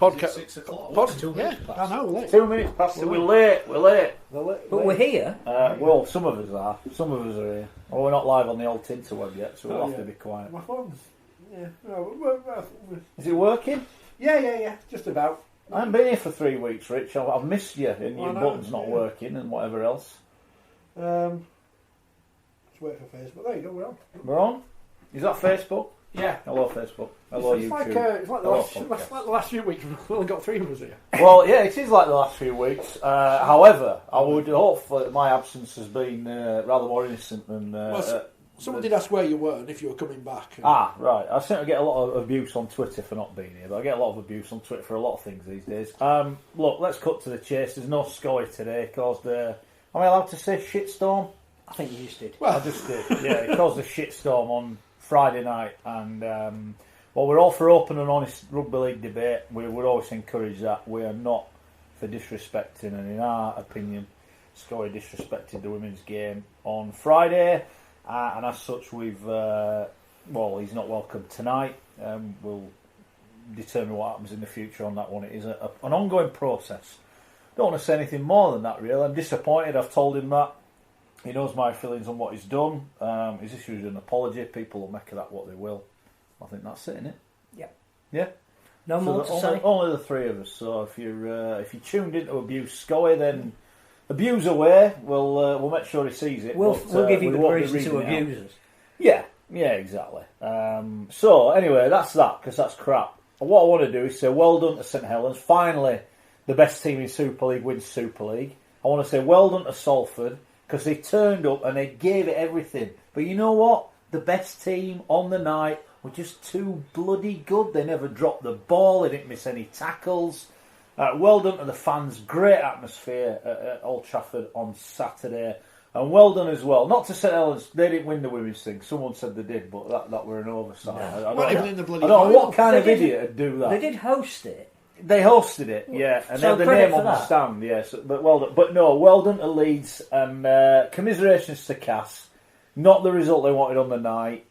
Podcast. 6 o'clock. Pod, 2 yeah, minutes past. I know. We're late. 2 minutes past. We're late. But we're here. Well, some of us are. Some of us are here. Well, we're not live on the old Tinterweb yet, so we'll have to be quiet. My phone's. Yeah. Is it working? Yeah. Just about. I haven't been here for 3 weeks, Rich. I've missed you, and your know, button's not working, and whatever else. Let's wait for Facebook. There you go. We're on. We're on. Is that Facebook? Yeah. Hello, Facebook. Hello, It's like, YouTube. it's like Hello, the last few weeks. We've only got 3 of us here. Well, yeah, it is like the last few weeks. However, I would hope that my absence has been rather more innocent than. Someone did ask where you were and if you were coming back. Right. I seem to get a lot of abuse on Twitter for not being here, but I get a lot of abuse on Twitter for a lot of things these days. Look, let's cut to the chase. There's no scoy today. Caused am I allowed to say shitstorm? I think you just did. Well, I just did. Yeah, it caused a shitstorm on Friday night, and well, we're all for open and honest rugby league debate. We would always encourage that. We are not for disrespecting, and in our opinion, Scoy disrespected the women's game on Friday, and as such, we've well, he's not welcome tonight. We'll determine what happens in the future on that one. It is an ongoing process. Don't want to say anything more than that, really. I'm disappointed. I've told him that. He knows my feelings on what he's done. He's issued an apology. People will make of that what they will. I think that's it, innit? Yep. Yeah. No more to say. Only the 3 of us. So if you tuned into abuse Scoy, then abuse away. We'll make sure he sees it. We'll give you the won't be reason to reading it out. abuse us. Yeah, exactly. So anyway, that's that, because that's crap. And what I want to do is say well done to St Helens. Finally, the best team in Super League wins Super League. I want to say well done to Salford, because they turned up and they gave it everything. But you know what? The best team on the night were just too bloody good. They never dropped the ball. They didn't miss any tackles. Well done to the fans. Great atmosphere at Old Trafford on Saturday. And well done as well. Not to say they didn't win the women's thing. Someone said they did, but that were an oversight. No. Not even in the bloody I don't know what kind of They did- idiot would do that. They did host it. They hosted it, yeah, and So they had the credit name for on the that. stand, yes. But well done. But no, well done to Leeds, and commiserations to Cass. Not the result they wanted on the night.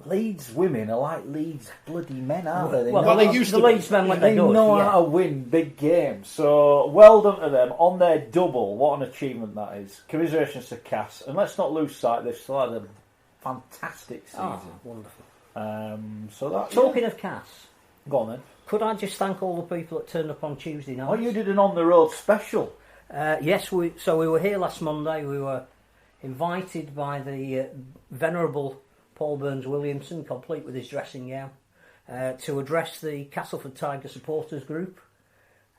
Leeds women are like Leeds bloody men, aren't they? Well, they used the to be. Leeds men when They they know how to win big games. So well done to them on their double. What an achievement that is. Commiserations to Cass, and let's not lose sight. They've still had a fantastic season. Oh, wonderful. So that Talking of Cass, go on then. could I just thank all the people that turned up on Tuesday night? Oh, you did an on the road special. Yes, we were here last Monday. We were invited by the venerable Paul Burns-Williamson, complete with his dressing gown, to address the Castleford Tiger supporters group.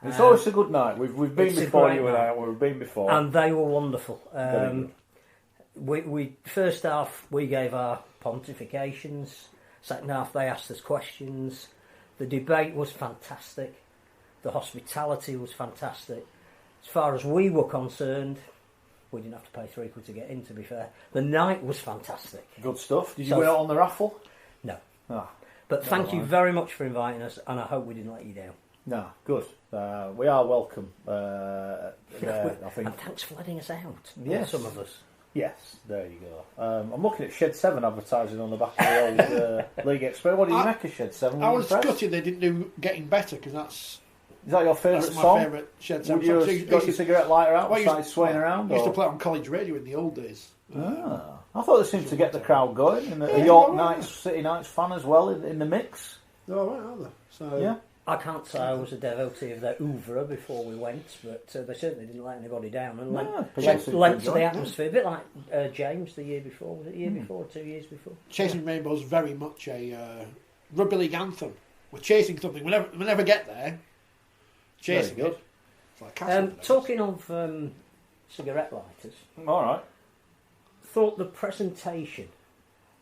It's always a good night. We've been it's a before, great you and night. I. We've been before. And they were wonderful. Very good. We first half we gave our pontifications. Second half they asked us questions. The debate was fantastic. The hospitality was fantastic. As far as we were concerned, we didn't have to pay £3 to get in, to be fair. The night was fantastic. Good stuff. Did you So- win out on the raffle? No. Ah, But thank you mind. very much for inviting us, and I hope we didn't let you down. no, good. We are welcome. There, I think. And thanks for letting us out. Yes. Some of us. Yes, there you go. I'm looking at Shed 7 advertising on the back of the old League Express. What do you make of Shed 7? I Were you was impressed? gutted they didn't do Getting Better, because that's Is that your favourite my song? favourite Shed Would 7 you song. have got your cigarette lighter out and started swaying around? I used to or- play it on college radio in the old days. I thought they seemed to get the crowd going. And a York Knights, City Knights fan as well in the mix. Oh, right, are they? So, Yeah. I can't say I was a devotee of their oeuvre before we went, but they certainly didn't let anybody down and lent to the atmosphere. A bit like James the year before. Was it the year before or 2 years before? Chasing Rainbow's very much a rugby league anthem. We're chasing something. We'll never get there. Chasing Very good. it. It's like Castle days. Talking of cigarette lighters, All right. thought the presentation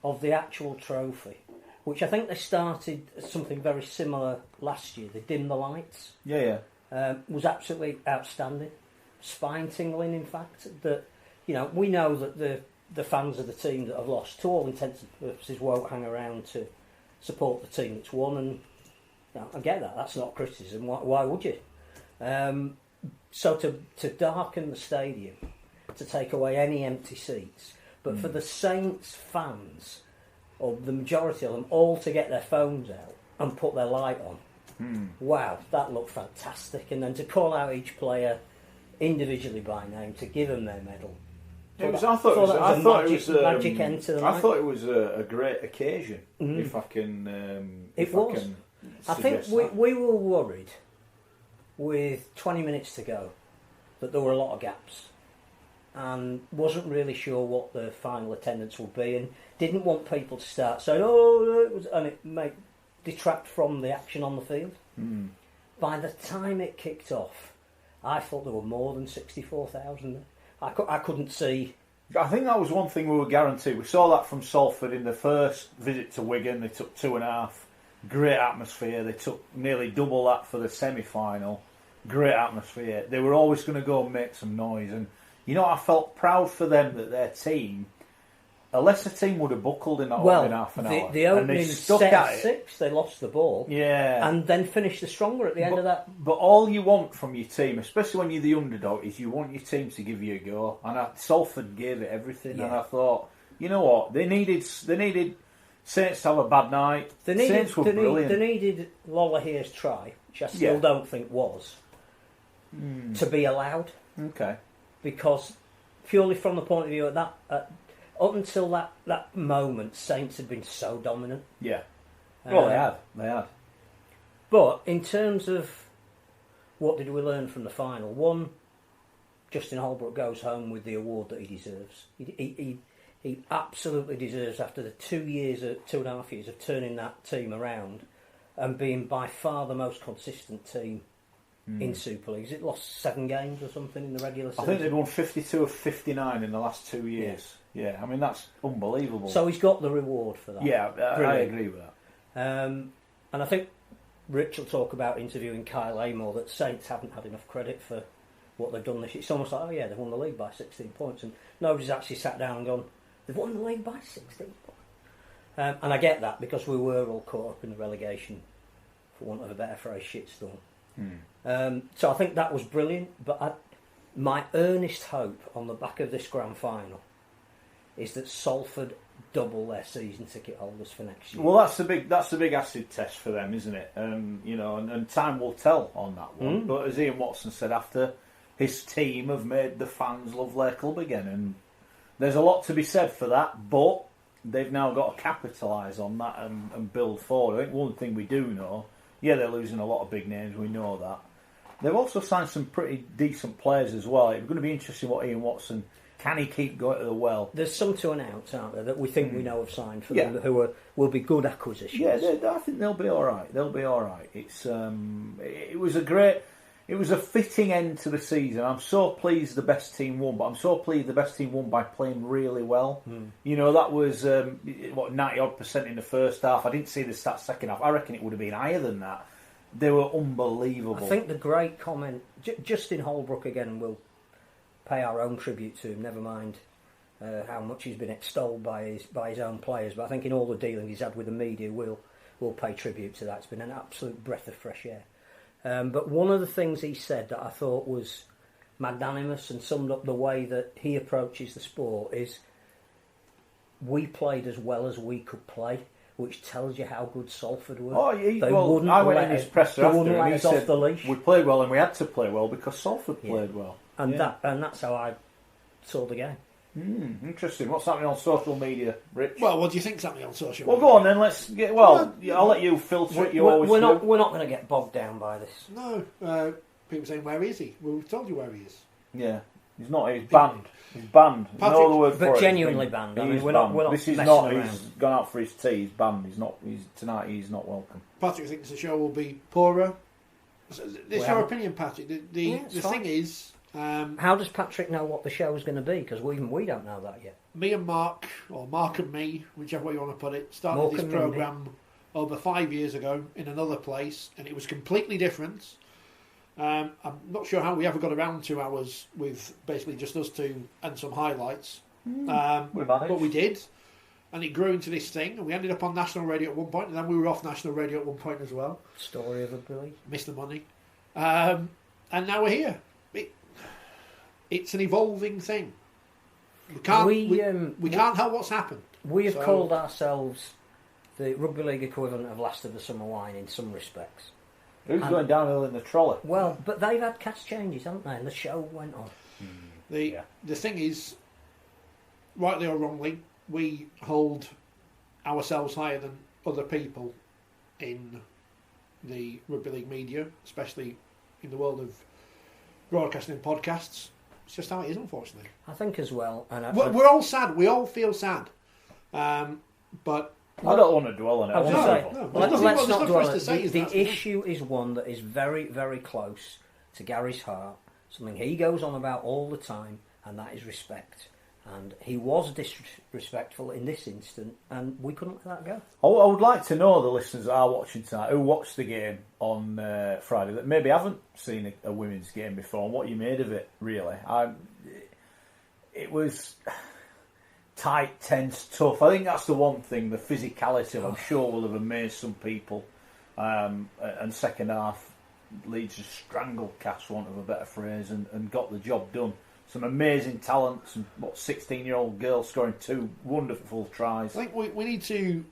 of the actual trophy, which I think they started something very similar last year, they dimmed the lights, Yeah. was absolutely outstanding. Spine tingling, in fact. That, you know, we know that the fans of the team that have lost, to all intents and purposes, won't hang around to support the team that's won, and you know, I get that. That's not criticism. Why would you? So to darken the stadium, to take away any empty seats, but for the Saints fans, or the majority of them, all to get their phones out and put their light on, Wow, that looked fantastic. And then to call out each player individually by name, to give them their medal. I thought it was magic end to the night. I thought it was a great occasion. If I can, I think we were worried with 20 minutes to go that there were a lot of gaps, and wasn't really sure what the final attendance would be, and didn't want people to start saying, "Oh, it was," and it might detract from the action on the field. By the time it kicked off, I thought there were more than 64,000 there. I couldn't see. I think that was one thing we were guaranteed. We saw that from Salford in the first visit to Wigan. They took 2.5. Great atmosphere. They took nearly double that for the semi-final. Great atmosphere. They were always going to go and make some noise. And, I felt proud for them that their team, a lesser team would have buckled in that opening half an hour. The opening set at 6, they lost the ball. Yeah. And then finished the stronger at the end of that. But all you want from your team, especially when you're the underdog, is you want your team to give you a go. And Salford gave it everything. Yeah. And I thought, you know what? They needed Saints to have a bad night. Saints were brilliant. They needed Lollahere's try, which I still don't think was, to be allowed. Okay. Because purely from the point of view up until that moment, Saints had been so dominant. Yeah. Well, they had. But in terms of what did we learn from the final? One, Justin Holbrook goes home with the award that he deserves. He absolutely deserves, after the 2.5 years of turning that team around and being by far the most consistent team in Super League. It lost 7 games or something in the regular season. I think they've won 52 of 59 in the last 2 years. Yeah, I mean, that's unbelievable. So he's got the reward for that. Yeah, I agree with that. And I think Rich will talk about interviewing Kyle Amor that Saints haven't had enough credit for what they've done this year. It's almost like, they've won the league by 16 points, and nobody's actually sat down and gone, they've won the league by 16 points. And I get that, because we were all caught up in the relegation, for want of a better phrase, shitstorm. So I think that was brilliant, but my earnest hope on the back of this grand final is that Salford double their season ticket holders for next year. Well, that's the big acid test for them, isn't it? And time will tell on that one. But as Ian Watson said, after his team have made the fans love their club again, and there's a lot to be said for that, but they've now got to capitalise on that and build forward. I think one thing we do know, they're losing a lot of big names, we know that. They've also signed some pretty decent players as well. It's going to be interesting what Ian Watson, can he keep going to the well? There's some to announce, aren't there, that we think we know have signed for them, who will be good acquisitions. Yeah, I think they'll be all right. It was a fitting end to the season. I'm so pleased the best team won, but I'm so pleased the best team won by playing really well. That was 90-odd% in the first half. I didn't see the stats second half. I reckon it would have been higher than that. They were unbelievable. I think the great comment, Justin Holbrook again, will pay our own tribute to him, never mind how much he's been extolled by his own players, but I think in all the dealings he's had with the media, we'll pay tribute to that. It's been an absolute breath of fresh air. But one of the things he said that I thought was magnanimous and summed up the way that he approaches the sport is, we played as well as we could play, which tells you how good Salford were. I went in his presser after and he said, off the leash. We played well and we had to play well because Salford played well. And that's how I saw the game. Interesting. What's happening on social media, Rich? Well, what do you think's happening on social media? Well, go on then. Let's get. I'll let you filter it. We're not going to get bogged down by this. No. People saying, where is he? Well, we've told you where he is. Yeah. He's not. He's banned. He's banned. Patrick, no other word for but it. genuinely banned. I mean, we're not this is messing not. around. He's gone out for his tea. He's banned. He's not. Tonight. He's not welcome. Patrick thinks the show will be poorer. This is your opinion, Patrick. The thing is. How does Patrick know what the show is going to be? Because we don't know that yet. Me and Mark, or Mark and me, whichever way you want to put it, started this programme over 5 years ago in another place, and it was completely different. I'm not sure how we ever got around 2 hours with basically just us two and some highlights. But we did, and it grew into this thing, and we ended up on national radio at one point, and then we were off national radio at one point as well. Story of a Billy. Missed the money. And now we're here. It's an evolving thing. We can't help what's happened. We have called ourselves the Rugby League equivalent of Last of the Summer Wine in some respects. Who's going downhill in the trolley? Well, but they've had cast changes, haven't they? And the show went on. The thing is, rightly or wrongly, we hold ourselves higher than other people in the rugby league media, especially in the world of broadcasting and podcasts. It's just how it is, unfortunately. I think as well. And we're all sad. We all feel sad. But I don't want to dwell on it. Let's not dwell on it. The issue is one that is very, very close to Gary's heart. Something he goes on about all the time, and that is respect. And he was disrespectful in this instant, and we couldn't let that go. I would like to know, the listeners that are watching tonight, who watched the game on Friday, that maybe haven't seen a women's game before, and what you made of it, really. It was tight, tense, tough. I think that's the one thing, the physicality, I'm sure, will have amazed some people. And second half, Leeds just strangled Cass, for want of a better phrase, and got the job done. Some amazing talent, some 16-year-old girls scoring 2 wonderful tries. I think we need to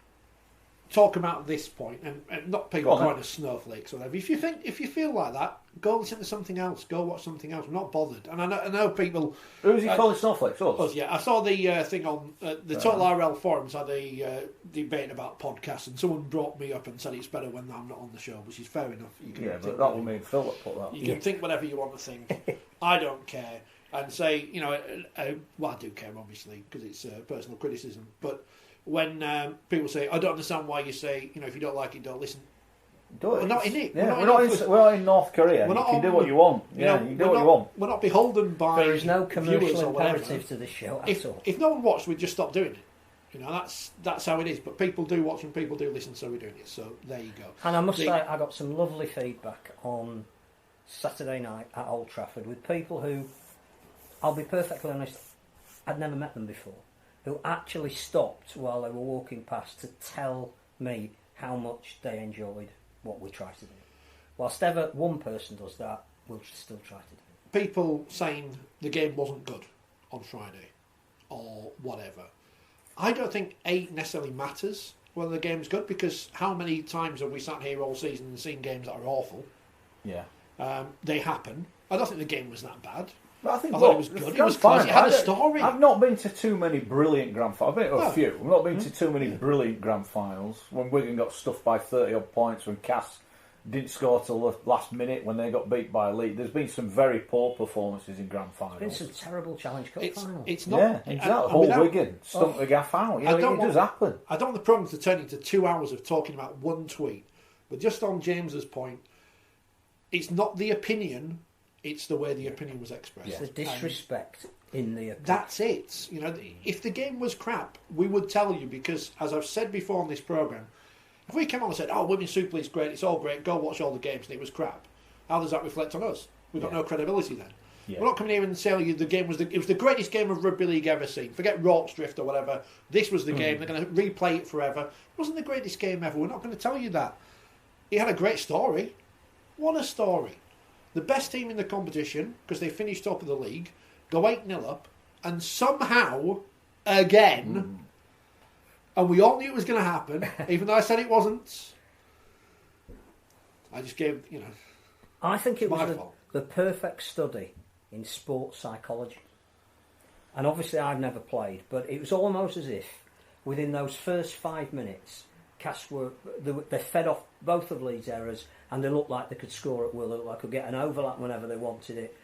talk about this point and not people calling us snowflakes or whatever. If you feel like that, go listen to something else. Go watch something else. I'm not bothered. And I know people. Who's he calling snowflakes? Us, yeah. I saw the thing on the Total RL forums had a debate about podcasts, and someone brought me up and said it's better when I'm not on the show, which is fair enough. You can but that will mean Phil that put that. You can think whatever you want to think. I don't care. And say, well, I do care, obviously, because it's personal criticism. But when people say, I don't understand why you say, if you don't like it, don't listen. We're not in it. Yeah, we're not in North Korea. You can do what you want. You can do what you want. We're not beholden by. There is no commercial imperative to this show at all. If no one watched, we'd just stop doing it. That's how it is. But people do watch and people do listen, so we're doing it. So there you go. And I must say, I got some lovely feedback on Saturday night at Old Trafford with people who, I'll be perfectly honest, I'd never met them before, who actually stopped while they were walking past to tell me how much they enjoyed what we try to do. Whilst ever one person does that, we'll still try to do it. People saying the game wasn't good on Friday or whatever. I don't think necessarily matters whether the game's good, because how many times have we sat here all season and seen games that are awful? Yeah. They happen. I don't think the game was that bad. But I thought it was good. It was close. It had a story. I've not been to too many brilliant grand finals. I've been to a few. I've not been to too many brilliant grand finals. When Wigan got stuffed by 30 odd points, when Cass didn't score till the last minute, when they got beat by Leeds. There's been some very poor performances in grand finals. There's been some terrible Challenge Cup finals. It's not. Yeah, exactly. Wigan stunk the gaff out. It does happen. I don't want the program to turn into 2 hours of talking about one tweet. But just on James's point, it's not the opinion. It's the way the opinion was expressed. It's the disrespect in the opinion. That's it. If the game was crap, we would tell you, because, as I've said before on this programme, if we came on and said, Women's Super League's great, it's all great, go watch all the games, and it was crap, how does that reflect on us? We've got no credibility then. Yeah. We're not coming here and telling you it was the greatest game of rugby league ever seen. Forget Rorke's Drift or whatever. This was the game. They're going to replay it forever. It wasn't the greatest game ever. We're not going to tell you that. It had a great story. What a story. The best team in the competition, because they finished top of the league, go 8-0 up, and somehow, again, and we all knew it was going to happen, even though I said it wasn't, I just gave, I think it was fault. The perfect study in sports psychology. And obviously I've never played, but it was almost as if, within those first 5 minutes, Cass they fed off both of Leeds' errors, and they looked like they could score at will. They looked like they could get an overlap whenever they wanted it.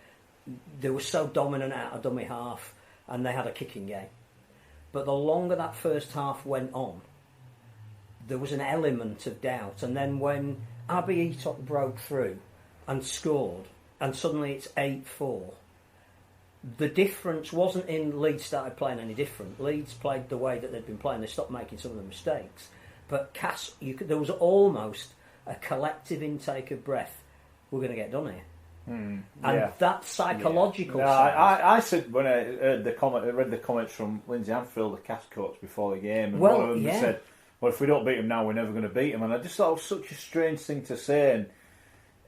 They were so dominant out of dummy half, and they had a kicking game. But the longer that first half went on, there was an element of doubt. And then when Abby Etok broke through and scored, and suddenly it's 8-4, the difference wasn't in Leeds started playing any different. Leeds played the way that they'd been playing. They stopped making some of the mistakes. But Cass, there was almost a collective intake of breath. We're going to get done here. And that psychological side. I said, when I heard read the comments from Lindsay Anfield, the Cass coach, before the game, and one of them said, well, if we don't beat them now, we're never going to beat them. And I just thought it was such a strange thing to say. And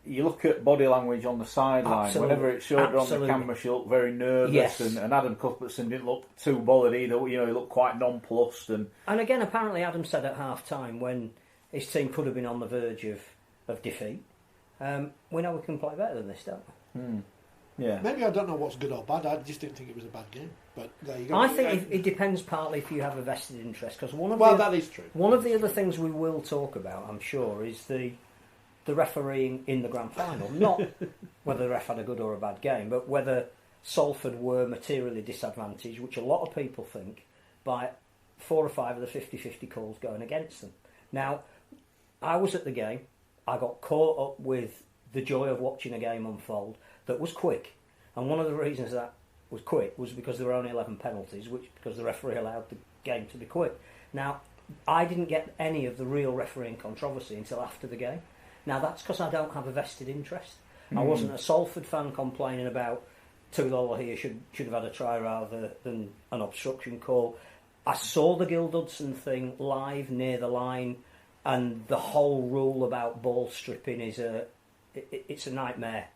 you look at body language on the sideline, whenever it showed her on the camera, she looked very nervous. Yes. And Adam Cuthbertson didn't look too bothered either. He looked quite nonplussed. And again, apparently Adam said at half-time, when his team could have been on the verge of defeat, We know we can play better than this, don't we? Yeah. Maybe I don't know what's good or bad. I just didn't think it was a bad game. But there you go. I think it depends partly if you have a vested interest. Because that is true. One of the other things we will talk about, I'm sure, is the refereeing in the grand final. Not whether the ref had a good or a bad game, but whether Salford were materially disadvantaged, which a lot of people think, by 4 or 5 of the 50-50 calls going against them. Now, I was at the game. I got caught up with the joy of watching a game unfold that was quick. And one of the reasons that was quick was because there were only 11 penalties, because the referee allowed the game to be quick. Now, I didn't get any of the real refereeing controversy until after the game. Now, that's because I don't have a vested interest. I wasn't a Salford fan complaining about Tudor here should have had a try rather than an obstruction call. I saw the Gill Dudson thing live near the line, and the whole rule about ball stripping is it's a nightmare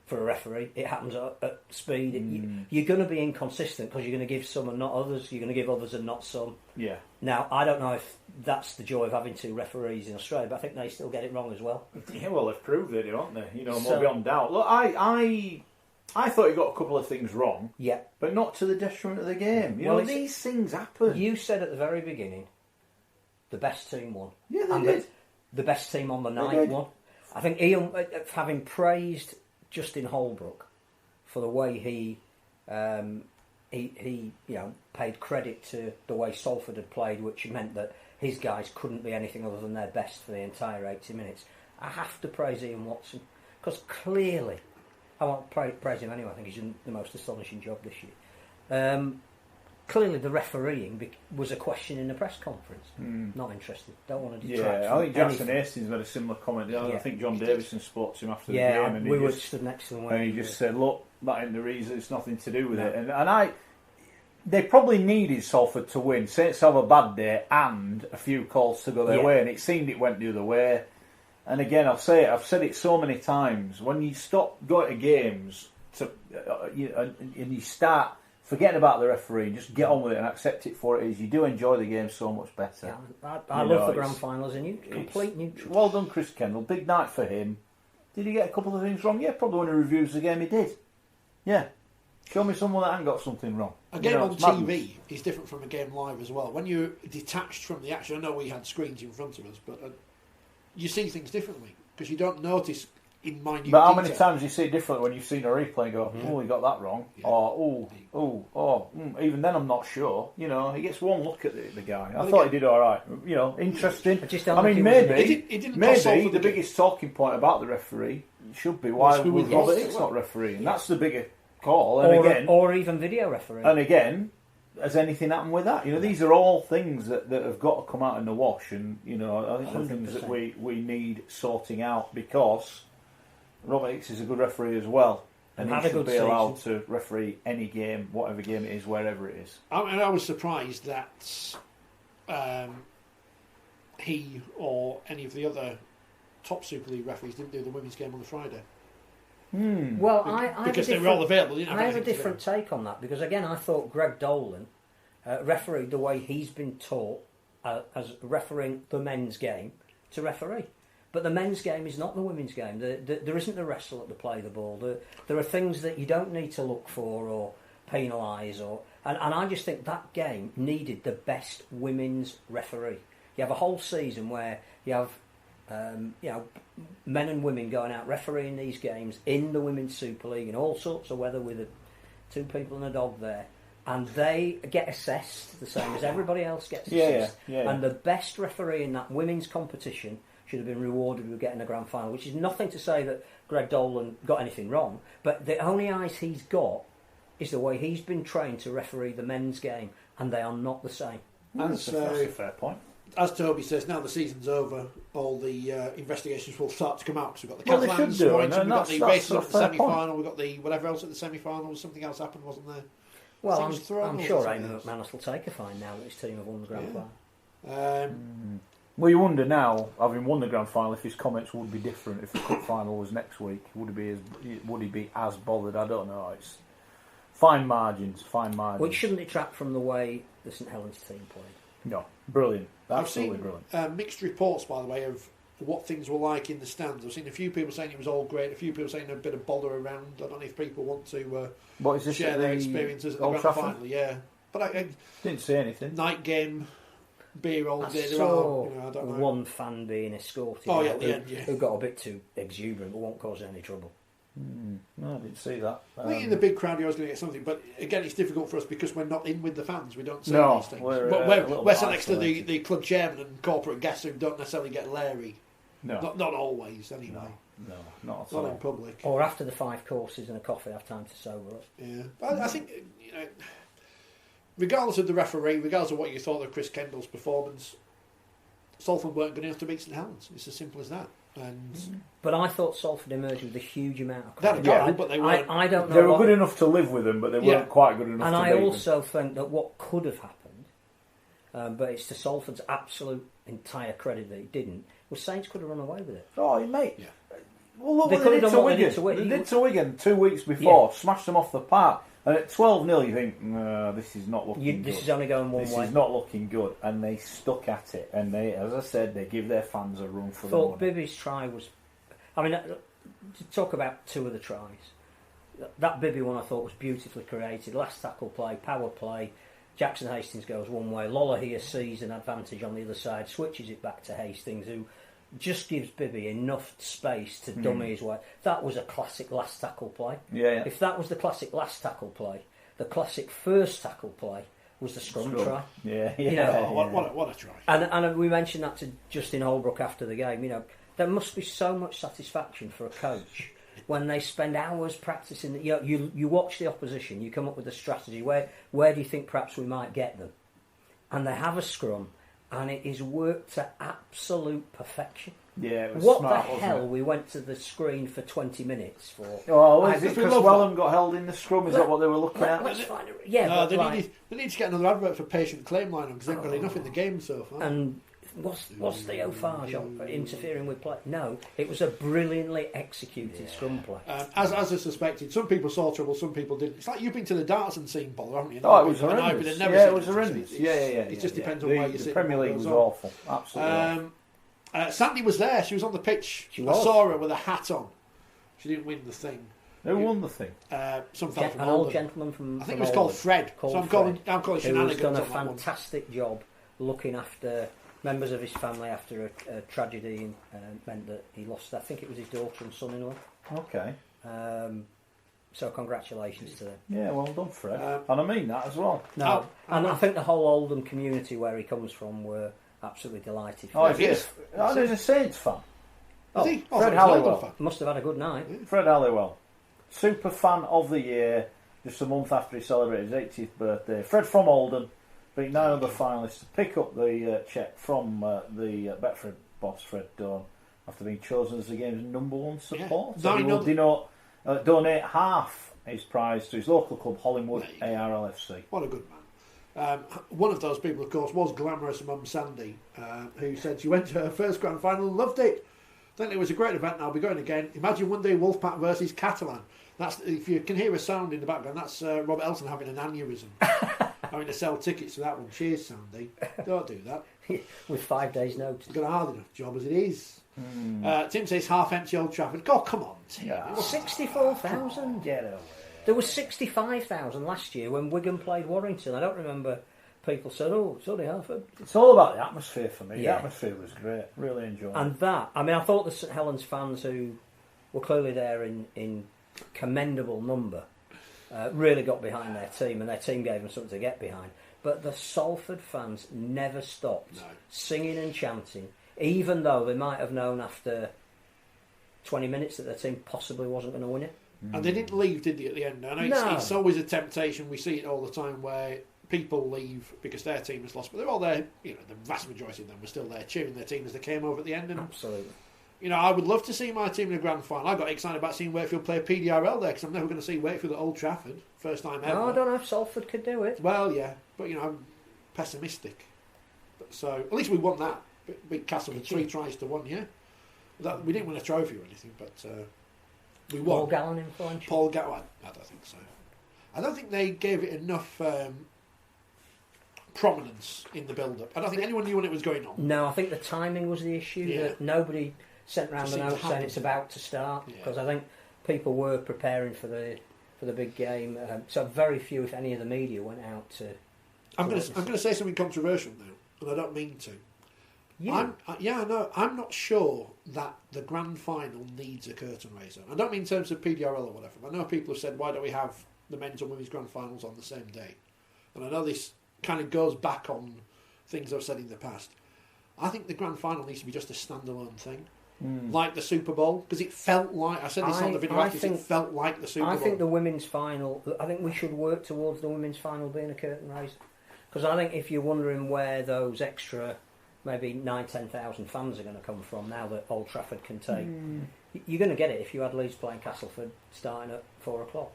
for a referee. It happens at speed. You're going to be inconsistent because you're going to give some and not others. You're going to give others and not some. Yeah. Now, I don't know if that's the joy of having 2 referees in Australia, but I think they still get it wrong as well. Yeah, well, they've proved it, haven't they? You know, more beyond doubt. Look, I thought he got a couple of things wrong. Yeah. But not to the detriment of the game. You know, these things happen. You said at the very beginning, the best team won. Yeah, they did. The best team on the night won. I think Ian, having praised Justin Holbrook for the way he paid credit to the way Salford had played, which meant that his guys couldn't be anything other than their best for the entire 80 minutes. I have to praise Ian Watson, because clearly, I won't praise him anyway, I think he's done the most astonishing job this year. Clearly the refereeing was a question in the press conference. Not interested. Don't want to detract. Yeah, I think Jackson Hastings made a similar comment. I think John Davison spoke to him after the game, and we were stood next to him, and he just said, "Look, that ain't the reason. It's nothing to do with it." And they probably needed Salford to win. Saints have a bad day and a few calls to go their way, and it seemed it went the other way. And again, I've said it so many times. When you stop going to games and you start forgetting about the referee and just get on with it and accept it for it is, you do enjoy the game so much better. Yeah, I love the grand final as a complete neutral. Well done, Chris Kendall. Big night for him. Did he get a couple of things wrong? Yeah, probably when he reviews the game he did. Yeah. Show me someone that hasn't got something wrong. A game on TV is different from a game live as well. When you're detached from the action, I know we had screens in front of us, but you see things differently because you don't notice in minute detail. But how many times do you see it differently when you've seen a replay and go, he got that wrong? Yeah. Or, even then I'm not sure. You know, he gets one look at the guy. I thought he did all right. You know, interesting. Maybe the biggest talking point about the referee should be why was Robert Hicks not refereeing. That's the bigger call. And or even video refereeing. And again, has anything happened with that? You know, these are all things that have got to come out in the wash, and you know, I think the things that we need sorting out, because Robert Hicks is a good referee as well, and he should be allowed to referee any game, whatever game it is, wherever it is. I was surprised that he or any of the other top Super League referees didn't do the women's game on the Friday. Well, because they were all available. I have a different take on that, because again, I thought Greg Dolan refereed the way he's been taught as refereeing the men's game to referee. But the men's game is not the women's game. There isn't the wrestle at the play the ball. There are things that you don't need to look for or penalise, and I just think that game needed the best women's referee. You have a whole season where you have men and women going out refereeing these games in the Women's Super League in all sorts of weather with 2 people and a dog there, and they get assessed the same as everybody else gets assessed. And the best referee in that women's competition should have been rewarded with getting a grand final, which is nothing to say that Greg Dolan got anything wrong, but the only eyes he's got is the way he's been trained to referee the men's game, and they are not the same. That's a fair point. As Toby says, now the season's over, all the investigations will start to come out, because we've got the Catalans, we've got the races at the semi-final, we've got the whatever else at the semi-final, something else happened, wasn't there? Well, I'm sure Eamon McManus will take a fine now that his team have won the grand final. Well, you wonder now, having won the grand final, if his comments would be different if the cup final was next week. Would he be as bothered? I don't know. It's fine margins. Which shouldn't detract from the way the St Helens team played. No, brilliant. Absolutely brilliant. Mixed reports, by the way, of what things were like in the stands. I've seen a few people saying it was all great, a few people saying a bit of bother around. I don't know if people want to share their experiences at the grand final. Yeah, but I didn't see anything. Night game, beer all day. I don't know. One fan being escorted who got a bit too exuberant, but won't cause any trouble. No, I didn't see that. I think in the big crowd you're always going to get something, but again it's difficult for us because we're not in with the fans. We don't see these things. We're sat next to the club chairman and corporate guests who don't necessarily get leery. No. Not always, anyway. No, not at all. Not in public. Or after the 5 courses and a coffee, have time to sober up. Yeah. But I think, regardless of the referee, regardless of what you thought of Chris Kendall's performance, Salford weren't good enough to beat St Helens. It's as simple as that. But I thought Salford emerged with a huge amount of credit. But they weren't. I don't know. They were good enough to live with them, but they weren't quite good enough and to beat them. them. And I also think that what could have happened, but it's to Salford's absolute entire credit that it didn't, was Saints could have run away with it. Oh, mate. Yeah. Well, look they what they did to Wigan. They did to Wigan 2 weeks before, smashed them off the park. And at 12-0 you think, this is not looking good. This is only going one way. This is not looking good. And they stuck at it. And they, as I said, they give their fans a run for the money. I thought Bibby's try was... I mean, to talk about 2 of the tries, that Bibby one I thought was beautifully created. Last tackle play, power play. Jackson Hastings goes one way. Lola here sees an advantage on the other side, switches it back to Hastings, who just gives Bibby enough space to dummy his way. That was a classic last tackle play. Yeah. If that was the classic last tackle play, the classic first tackle play was the scrum try. Yeah. What a try. And we mentioned that to Justin Holbrook after the game. There must be so much satisfaction for a coach when they spend hours practicing. You watch the opposition, you come up with a strategy. Where do you think perhaps we might get them? And they have a scrum, and it is worked to absolute perfection. Yeah, it was what smart, the hell we went to the screen for 20 minutes for? Oh, is it because Wellham got held in the scrum? Is that what they were looking at? Let's find it. Yeah, no, they need to get another advert for patient claim line because they've got enough in the game so far. And what's the O'Farge on interfering with play? No, it was a brilliantly executed scrum play. As I suspected, some people saw trouble, some people didn't. It's like you've been to the darts and seen bother, haven't you? Oh, it was horrendous. It was horrendous. It just depends on where you sit. The Premier League was awful. Absolutely awful. Sandy was there. She was on the pitch. I saw her with a hat on. She didn't win the thing. Who won the thing? Some fellow from an old gentleman from. I think it was called Fred. I'm calling Shenanigans. Who's done a fantastic job looking after members of his family after a tragedy meant that he lost. I think it was his daughter and son-in-law. Okay. So congratulations to them. Yeah, well done, Fred. And I mean that as well. No, and I think the whole Oldham community where he comes from were absolutely delighted. He's a Saints fan. Fred Halliwell. Must have had a good night. Fred Halliwell. Super fan of the year, just a month after he celebrated his 80th birthday. Fred from Oldham beat 9 other finalists to pick up the cheque from the Betfred boss, Fred Dawn, after being chosen as the game's #1 support. Yeah. So he will donate half his prize to his local club, Hollingwood ARLFC. What a good man. One of those people, of course, was glamorous Mum Sandy, who said she went to her first grand final and loved it. I think it was a great event and I'll be going again. Imagine one day Wolfpack versus Catalan. That's, if you can hear a sound in the background, that's Robert Elton having an aneurysm. Having to sell tickets to that one. Cheers, Sandy. Don't do that. With 5 days' notice. You've got a hard enough job as it is. Tim says half empty Old Trafford. God, come on, Tim. Yeah. 64,000. There was 65,000 last year when Wigan played Warrington. I don't remember people said, "Oh, it's only half." It's all about the atmosphere for me. Yeah. The atmosphere was great. Really enjoyed it. And that, I mean, I thought the St Helens fans who were clearly there in commendable number really got behind their team, and their team gave them something to get behind. But the Salford fans never stopped singing and chanting, even though they might have known after 20 minutes that their team possibly wasn't going to win it. And they didn't leave, did they, at the end? I know it's always a temptation. We see it all the time where people leave because their team has lost, but they're all there. The vast majority of them were still there cheering their team as they came over at the end. And, absolutely. I would love to see my team in a grand final. I got excited about seeing Wakefield play PDRL there because I'm never going to see Wakefield at Old Trafford. First time ever. No, I don't know if Salford could do it. Well, yeah, but I'm pessimistic. So at least we won that. Beat Castle with 3 tries to 1. Yeah, we didn't win a trophy or anything, but we won. Paul Gallen influential. Paul Gallen. I don't think so. I don't think they gave it enough prominence in the build-up. I don't think anyone knew when it was going on. No, I think the timing was the issue. Yeah. That nobody sent round Just a seemed to note saying happen. it's about to start, Yeah. because I think people were preparing for the big game. So very few, if any, of the media went out to. I'm going to say something controversial now, and I don't mean to. Yeah. I'm not sure that the grand final needs a curtain raiser. I don't mean in terms of PDRL or whatever. I know people have said, why don't we have the men's and women's grand finals on the same day? And I know this kind of goes back on things I've said in the past. I think the grand final needs to be just a standalone thing, like the Super Bowl, because it felt like, I said this on the video, it felt like the Super Bowl. I think the women's final, I think we should work towards the women's final being a curtain raiser. Because I think if you're wondering where those extra maybe 9,000-10,000 fans are going to come from now that Old Trafford can take, you're going to get it if you had Leeds playing Castleford starting at 4 o'clock.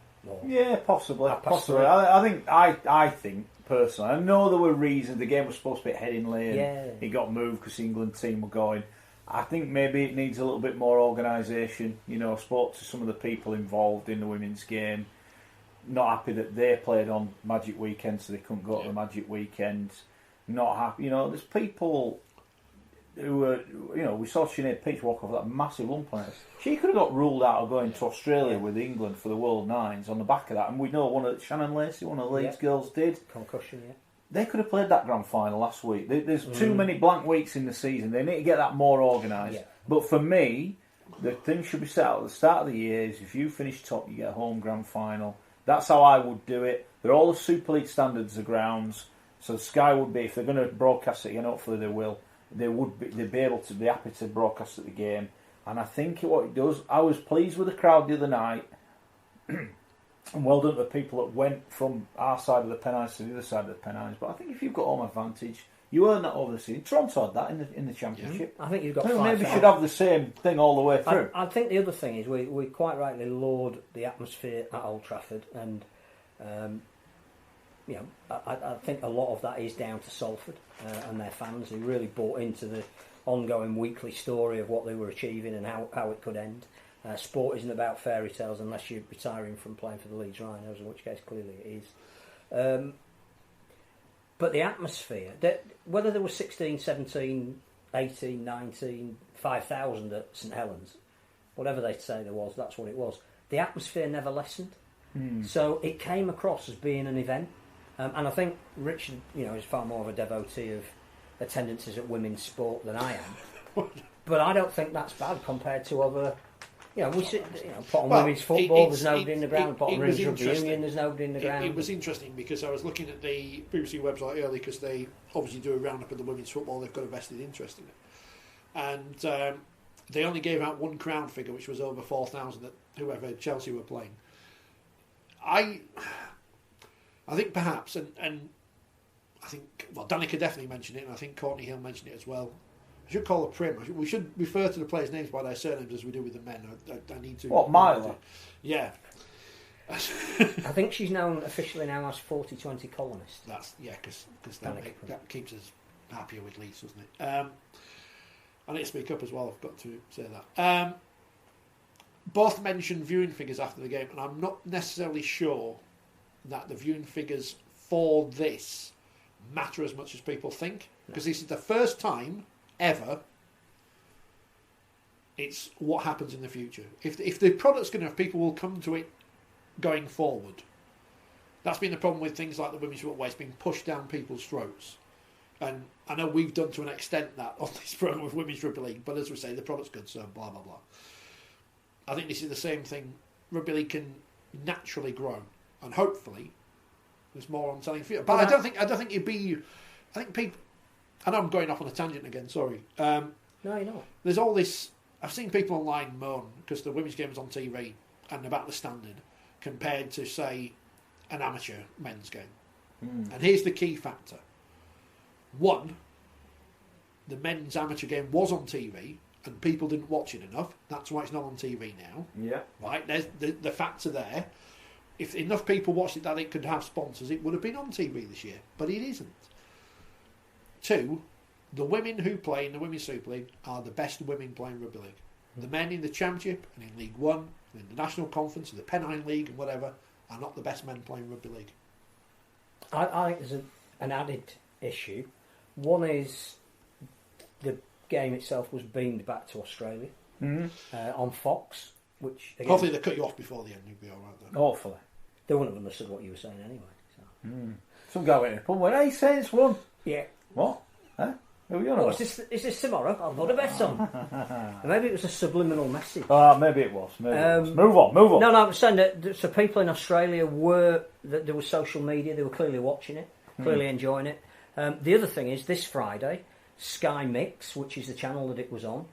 Yeah, possibly. I think personally, I know there were reasons. The game was supposed to be at Headingley, and it got moved because the England team were going. I think maybe it needs a little bit more organisation. You know, I spoke to some of the people involved in the women's game. Not happy that they played on Magic Weekend, so they couldn't go to the Magic Weekend. Not happy. You know, there's people who were, you know, we saw Sinead Peach walk off that massive lump on it. She could have got ruled out of going to Australia with England for the World Nines on the back of that, and we know Shannon Lacey, one of the Leeds girls, did. Concussion, They could have played that grand final last week. There's too many blank weeks in the season. They need to get that more organised. Yeah. But for me, the thing should be set out at the start of the year is if you finish top, you get a home grand final. That's how I would do it. They're all the Super League standards of grounds. So Sky would be, if they're going to broadcast it again, hopefully they will, they'd be able to be happy to broadcast at the game. And I think what it does, I was pleased with the crowd the other night. And well done to the people that went from our side of the Pennines to the other side of the Pennines. But I think if you've got home advantage, you earn that over the season. Toronto had that in the Championship. I think you've got. Maybe should have the same thing all the way through. I think the other thing is we quite rightly laud the atmosphere at Old Trafford, and you know, I think a lot of that is down to Salford and their fans who really bought into the ongoing weekly story of what they were achieving and how it could end. Sport isn't about fairy tales unless you're retiring from playing for the Leeds Rhinos, in which case clearly it is. But the atmosphere, whether there was 16, 17, 18, 19, 5,000 at St Helens, whatever they say there was, that's what it was. The atmosphere never lessened. So it came across as being an event. And I think Richard, you know, is far more of a devotee of attendances at women's sport than I am. But I don't think that's bad compared to other. You know, we sit, you know, pot on women's football, there's nobody in the ground. Pot on women's rugby union, there's nobody in the ground. It was interesting because I was looking at the BBC website earlier because they obviously do a roundup of the women's football. They've got a vested interest in it, and they only gave out one crowd figure, which was over 4,000 at whoever Chelsea were playing. I think perhaps, and I think Danica definitely mentioned it, and I think Courtney Hill mentioned it as well. I should call her Prim. We should refer to the players' names by their surnames as we do with the men. I need to. What, Myla? Yeah. I think she's known officially now as Forty20 columnist. That's because that keeps us happier with Leeds, doesn't it? I need to speak up as well. I've got to say that. Both mentioned viewing figures after the game, and I'm not necessarily sure that the viewing figures for this matter as much as people think, because this is the first time ever it's what happens in the future. If the product's good enough, people will come to it going forward. That's been the problem with things like the women's football, where it's been pushed down people's throats. And I know we've done to an extent that on this programme with Women's Rugby League, but as we say, the product's good, so blah blah blah. I think this is the same thing. Rugby League can naturally grow, and hopefully there's more on telling future. But I don't think it'd be. I think people. I know I'm going off on a tangent again. Sorry. No, you're not. There's all this. I've seen people online moan because the women's game is on TV and about the standard compared to, say, an amateur men's game. And here's the key factor. One, the men's amateur game was on TV and people didn't watch it enough. That's why it's not on TV now. Yeah. Right? There's the factor there. If enough people watched it that it could have sponsors, it would have been on TV this year. But it isn't. Two, the women who play in the Women's Super League are the best women playing Rugby League. The men in the Championship and in League One and in the National Conference and the Pennine League and whatever are not the best men playing Rugby League. I think there's an added issue. One is the game itself was beamed back to Australia on Fox, which again, hopefully they cut you off before the end. You'll be all right then. Hopefully. they wouldn't have understood what you were saying anyway. So. Some guy went in the pub and went, "Hey, Saints won." Yeah. What? Huh? Who are you on Oh, about? is this tomorrow? I'll put a bet on. And maybe it was a subliminal message. Maybe it was. Maybe it was. Move on. No, I was saying that so people in Australia that there was social media, they were clearly watching it, clearly enjoying it. The other thing is, this Friday, Sky Mix, which is the channel that it was on,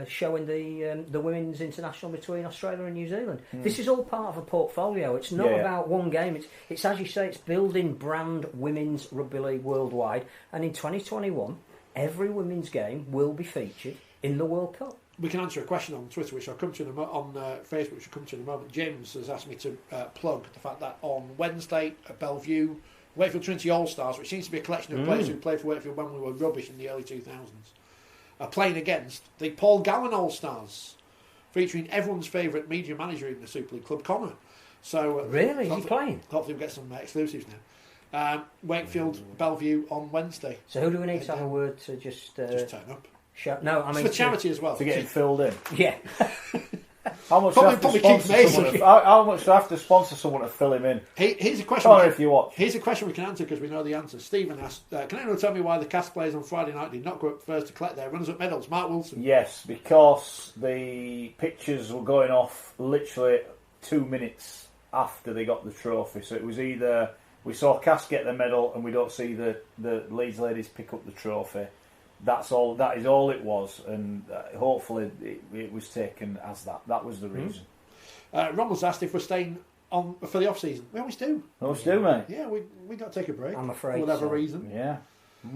showing the women's international between Australia and New Zealand. This is all part of a portfolio. It's not about one game. It's as you say, it's building brand women's rugby league worldwide. And in 2021, every women's game will be featured in the World Cup. We can answer a question on Twitter, which I'll come to on Facebook, which I'll come to in a moment. James has asked me to plug the fact that on Wednesday at Bellevue, Wakefield Trinity All-Stars, which seems to be a collection of players who played for Wakefield when we were rubbish in the early 2000s, are playing against the Paul Gallen All-Stars, featuring everyone's favourite media manager in the Super League, Club Connor. So really? Is he playing? Hopefully we'll get some exclusives now. Wakefield, Bellevue on Wednesday. So who do we need to have a word to just turn up? No, I mean it's for charity as well. To get it filled in. Yeah. How much do I have to sponsor someone? How much do I have to sponsor someone to fill him in? Here's a question. Sorry if you watch. Here's a question we can answer because we know the answer. Stephen asked, "Can anyone tell me why the cast players on Friday night did not go up first to collect their runners-up medals?" Mark Wilson. Yes, because the pictures were going off literally 2 minutes after they got the trophy. So it was either we saw Cass get the medal and we don't see the Leeds ladies pick up the trophy. That's all. That is all it was, and hopefully it was taken as that. That was the reason. Ron was asked if we're staying on for the off season. We always do. Always do, mate. Yeah, we got to take a break. I'm afraid for whatever so. reason. Yeah.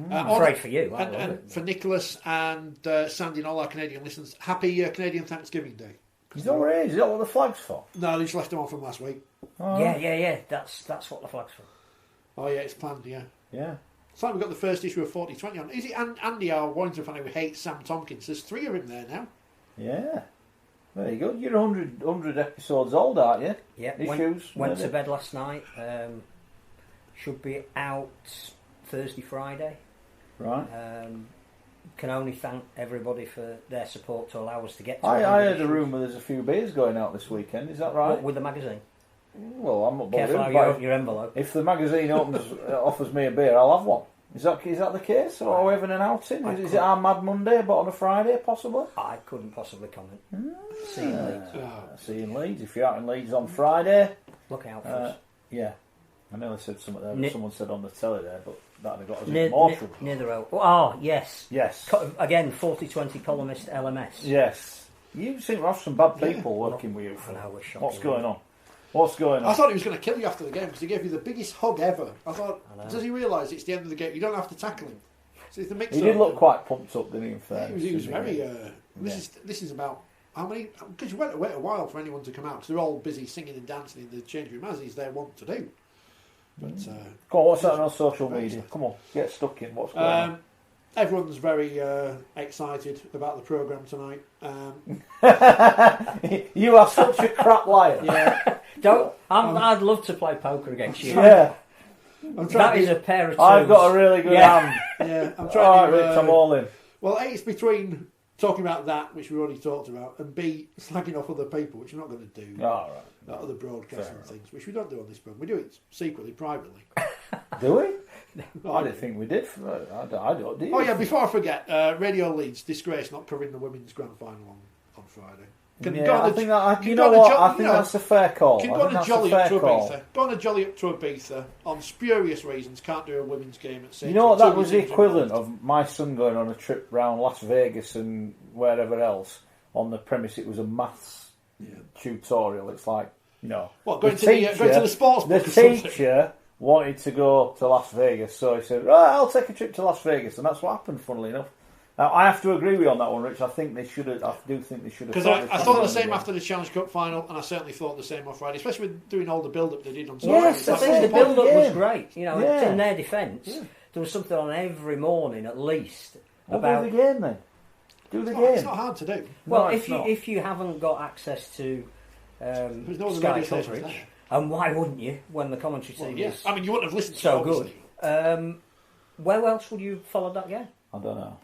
I'm afraid for you. And for Nicholas and Sandy and all our Canadian listeners, happy Canadian Thanksgiving Day. Is that what it is? Is that what the flag's for? No, they just left them on from last week. Oh. Yeah. That's what the flag's for. Oh yeah, it's planned. Yeah. Yeah. It's like we've got the first issue of 4020 on. Is it Andy, our Warrington fan who hates Sam Tompkins? There's 3 of him there now. Yeah. There you go. You're 100 episodes old, aren't you? Yeah. Issues. Went to bed last night. Should be out Thursday, Friday. Right. Can only thank everybody for their support to allow us to get to I heard a rumour there's a few beers going out this weekend. Is that right? What, with the magazine? Well, I'm not bothered. Careful how you open your envelope. If the magazine offers me a beer, I'll have one. Is that the case? Or are we having an outing? Is it our Mad Monday, but on a Friday, possibly? I couldn't possibly comment. Seeing Leeds. If you're out in Leeds on Friday, look out for us. Yeah. I nearly said something there, but someone said on the telly there, but that'd have got us near, in more trouble. Near the road. Oh, yes. Yes. Again, 4020 columnist LMS. Yes. You seem to have some bad people working with you. I know, we're shocking. What's going on? What's going on? I thought he was going to kill you after the game because he gave you the biggest hug ever. I thought, does he realise it's the end of the game? You don't have to tackle him. So it's the mix. He did look quite pumped up, didn't he? In fairness, he was very. This is about how many? Because you wait a while for anyone to come out because they're all busy singing and dancing in the change room as is their want to do. But come on, what's that on social media? Come on, get stuck in. What's going on? Everyone's very excited about the programme tonight. You are such a crap liar. Yeah. I'd love to play poker against you. Yeah. That is a pair of twos. I've got a really good hand. Yeah, I'm trying to... All right, Rich, I'm all in. Well, A, it's between talking about that, which we already talked about, and B, slagging off other people, which we're not going to do. All right. Other broadcasting things, which we don't do on this program. We do it secretly, privately. Do we? I didn't think we did. I don't. Do you? Oh yeah, before I forget, Radio Leeds disgrace not covering the women's grand final on Friday. I think that's a fair call. Can go on a jolly up to Ibiza. Go on a jolly up to Ibiza on spurious reasons. Can't do a women's game at 6. You know what? That was the equivalent of my son going on a trip round Las Vegas and wherever else on the premise it was a maths tutorial. It's like, what, going to the sports book? The teacher wanted to go to Las Vegas, so he said, "Right, I'll take a trip to Las Vegas," and that's what happened. Funnily enough. I have to agree with you on that one, Rich. I think they should have. I do think they should have. Because I thought the same after the Challenge Cup final, and I certainly thought the same on Friday, especially with doing all the build-up they did on Saturday. Yes, I think the build-up was great. It's in their defence. Yeah. There was something on every morning, at least. About do the game then. Do the game. It's not hard to do. Well, if you haven't got access to Sky coverage, and why wouldn't you when the commentary team is? I mean, you wouldn't have listened to so good. Where else would you follow that game? I don't know.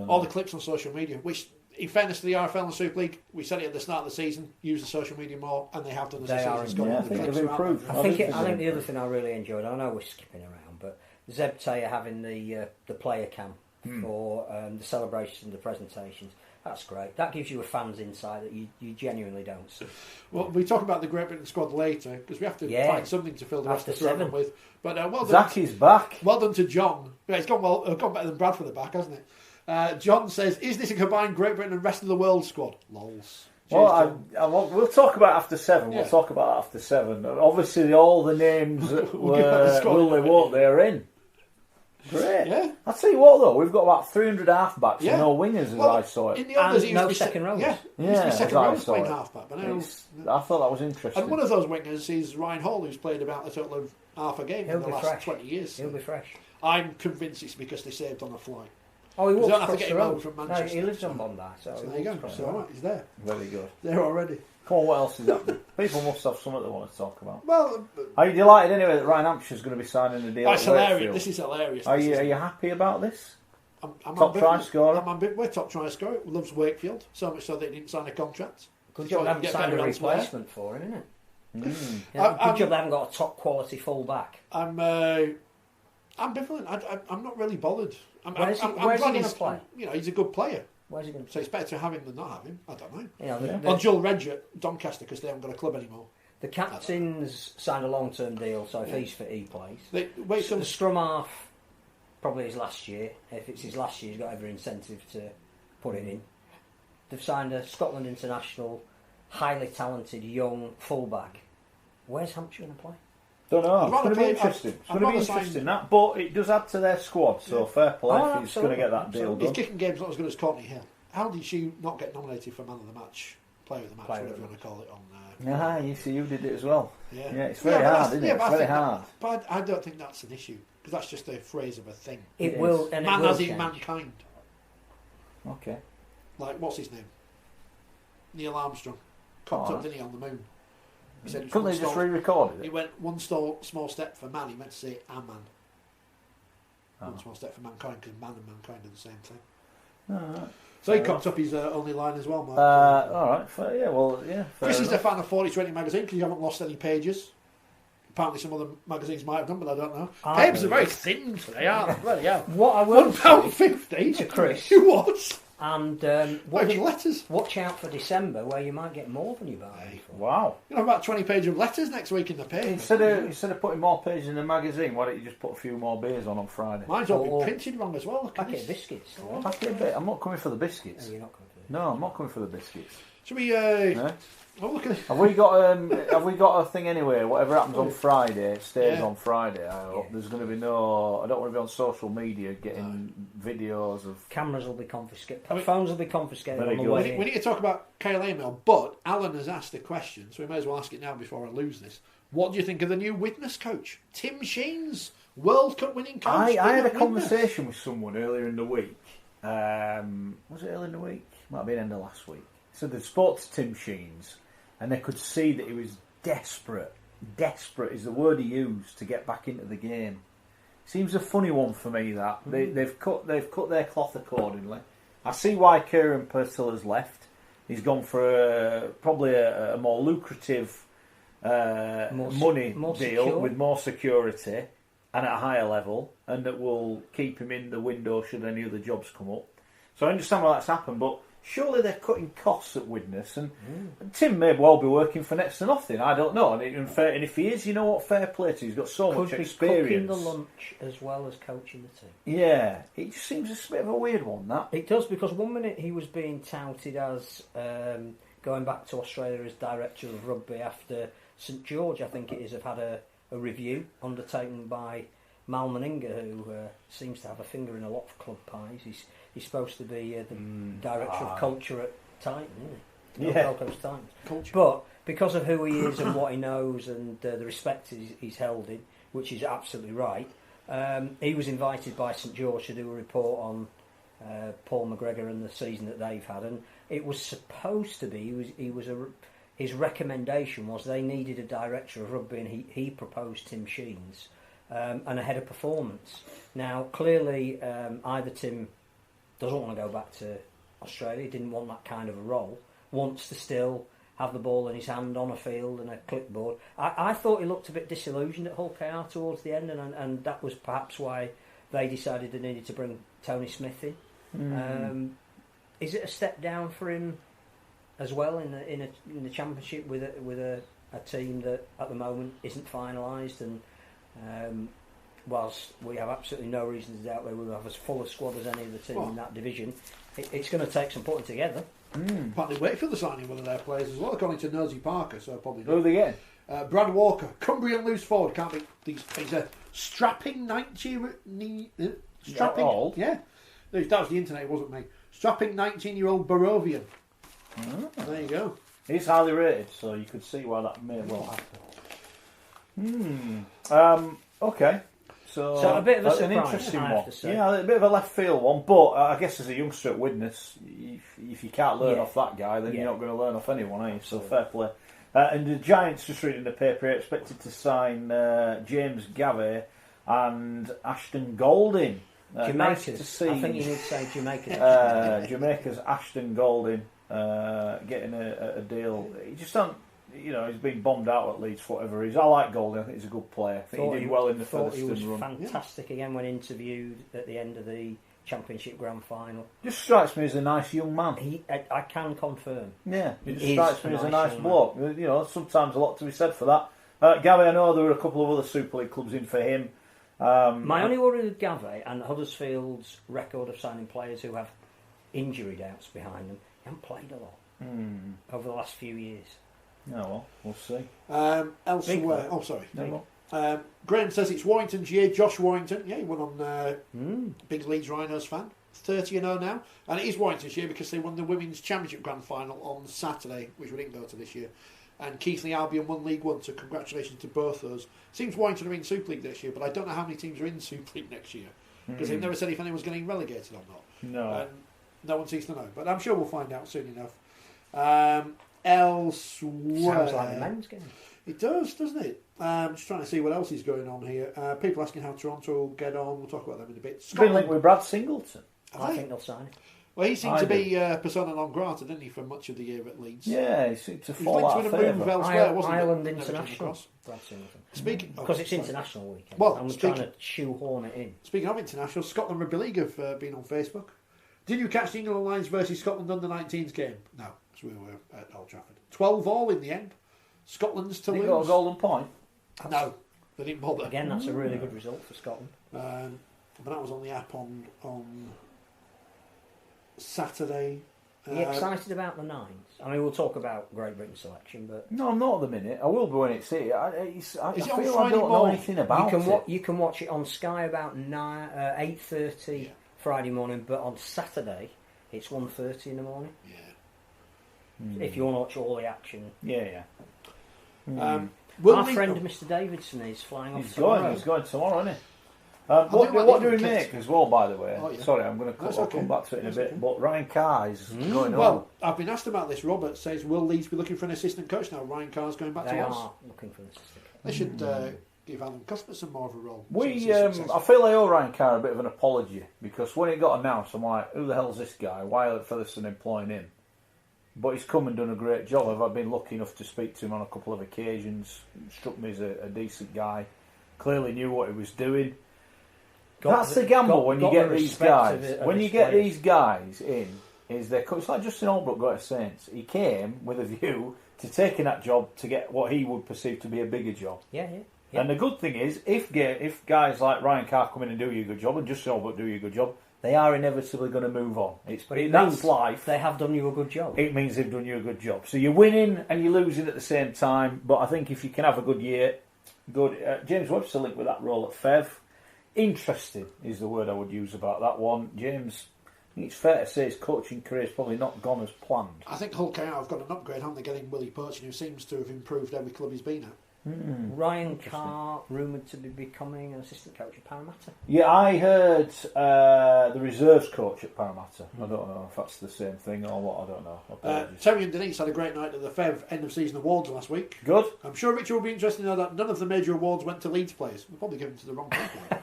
All the clips on social media, which, in fairness to the RFL and Super League, we said it at the start of the season, use the social media more, and they have done as the season's gone. I think they've improved. I think the other thing I really enjoyed, I know we're skipping around, but Zeb Taylor having the player cam for the celebrations and the presentations, that's great. That gives you a fan's insight that you genuinely don't see. Well, we talk about the Great Britain squad later, because we have to find something to fill the rest of the program with. But well done. Zach is back. Well done to John. Yeah, it's gone better than Bradford at the back, hasn't it? John says, is this a combined Great Britain and rest of the world squad? Lols. Well, we'll talk about after 7. We'll talk about after 7. Obviously, all the names that won't, they're in. Great. Yeah. I'll tell you what, though, we've got about 300 halfbacks and no wingers, as I saw it. In the others, and no second rows. Yeah, second rows playing halfback. But I thought that was interesting. And one of those wingers is Ryan Hall, who's played about a total of half a game in the last 20 years. He'll be fresh. I'm convinced it's because they saved on a flight. Oh, he walks don't have to across get the him road over from Manchester. No, he lives on Bondi, so there you go. So right, he's there. Very good. There already. Come on, what else is happening? People must have something they want to talk about. Well, are you delighted anyway that Ryan Hampshire's going to be signing a deal? That's hilarious. This is hilarious. Are you happy about this? I'm top try scorer. We're top try scorer. Loves Wakefield so much so they didn't sign a contract. Good job they haven't signed a replacement for him, isn't it? Good job they haven't got a top quality full back. I'm ambivalent. I'm not really bothered. Where's he going to play? He's a good player. Where's he going to So it's better to have him than not have him. I don't know. Yeah, Or Joel Redge at Doncaster because they haven't got a club anymore. The captain's signed a long-term deal, so if he's fit, he plays. The scrum half, probably his last year. If it's his last year, he's got every incentive to put it in. They've signed a Scotland international, highly talented young fullback. Where's Hampshire going to play? Don't know. It's going to be interesting. It's going to be interesting, that. But it does add to their squad, so fair play if he's going to get that deal done. His kicking game's not as good as Courtney Hill. How did she not get nominated for Man of the Match, Player of the Match, whatever you want to call it? You see, you did it as well. Yeah, it's very hard, isn't it? It's very hard. But I don't think that's an issue, because that's just a phrase of a thing. It will, and man it will as change. in mankind. Okay. Like, what's his name? Neil Armstrong. Cocked up, didn't he, on the moon? He said couldn't they just re-record it? He went one small step for man. He meant to say a man. One small step for mankind, because man and mankind are the same thing. Right. So he cocked up his only line as well, Mark. All right. Chris is a fan of Forty20 magazine because you haven't lost any pages. Apparently, some other magazines might have done, but I don't know. Papers are very thin today, aren't they? Bloody hell. What I will £1.50 to Chris. What? And letters. Watch out for December, where you might get more than you bargained for. Wow. You'll have about 20 pages of letters next week in the paper. Instead of putting more pages in the magazine, why don't you just put a few more beers on Friday? Mine's all been printed wrong as well. Packet of biscuits. I'm not coming for the biscuits. No, you're not coming for No, I'm not coming for the biscuits. Should we? Oh, look at have we got a thing anyway? Whatever happens on Friday, it stays on Friday. I hope there's going to be no. I don't want to be on social media getting videos of. Cameras will be confiscated. Phones will be confiscated. Very on the good. way We need to talk about Kyle Email, but Alan has asked a question, so we may as well ask it now before I lose this. What do you think of the new Widnes coach, Tim Sheens, World Cup winning coach? I had a conversation with someone earlier in the week. Was it earlier in the week? Might have been end of last week. So they spoke to Tim Sheens, and they could see that he was desperate. Desperate is the word he used to get back into the game. Seems a funny one for me that they've cut their cloth accordingly. I see why Kieran Purtill has left. He's gone for probably a more lucrative money deal secure. with more security and at a higher level, and that will keep him in the window should any other jobs come up. So I understand why that's happened, but surely they're cutting costs at Widnes, and Tim may well be working for next to nothing. I don't know. And if he is, you know what? Fair play to him. He's got so much experience. Could be cooking the lunch as well as coaching the team. Yeah, it just seems a bit of a weird one. That it does, because one minute he was being touted as going back to Australia as director of rugby after St George, I think it is, have had a review undertaken by Mal Meninga, who seems to have a finger in a lot of club pies. He's supposed to be the director of culture at Titan, isn't he? Gold Coast Titans. Culture. But because of who he is and what he knows and the respect he's held in, which is absolutely right, he was invited by St George to do a report on Paul McGregor and the season that they've had, and it was supposed to be his recommendation was they needed a director of rugby, and he proposed Tim Sheens. and a header performance. Now, clearly, either Tim doesn't want to go back to Australia, didn't want that kind of a role, wants to still have the ball in his hand on a field and a clipboard. I thought he looked a bit disillusioned at Hull KR towards the end, and that was perhaps why they decided they needed to bring Tony Smith in. Is it a step down for him as well in the Championship with a team that at the moment isn't finalised, and whilst we have absolutely no reason to doubt they will have as full a squad as any other team in that division, it's going to take some putting together. Partly Wakefield are signing one of their players as well, according to Nosy Parker, so probably Who are they getting? Brad Walker, Cumbrian loose forward, can't be. He's a strapping 90. Strapping, old. Yeah, that was the internet, it wasn't me. Strapping 19-year-old Barovian. There you go. He's highly rated, so you could see why that may well happen. Okay. So a bit of a surprise, an interesting I have one. to say. Yeah, a bit of a left field one, but I guess as a youngster at Widnes, if you can't learn off that guy, then you're not going to learn off anyone, are you? So fair play. And the Giants, just reading the paper, are expected to sign James Gavey and Ashton Golding. Jamaica's. Nice to see. I think you need to say Jamaica. Jamaica's Ashton Golding getting a deal. He just don't. He's been bombed out at Leeds for whatever reason. I like Golding. I think he's a good player. I think he did well in the Featherstone run. He was fantastic again when interviewed at the end of the Championship Grand Final. Just strikes me as a nice young man. I can confirm. Yeah, he just strikes me as a nice bloke. Sometimes a lot to be said for that. Gavey, I know there were a couple of other Super League clubs in for him. My only worry with Gavey and Huddersfield's record of signing players who have injury doubts behind them, they haven't played a lot over the last few years. No, well, we'll see. Elsewhere, Graham says it's Warrington's year. Josh Warrington, he won on big Leeds Rhinos fan. 30-0 now, and it is Warrington's year because they won the Women's Championship Grand Final on Saturday, which we didn't go to this year. And Keighley Albion won League One, so congratulations to both those. Seems Warrington are in Super League this year, but I don't know how many teams are in Super League next year because they've never said if anyone's getting relegated or not. No, and no one seems to know, but I'm sure we'll find out soon enough. Elsewhere, sounds like a men's game. It does, doesn't it? Just trying to see what else is going on here. People asking how Toronto will get on. We'll talk about them in a bit. Been linked with Brad Singleton. I think they'll sign him. Well, he seemed to be persona non grata, didn't he, for much of the year at Leeds? Yeah, he seemed to fall out of favour. Ireland International. Brad Singleton. Speaking because it's International Weekend. Well, I'm trying to shoehorn it in. Speaking of international, Scotland Rugby League have been on Facebook. Did you catch the England Lions versus Scotland under-19s game? No, because we were at Old Trafford. 12-all in the end. Scotland's to lose. They got a golden point? No, they didn't bother. Again, that's a really good result for Scotland. But that was on the app on Saturday. Are you excited about the Nines? I mean, we'll talk about Great Britain's selection, but no, I'm not at the minute. I will be when it's here. I feel I don't know anything about it. You can watch it on Sky about 8:30 Friday morning, but on Saturday it's 1:30 in the morning. Yeah. If you want to watch all the action. Yeah. Our friend Mr. Davidson is flying off tomorrow. He's going tomorrow, isn't he? What do we make as well, by the way? Sorry, I'm going to come back to it in a bit. But Ryan Carr is going on. Well, I've been asked about this. Robert says, will Leeds be looking for an assistant coach now? Ryan Carr's going back to us. They are looking for an assistant coach. They should give Alan Cuthbertson more of a role. I feel I owe Ryan Carr a bit of an apology because when it got announced, I'm like, who the hell's this guy? Why are Featherstone employing him? But he's come and done a great job. I've been lucky enough to speak to him on a couple of occasions. Struck me as a decent guy. Clearly knew what he was doing. That's the gamble when you get these guys. When you get these guys in, it's like Justin Holbrook got at Saints. He came with a view to taking that job to get what he would perceive to be a bigger job. Yeah. And the good thing is, if guys like Ryan Carr come in and do you a good job, and Justin Holbrook do you a good job, they are inevitably going to move on. That's life. They have done you a good job. It means they've done you a good job. So you're winning and you're losing at the same time. But I think if you can have a good year, good. James Webster linked with that role at Fev. Interesting is the word I would use about that one. James, I think it's fair to say his coaching career is probably not gone as planned. I think Hull KR have got an upgrade, haven't they? Getting Willie Purchin, who seems to have improved every club he's been at. Ryan Carr rumoured to be becoming an assistant coach at Parramatta. Yeah, I heard the reserves coach at Parramatta. I don't know if that's the same thing or what. I don't know. Terry and Denise had a great night at the FEV end of season awards last week. Good. I'm sure Richard will be interested to know that none of the major awards went to Leeds players. We'll probably give them to the wrong people.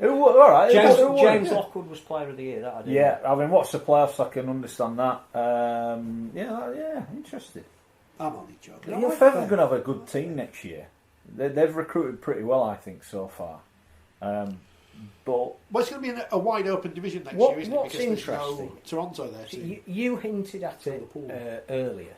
All right. James Lockwood was Player of the Year. That I didn't. Yeah, I mean, what's the playoffs? I can understand that. Interesting. I'm only joking. Fev are going to have a good team next year. They've recruited pretty well, I think, so far. But it's going to be a wide open division next year, isn't it? What's Because interesting? there's no Toronto there. Too. You hinted at it earlier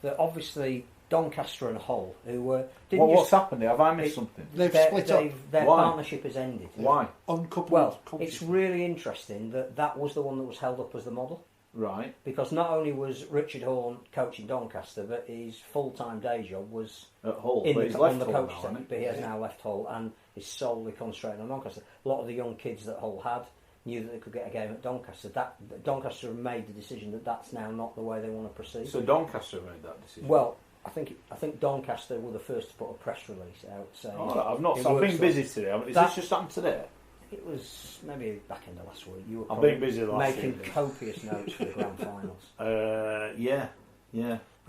that obviously Doncaster and Hull, who were what's happened there? Have I missed something? They've split up. Their partnership has ended. Why? Uncoupled. Well, it's really interesting that was the one that was held up as the model. Right. Because not only was Richard Horn coaching Doncaster, but his full-time day job was at Hull. On the coach team. But he has now left Hull and is solely concentrating on Doncaster. A lot of the young kids that Hull had knew that they could get a game at Doncaster. Doncaster made the decision that that's now not the way they want to proceed. So Doncaster made that decision. Well, I think Doncaster were the first to put a press release out saying. I've been busy today. Is this just happened today? It was maybe back in the last week. You were I've been busy last making copious notes for the grand finals. Yeah.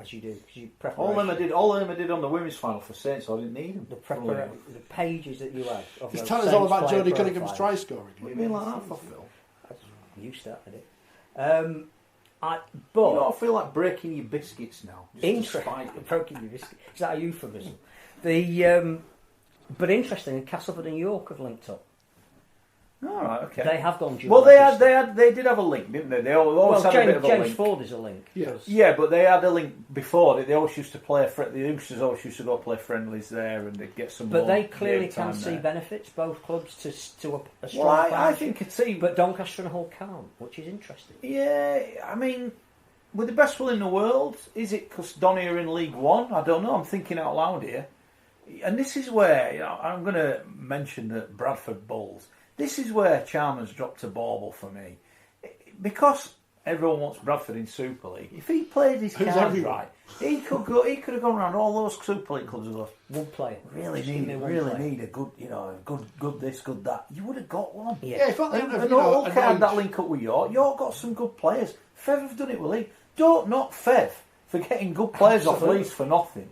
As you do, because you all them I did on the women's final for Saints, so I didn't need them. The pages that you had. He's telling us all about Jodie Cunningham's try scoring. What do you mean like that for, Phil? You started it. I feel like breaking your biscuits now. Interesting. Breaking your biscuits. Is that a euphemism? But interesting, Castleford and York have linked up. All right, okay. They have gone. Well, they did have a link, didn't they? They always had a bit of a link. James Ford is a link. Yeah, but they had a link before. They always used to play. The youngsters always used to go play friendlies there, and they'd get some. But they clearly can see benefits, both clubs, to a strong. Well, I think a team, but Doncaster and Hull can't, which is interesting. Yeah, I mean, with the best will in the world, is it because Donny are in League One? I don't know. I'm thinking out loud here, and this is where I'm going to mention the Bradford Bulls. This is where Chalmers dropped a bauble for me. Because everyone wants Bradford in Super League, if he played his cards right, he could have gone around all those Super League clubs and gone, one player. Really need a good, good this, good that. You would have got one. Yeah, if only and all had that link up with York. York got some good players. Fev have done it with Leeds. Don't knock Fev for getting good players off Leeds for nothing.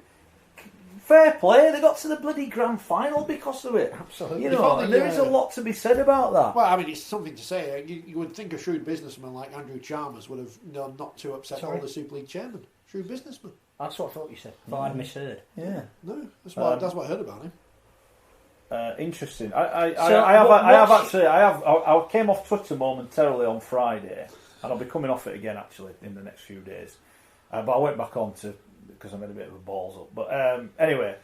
Fair play, they got to the bloody grand final because of it. Absolutely. And there is a lot to be said about that. Well, I mean, it's something to say. You would think a shrewd businessman like Andrew Chalmers would have known not to upset all the Super League chairmen. Shrewd businessman. That's what I thought you said. But I'd misheard. Yeah. No, that's what I heard about him. Interesting. I came off Twitter momentarily on Friday, and I'll be coming off it again actually in the next few days. But I went back on because I made a bit of a balls up. But anyway,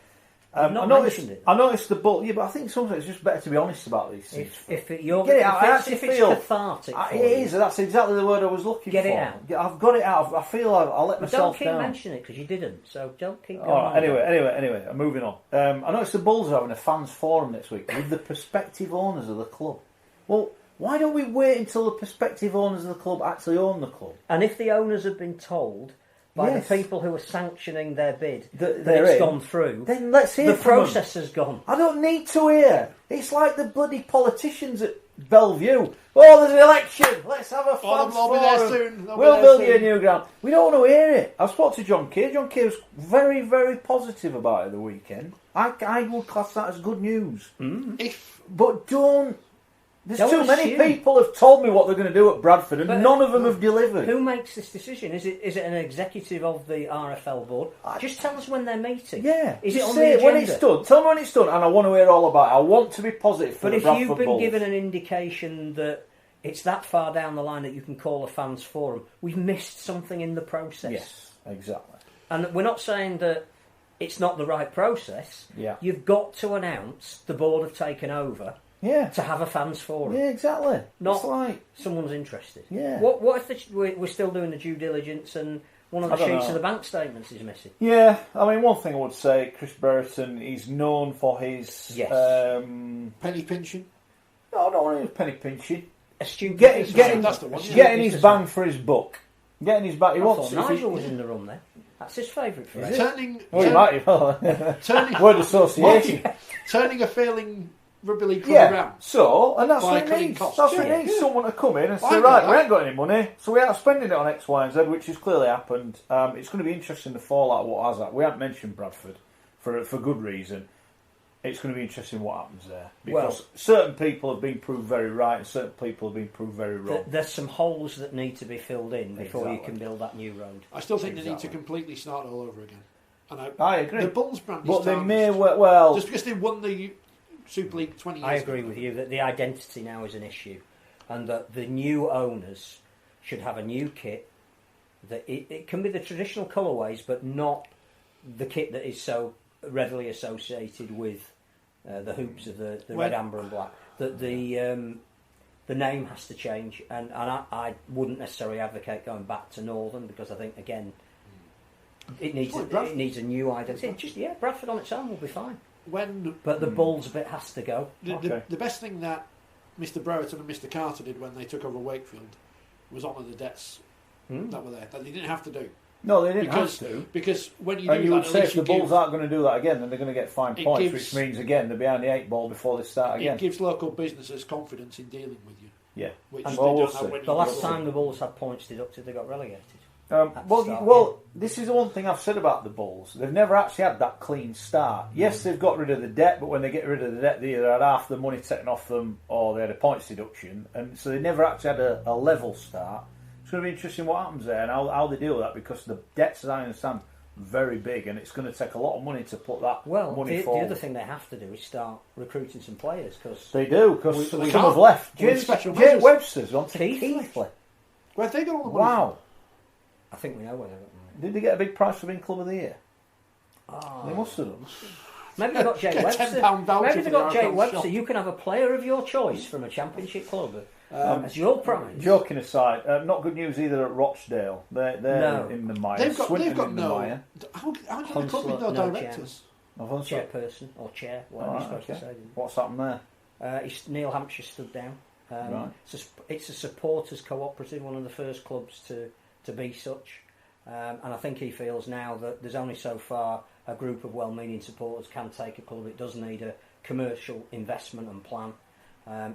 I noticed the bull. Yeah, but I think sometimes it's just better to be honest about these things. If it's cathartic, it is. That's exactly the word I was looking for. Get it out. I've got it out. I feel I'll let myself down. Don't keep mentioning it because you didn't. So don't keep going. Anyway, I'm moving on. I noticed the Bulls are having a fans forum next week with the prospective owners of the club. Well, why don't we wait until the prospective owners of the club actually own the club? And if the owners have been told by the people who are sanctioning their bid that it's gone through, then let's hear the process has gone. I don't need to hear. It's like the bloody politicians at Bellevue. Oh, there's an election. Let's have a fans forum. Be there soon. We'll build you a new ground. We don't want to hear it. I spoke to John Kay. John Kay was very, very positive about it the weekend. I would class that as good news. But don't. There's too many people have told me what they're going to do at Bradford, and none of them have delivered. Who makes this decision? Is it an executive of the RFL board? Just tell us when they're meeting. Yeah, is it on the agenda? When it's done? Tell me when it's done, and I want to hear all about it. I want to be positive for the Bradford Bulls. But if you've been given an indication that it's that far down the line that you can call a fans forum, we've missed something in the process. Yes, exactly. And we're not saying that it's not the right process. Yeah, you've got to announce the board have taken over. Yeah, to have a fans forum. Yeah, exactly. Not like someone's interested. Yeah. What if we're still doing the due diligence and one of the sheets of the bank statements is missing? Yeah, I mean, one thing I would say, Chris Brereton, he's known for his penny pinching. No, not his penny pinching. Getting his bang for his buck. Getting his bang. Nigel was in the run there. That's his favourite phrase. Turning word association. Turning a failing rugby league club around. So, and that's what it needs. That's what it needs. Someone to come in and say, right, we ain't got any money, so we aren't spending it on X, Y, and Z, which has clearly happened. It's going to be interesting to fall out what has that. We haven't mentioned Bradford for good reason. It's going to be interesting what happens there, because certain people have been proved very right and certain people have been proved very wrong. There's some holes that need to be filled in before you can build that new road. I still think they need to completely start all over again. And I agree. The Bulls brand is but they may just because they won the Super League 20 years ago. I agree with you that the identity now is an issue, and that the new owners should have a new kit. That it can be the traditional colourways, but not the kit that is so readily associated with the hoops of the red, amber, and black. That the name has to change, and I wouldn't necessarily advocate going back to Northern, because I think again it needs a new identity. Bradford on its own will be fine. But the Bulls bit has to go. The best thing that Mr. Brereton and Mr. Carter did when they took over Wakefield was honour the debts that were there, that they didn't have to do. No, they didn't have to. Because when you do and you that, would say if the Bulls aren't going to do that again, then they're going to get fined points, which means again they're behind the 8 ball before they start again. It gives local businesses confidence in dealing with you. Yeah. Which and they don't have when the last time the Bulls had points deducted, they got relegated. This is the one thing I've said about the Bulls. They've never actually had that clean start. Yes, they've got rid of the debt, but when they get rid of the debt, they either had half the money taken off them or they had a points deduction, and so they never actually had a level start. It's going to be interesting what happens there and how they deal with that, because the debts, as I understand, very big, and it's going to take a lot of money to put that money forward. The other thing they have to do is start recruiting some players, because they do, because some have left. Jay Webster's on to Keighley. Where have they got all the money? Wow. I think we know where they got the money. Did they get a big prize for being Club of the Year? They must have done. Maybe they got Jay Webster. Maybe they got Jay Webster. You can have a player of your choice from a championship club as your prize. Joking aside, not good news either at Rochdale. They're in the mire. They've got no mire. How can the club with no directors? Chairperson or chair, whatever you're supposed to say. What's happened there? Neil Hampshire stood down. Right. It's a supporters cooperative, one of the first clubs to be such. And I think he feels now that there's only so far a group of well-meaning supporters can take a club. It does need a commercial investment and plan.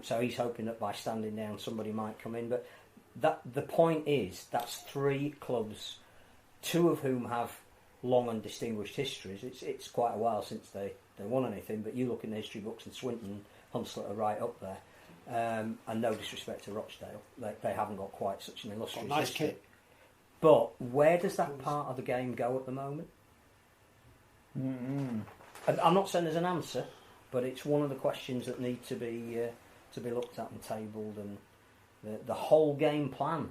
So he's hoping that by standing down somebody might come in. But the point is, that's 3 clubs, 2 of whom have long and distinguished histories. It's quite a while since they won anything, but you look in the history books and Swinton, Hunslet are right up there. And no disrespect to Rochdale, they haven't got quite such an illustrious history. Kit. But where does that part of the game go at the moment? And I'm not saying there's an answer, but it's one of the questions that need to be looked at and tabled, and the whole game plan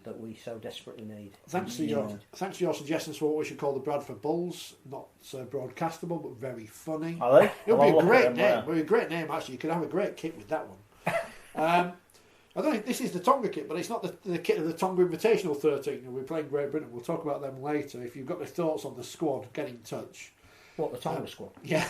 that we so desperately need. Thanks for your suggestions for what we should call the Bradford Bulls. Not so broadcastable, but very funny. Are they? It would be a great name. It would be a great name, actually. You could have a great kit with that one. I don't think this is the Tonga kit, but it's not the kit of the Tonga Invitational 13. And we're playing Great Britain. We'll talk about them later. If you've got any thoughts on the squad, get in touch. What, the Tonga squad? Yeah.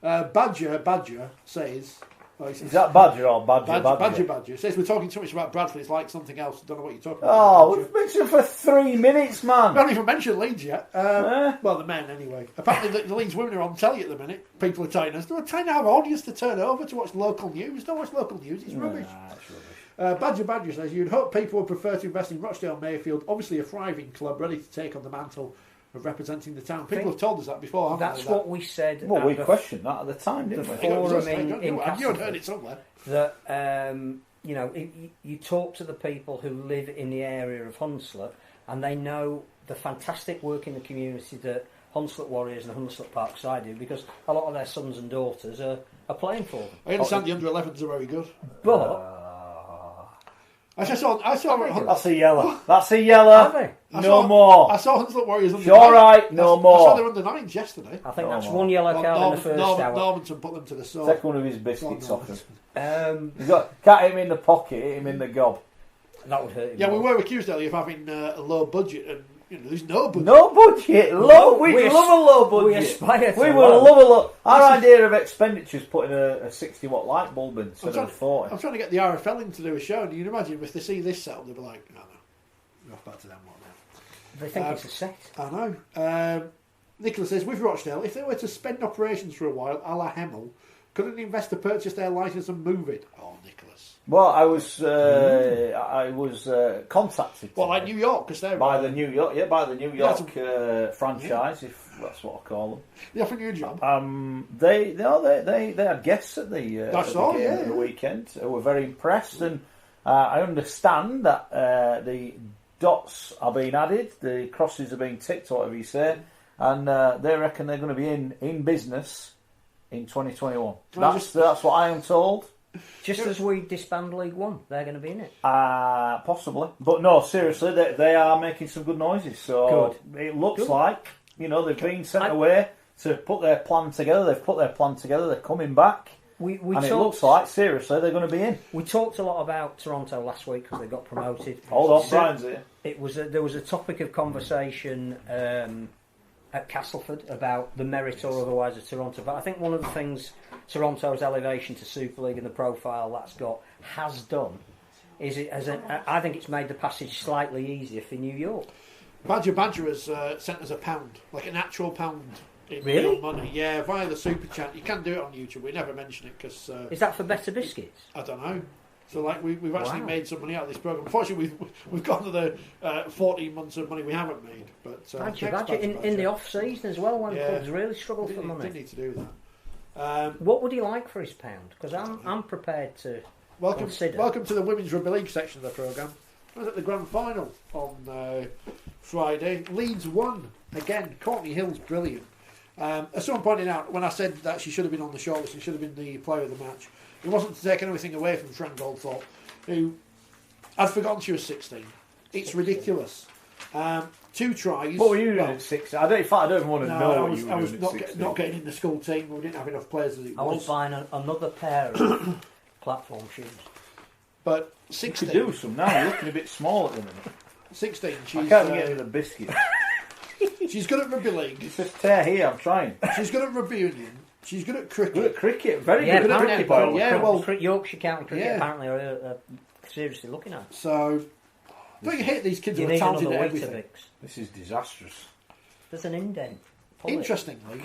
Badger says... Is that Badger or Badger? Badger. Says we're talking too much about Bradford. It's like something else. I don't know what you're talking about. Oh, we've mentioned for 3 minutes, man. We haven't even mentioned Leeds yet. Well, the men anyway. Apparently, the Leeds women are on telly at the minute. People are telling us they're trying to have an audience to turn over to watch local news. Don't watch local news. It's rubbish. It's rubbish. Badger says you'd hope people would prefer to invest in Rochdale Mayfield. Obviously, a thriving club ready to take on the mantle of representing the town. People have told us that before, haven't they? That's what we said. Well, we questioned that at the time, didn't we? Forum in Castleford. You had heard it somewhere. That you talk to the people who live in the area of Hunslet, and they know the fantastic work in the community that Hunslet Warriors and Hunslet Parkside do, because a lot of their sons and daughters are playing for them. I understand the under-11s are very good, but. I saw. That's a yellow. That's a yellow. No more. I saw Hunslet Warriors under. All right, no more. I saw their under-9s yesterday. I think that's one yellow card in the first hour. Normanton put them to the sword. Take one of his biscuits off him. Can't hit him in the pocket, hit him in the gob. That would hurt him. Yeah, we were accused earlier of having a low budget, and there's no budget. No budget. We love a low budget. We aspire to. We will love a low. Our idea of expenditure is putting a 60-watt light bulb in instead of 40. I'm trying to get the RFL in to do a show, and you can imagine if they see this setup, they'll be like, no, we're off back to them. What now? They think it's a set. I know. Nicholas says, with Rochdale, if they were to spend operations for a while, a la Hemel, couldn't an investor purchase their licence and move it? Oh, Nicholas. Well, I was contacted. Well, like New York, because they're by the New York franchise, if that's what I call them. They offer you a job. They had guests at the game at the weekend who were very impressed, and I understand that the dots are being added, the crosses are being ticked, or whatever you say, and they reckon they're going to be in business in 2021. That's what I am told. Just as we disband League One, they're going to be in it. Possibly, but no, seriously, they are making some good noises. So it looks like they've been sent away to put their plan together. They've put their plan together. They're coming back. It looks like seriously they're going to be in. We talked a lot about Toronto last week because they got promoted. Hold on, Brian's here. There was a topic of conversation at Castleford about the merit or otherwise of Toronto. But I think one of the things Toronto's elevation to Super League and the profile that's got has done is I think it's made the passage slightly easier for New York. Badger has sent us £1, like an actual £1 in really? real money. Yeah, via the super chat. You can do it on YouTube. We never mention it because is that for Better Biscuits? I don't know. So like we've actually made some money out of this program. Unfortunately, we've got another 14 months of money we haven't made. But Badger in the off season as well when clubs really struggle for money. Didn't need to do that. What would he like for his £1? Because I'm prepared to consider. Welcome to the Women's Rugby League section of the programme. I was at the grand final on Friday. Leeds won again. Courtney Hill's brilliant. As someone pointed out, when I said that she should have been on the shortlist and should have been the player of the match, it wasn't to take anything away from Fran Goldthorpe, who I'd forgotten she was 16. It's ridiculous. 2 tries. What were you doing at 16? I don't even want to know what you were doing. I was not getting in the school team. We didn't have enough players as it was. I was buying another pair of platform shoes. But 16. You could do some now. You're looking a bit small at the minute. 16. I can't get any of the biscuits. She's good at rugby league. It says tear here. I'm trying. She's good at rugby union. She's good at cricket. Good at cricket. Very good at cricket. Yorkshire County Cricket apparently are seriously looking at. So, don't you hate these kids who are talented at everything? This is disastrous. There's an indent. Interestingly,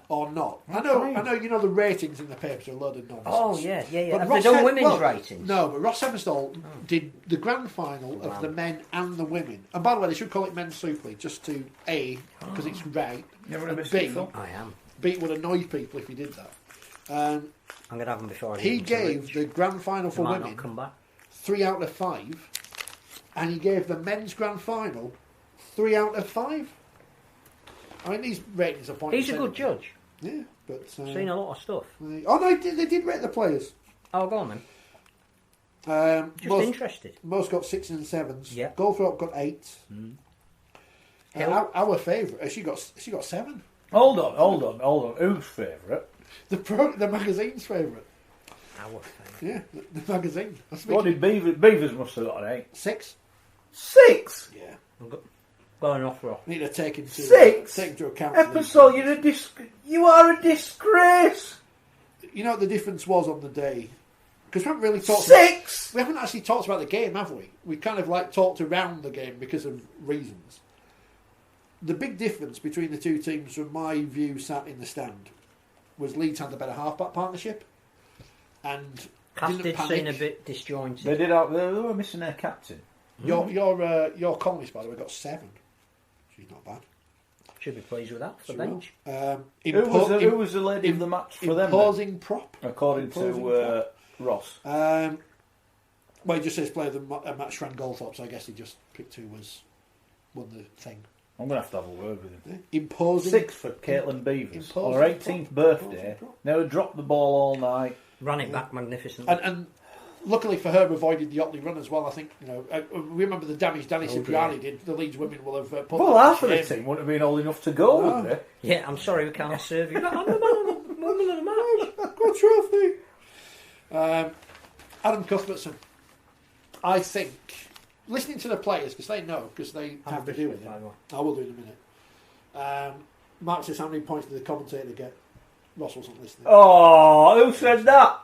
or not. I know. The ratings in the papers are a load of nonsense. Oh yeah. But Have they done women's ratings? No, but Ross Hempstall did the grand final of the men and the women. And by the way, they should call it Men's Super League just to A, because it's right. And B, I am. B, it would annoy people if he did that. I'm going to have them before I He gave the grand final for women 3 out of 5, and he gave the men's grand final 3 out of 5. I mean, these ratings are pointless. He's a good judge. Yeah, but seen a lot of stuff. Oh no, they did rate the players. Oh, go on then. Interested. Most got 6s and 7s. Yeah. Goldthorpe got 8s. Our favourite, she got 7. Hold on. Whose favourite? The magazine's favourite. Our favourite. Yeah, the magazine. What did Beavers must have got an 8? 6. 6? Yeah. Going off rough. Need to take him to 6 take him to account. Episode, you are a disgrace. You know what the difference was on the day? Because we haven't really talked. 6. We haven't actually talked about the game, have we? We kind of talked around the game because of reasons. The big difference between the two teams, from my view, sat in the stand, was Leeds had the better halfback partnership, and Cass did seem a bit disjointed. They were missing their captain. Your columnist, by the way, got 7. She's not bad. Should be pleased with that for the bench. Who was the lady of the match for them? Imposing prop, according to Ross. Well, he just says play the match Fran Goldthorpe, so I guess he just picked who won the thing. I'm going to have a word with him. Yeah. Imposing 6 for Caitlin Beavers. On her 18th birthday. Never dropped the ball all night. Ran it back magnificently. And luckily for her, avoided the Otley run as well. I think, we remember the damage Danny Cipriani did. The Leeds women will have put. Well, half of the team wouldn't have been old enough to go, would they? Yeah, I'm sorry we can't serve you. I'm the man of the match. Got a trophy. Adam Cuthbertson. I think, listening to the players, because they know, because they have to do with it. I will do in a minute. Mark says, how many points did the commentator get? Ross wasn't listening. Oh, who said that?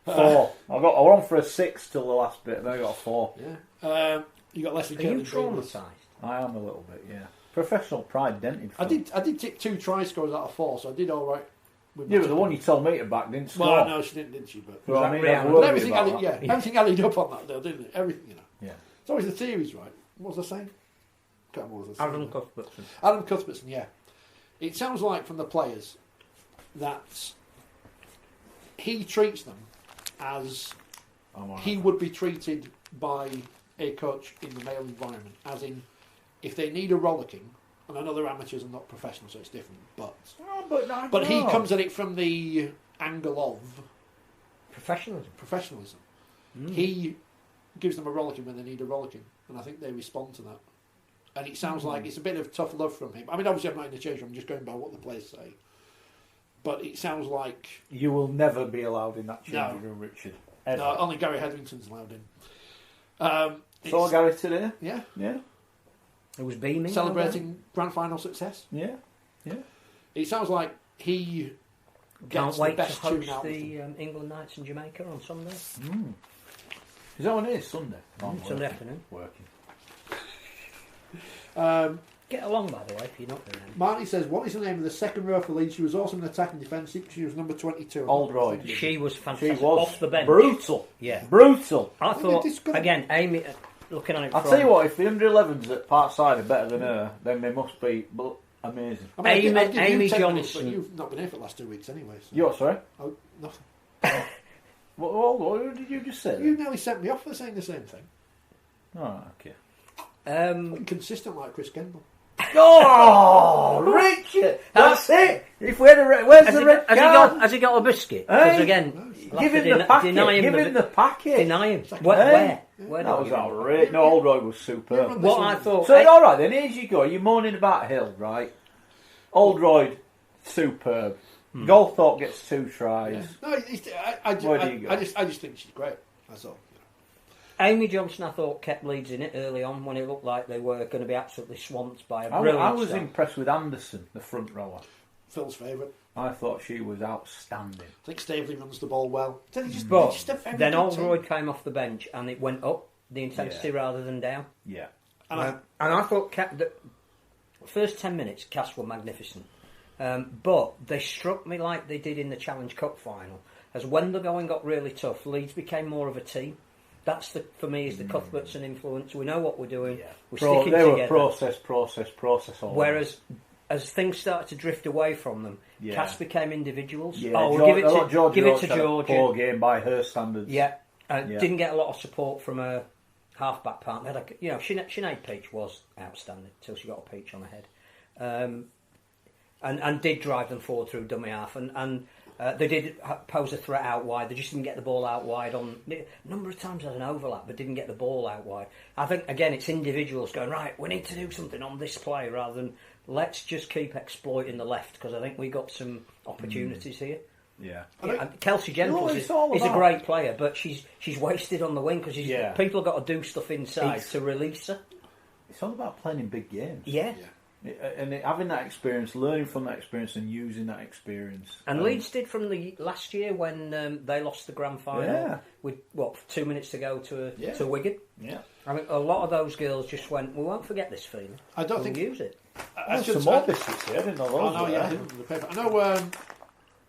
4. I went on for a 6 till the last bit, then I got a 4. Yeah. You got less than Are you traumatised? I am a little bit, yeah. Professional pride dented. I did take 2 try scores out of 4, so I did all right. Yeah, but the one you told me to back didn't score. Well, no, she didn't she? But, well, I mean, but everything added up on that, though, didn't it? Everything, Yeah. It's always the theories, right? What was I saying? Can't remember what was I saying. Adam Cuthbertson. Adam Cuthbertson, yeah. It sounds like from the players that he treats them as he would be treated by a coach in the male environment, as in if they need a rollicking, and I know they're amateurs and not professional, so it's different, but he comes at it from the angle of professionalism. He gives them a rollicking when they need a rollicking, and I think they respond to that. And it sounds like it's a bit of tough love from him. I mean, obviously I'm not in the change room, I'm just going by what the players say. But it sounds like... You will never be allowed in that changing room, Richard. Ever. No, only Gary Hetherington's allowed in. Saw Gary today? Yeah. Yeah. It was beaming. Celebrating grand final success. Yeah. Yeah. It sounds like he Can't gets wait the best to tune host out of the them. England Knights in Jamaica on Sunday. Is that when it is? Sunday? Sunday afternoon. Working. Get along, by the way, if you're not doing anything. Marty says, what is the name of the second row for Leeds? She was awesome in attacking defence. She was number 22. Oldroyd. She was fantastic. She was off the bench. Brutal. Yeah. Brutal. I thought, again, Amy, looking at it I'll tell you what, if the under 11s at Parkside are better than her, then they must be amazing. I mean, Amy Amy Johnson. Minutes, but you've not been here for the last 2 weeks anyway. So. You're sorry? Oh, nothing. What did you just say? You nearly sent me off for saying the same thing. Oh, okay. Inconsistent like Chris Kendall. Oh, Richard! That's it! If we had where's the red card? Has he got a biscuit? Because Hey, again, give him the packet. Give him the packet. Deny him. Where? Where that was outrageous. No, Oldroyd was superb. What I thought. So, all right then, here you go. You're moaning about Hill, right? Oldroyd, superb. Goldthorpe gets 2 tries. Yeah. No, I just think she's great. That's all. Amy Johnson, I thought, kept Leeds in it early on when it looked like they were going to be absolutely swamped by a brilliant I was start. impressed with Anderson, the front rower. Phil's favourite. I thought she was outstanding. I think Staveley runs the ball well. Then Then Oldroyd came off the bench and it went up, the intensity rather than down. Yeah. And I thought the first 10 minutes, Cass were magnificent. But they struck me like they did in the Challenge Cup final, as when the going got really tough, Leeds became more of a team. That's for me is the Cuthbertson influence. We know what we're doing. Yeah. We're sticking they together. Were process. All Whereas, as things started to drift away from them, Cass became individuals. Yeah, we'll give it to Georgia. Georgia. Poor game by her standards. Yeah, didn't get a lot of support from her half-back partner. Sinead Peach was outstanding till she got a peach on her head, and did drive them forward through dummy half, and they did pose a threat out wide. They just didn't get the ball out wide on a number of times. Had an overlap, but didn't get the ball out wide. I think again, it's individuals going right. We need to do something on this play rather than let's just keep exploiting the left, because I think we got some opportunities here. Yeah. And Kelsey Gentles is a great player, but she's wasted on the wing because people have got to do stuff inside to release her. It's all about playing in big games. Yeah. And having that experience, learning from that experience and using that experience. And Leeds did from the last year when they lost the grand final with 2 minutes to go to Wigan. Yeah. I mean, a lot of those girls just went, we won't forget this feeling. I don't think use it. Some more biscuits here. I didn't know those. I know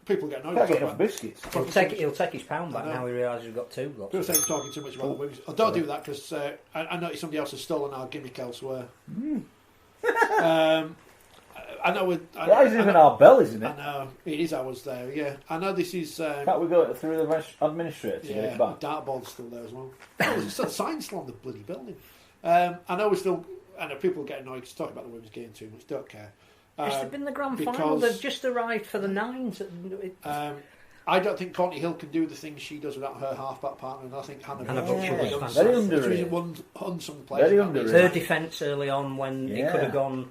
people get annoyed. Can't get enough biscuits. He'll take his pound back now he realises he's got 2 lots. People say he's talking too much about the women's. Oh, don't do that, because I noticed somebody else has stolen our gimmick elsewhere. I know. That isn't even our bell, isn't it? I know. It is ours there, yeah. I know this is... Can't we go through the administrator to get it back? The dartboard's still there as well. There's still signs still on the bloody building. I know we're still... I know people get annoyed to talk about the women's game too much. Don't care. Has there been the grand final? They've just arrived for the nines. I don't think Courtney Hill can do the things she does without her half-back partner, and I think Hannah Butcher was very underrated. Unsung player. Very underrated. Her defence early on when it could have gone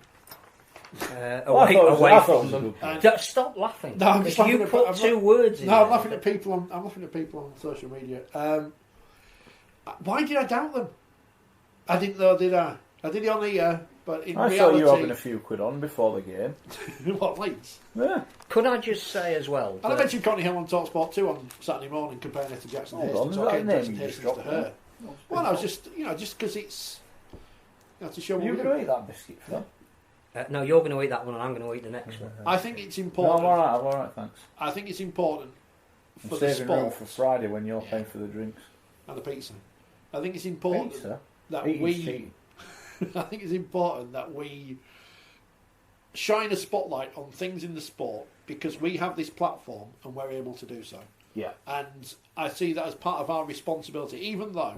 away from them. Stop laughing. No, you put 2 words in. No, I'm laughing at people on social media. Why did I doubt them? I didn't know, did I? I did it on the year, but in reality... I saw you having a few quid on before the game. What, Leeds? Yeah. Could I just say as well... And I mentioned Courtney Hill on TalkSport 2 on Saturday morning, comparing her to Jackson Hastings. Hold on, is that a name you just dropped to her. Well, I was just because it's... That's to show Are you going to eat that biscuit for them? No, you're going to eat that one, and I'm going to eat the next one. I think it's No, important. I'm all right, thanks. I think it's important I'm for the saving room sport for Friday when you're paying for the drinks. and the pizza. I think it's important Pizza? that Eating's we. cheating. I think it's important that we shine a spotlight on things in the sport because we have this platform and we're able to do so. Yeah. And I see that as part of our responsibility, even though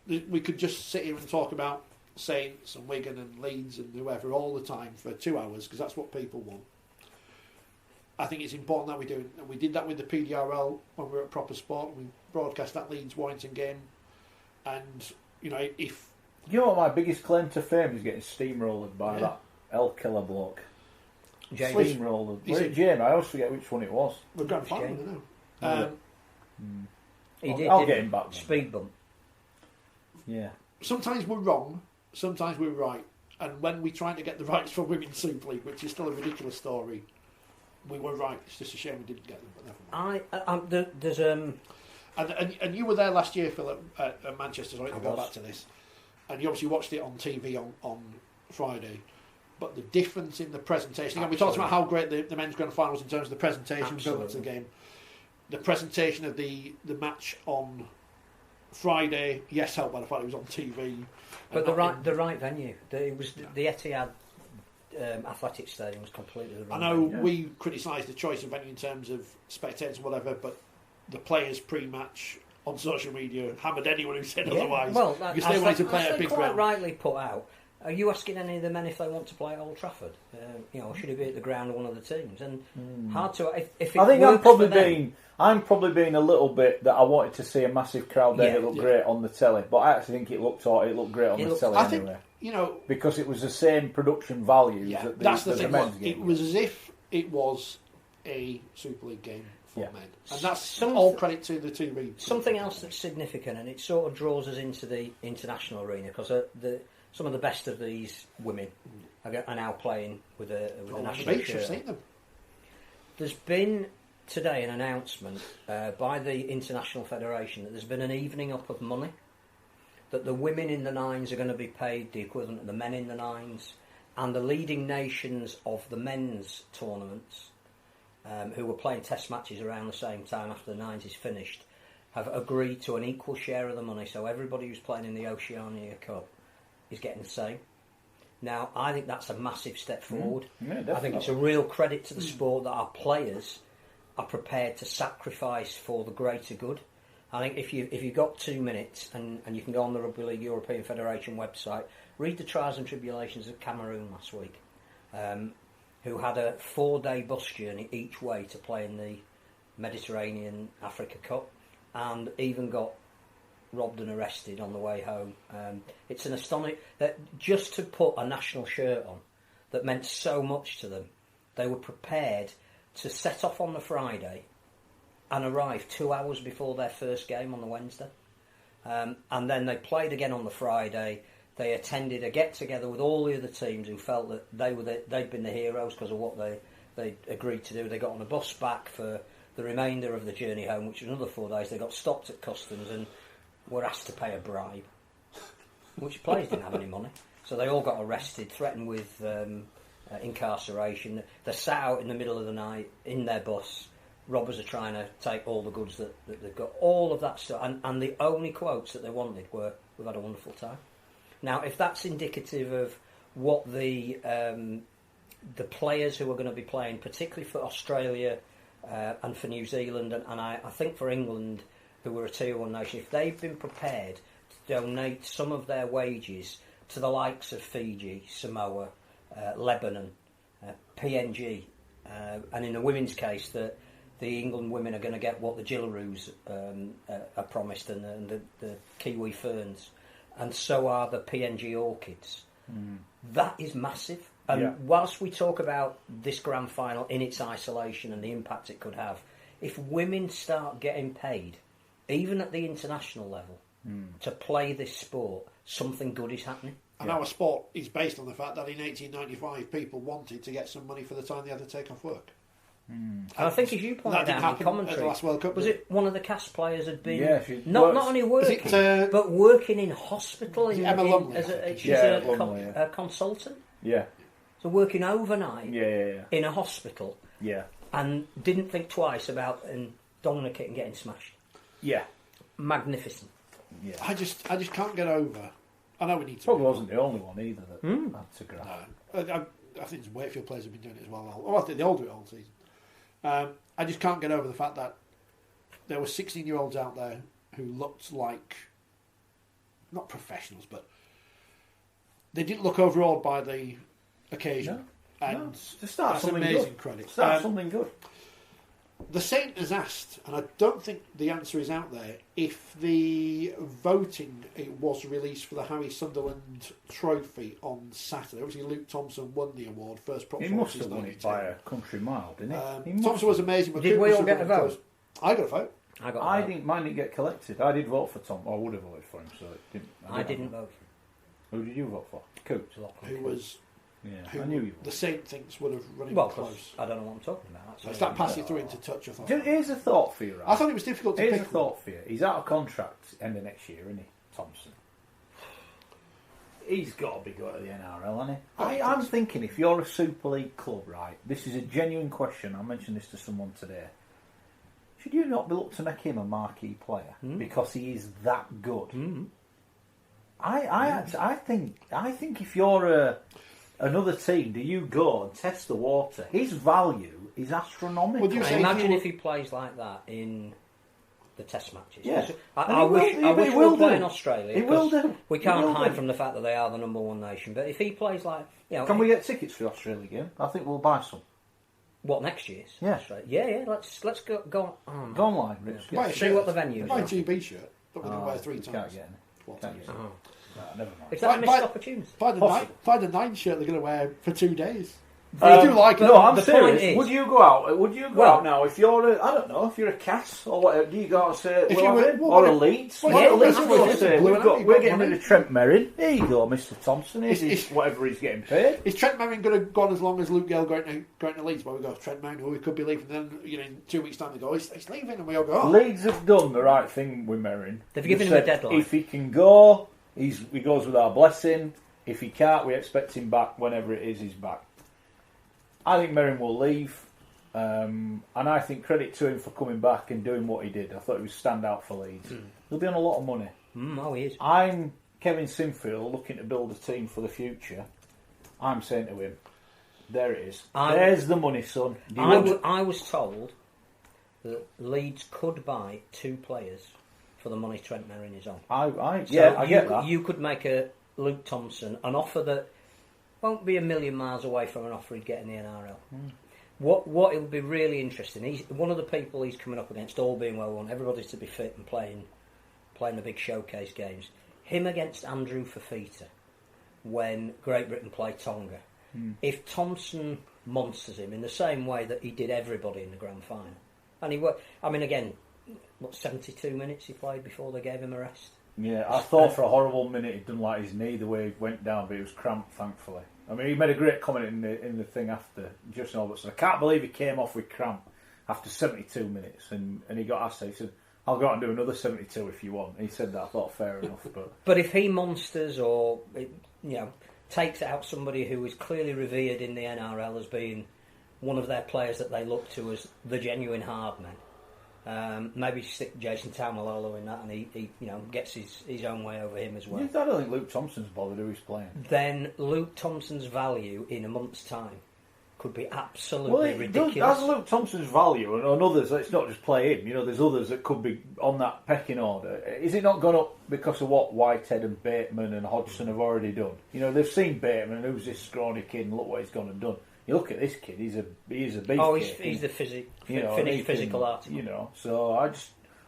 we could just sit here and talk about Saints and Wigan and Leeds and whoever all the time for 2 hours because that's what people want. I think it's important that we do. And we did that with the PDRL when we were at Proper Sport. We broadcast that Leeds-Warrington game. And, you know, if... You know what my biggest claim to fame is getting steamrolled by that El Killer bloke. James. Steamrolled. Was it Jamie? I always forget which one it was. We're grand final, I know. He did, I'll get him back. Speed bump. Yeah. Sometimes we're wrong, sometimes we're right. And when we're trying to get the rights for Women's Super League, which is still a ridiculous story, we were right. It's just a shame we didn't get them, but never mind. There's And you were there last year, Phil, at Manchester, so I can go was. back to this. And you obviously watched it on TV on Friday. But the difference in the presentation, again, we talked about how great the men's grand final was in terms of the presentation going to the game. The presentation of the match on Friday, yes, helped by the fact it was on TV. But the right venue. It was the Etihad Athletic Stadium was completely the wrong I know venue. we criticised the choice of venue in terms of spectators and whatever, but the players pre-match on social media hammered anyone who said otherwise. Well, because they wanted to play at a big quite ground. rightly put out. Are you asking any of the men if they want to play at Old Trafford? Should it be at the ground of one of the teams? And hard to if it I think works I'm probably being a little bit that I wanted to see a massive crowd there. It looked great on the telly, but I actually think it looked great on the telly anyway. Because it was the same production values. Yeah, that that's the thing. men's game It was as if it was a Super League game for men, and that's Some- all credit to the TV. Something else that's significant, and it sort of draws us into the international arena because some of the best of these women are now playing with a national Beach, I've shirt. seen them. There's been today an announcement by the International Federation that there's been an evening up of money, that the women in the nines are going to be paid the equivalent of the men in the nines, and the leading nations of the men's tournaments, who were playing test matches around the same time after the nines is finished, have agreed to an equal share of the money. So everybody who's playing in the Oceania Cup is getting the same. Now, I think that's a massive step forward. Yeah, I think it's a real credit to the sport that our players are prepared to sacrifice for the greater good. I think if you've got 2 minutes and you can go on the Rugby League European Federation website, read the trials and tribulations of Cameroon last week, who had a 4-day bus journey each way to play in the Mediterranean Africa Cup, and even got robbed and arrested on the way home. It's an astonishing that just to put a national shirt on that meant so much to them, they were prepared to set off on the Friday and arrive 2 hours before their first game on the Wednesday. And then they played again on the Friday. They attended a get-together with all the other teams who felt that they'd been the heroes because of what they agreed to do. They got on a bus back for the remainder of the journey home, which was another 4 days. They got stopped at customs and were asked to pay a bribe, which players didn't have any money. So they all got arrested, threatened with incarceration. They're sat out in the middle of the night in their bus. Robbers are trying to take all the goods that they've got. All of that stuff. And the only quotes that they wanted were, "We've had a wonderful time." Now, if that's indicative of what the players who are going to be playing, particularly for Australia and for New Zealand, and I think for England, who were a Tier 1 nation, if they've been prepared to donate some of their wages to the likes of Fiji, Samoa, Lebanon, PNG, and in the women's case, that the England women are going to get what the Gillaroos are promised, and the Kiwi Ferns, and so are the PNG Orchids. That is massive. And whilst we talk about this grand final in its isolation and the impact it could have, if women start getting paid, even at the international level, to play this sport, something good is happening. And our sport is based on the fact that in 1895 people wanted to get some money for the time they had to take off work. And I think, as you pointed out in commentary, the last World Cup, was it one of the cast players had been not only working, but working in hospital Emma Lumley, she's a consultant. Yeah. So working overnight in a hospital. Yeah. And didn't think twice about donning a kit and getting smashed. Yeah. Magnificent. Yeah. I just can't get over. I know we need to. Probably wasn't the only one either that had to grab. No. I think the Wakefield players have been doing it as well. Oh, I think they all do it all season. I just can't get over the fact that there were 16-year-olds out there who looked like, not professionals, but they didn't look overawed by the occasion. And that's amazing credit. Start something good. The Saint has asked, and I don't think the answer is out there, if the voting was released for the Harry Sunderland Trophy on Saturday. Obviously, Luke Thompson won the award, first prop. He must have won it by a country mile, didn't he? Thompson was amazing. Did we all get a vote? I got a vote. Mine didn't get collected. I did vote for Tom. I would have voted for him, so it didn't. I didn't vote for him. Who did you vote for? Coops. Who was... I knew you. The Saint thinks would have run him close. I don't know what I'm talking about. It's that pass you through into touch, I thought. Here's a thought for you, right? I thought it was difficult to pick. Here's a thought for you. He's out of contract end of next year, isn't he, Thompson? He's got to be going to the NRL, hasn't he? I'm thinking, if you're a Super League club, right, this is a genuine question. I mentioned this to someone today. Should you not be looking to make him a marquee player because he is that good? I think if you're another team, do you go and test the water? His value is astronomical. Imagine if he plays like that in the Test matches. Yeah. I wish we would play in Australia. He will do. We can't hide from the fact that they are the number one nation. But if he plays like, can we get tickets for the Australia game? I think we'll buy some. What, next year's? Yeah. Yeah. Let's go on. Go online, Rich. See what the venue is. Buy a GB shirt that we're going to wear 3 times. Can't get any. Never mind. Is that a missed opportunity? Buy the 9 shirt they're going to wear for 2 days. I do like it. No, I'm serious. Would you go out? Would you go out now if you're I don't know, if you're a Cass or whatever? Do you go out and say, or a Leeds? We're getting rid of Trent Merrin. There you go, Mr. Thompson. Here's whatever he's getting paid. Is Trent Merrin going to go on as long as Luke Gale going to Leeds? Well, we go Trent Merrin, who could be leaving. Then in 2 weeks' time they go, he's leaving, and we all go. Leeds have done the right thing with Merrin. They've given him a deadline. If he can go, he goes with our blessing. If he can't, we expect him back whenever it is he's back. I think Merrin will leave, and I think credit to him for coming back and doing what he did. I thought he was stand out for Leeds. He'll be on a lot of money. He is. I'm Kevin Sinfield looking to build a team for the future. I'm saying to him, there it is. There's the money, son. I was told that Leeds could buy 2 players for the money Trent Merrin is on. I get that. You could make a Luke Thompson an offer that won't be a million miles away from an offer he'd get in the NRL. What it would be really interesting, he's one of the people he's coming up against, all being well won, everybody's to be fit and playing the big showcase games. Him against Andrew Fafita when Great Britain play Tonga. If Thompson monsters him in the same way that he did everybody in the grand final, and again, 72 minutes he played before they gave him a rest? Yeah, I thought for a horrible minute he'd done like his knee the way he went down, but it was cramped, thankfully. I mean, he made a great comment in the thing after Justin Albertson. I can't believe he came off with cramp after 72 minutes, and he got asked. He said, "I'll go out and do another 72 if you want." He said that. I thought fair enough, but if he monsters or takes out somebody who is clearly revered in the NRL as being one of their players that they look to as the genuine hard men. Maybe stick Jason Taumalolo in that, and he gets his own way over him as well. I don't think Luke Thompson's bothered who he's playing. Then Luke Thompson's value in a month's time could be absolutely ridiculous. That's Luke Thompson's value, and on others, let's not just play him. There's others that could be on that pecking order. Is it not gone up because of what Whitehead and Bateman and Hodgson have already done? They've seen Bateman, and who's this scrawny kid, and look what he's gone and done. You look at this kid; he is a beefcake. Oh, he's the finished physical article. So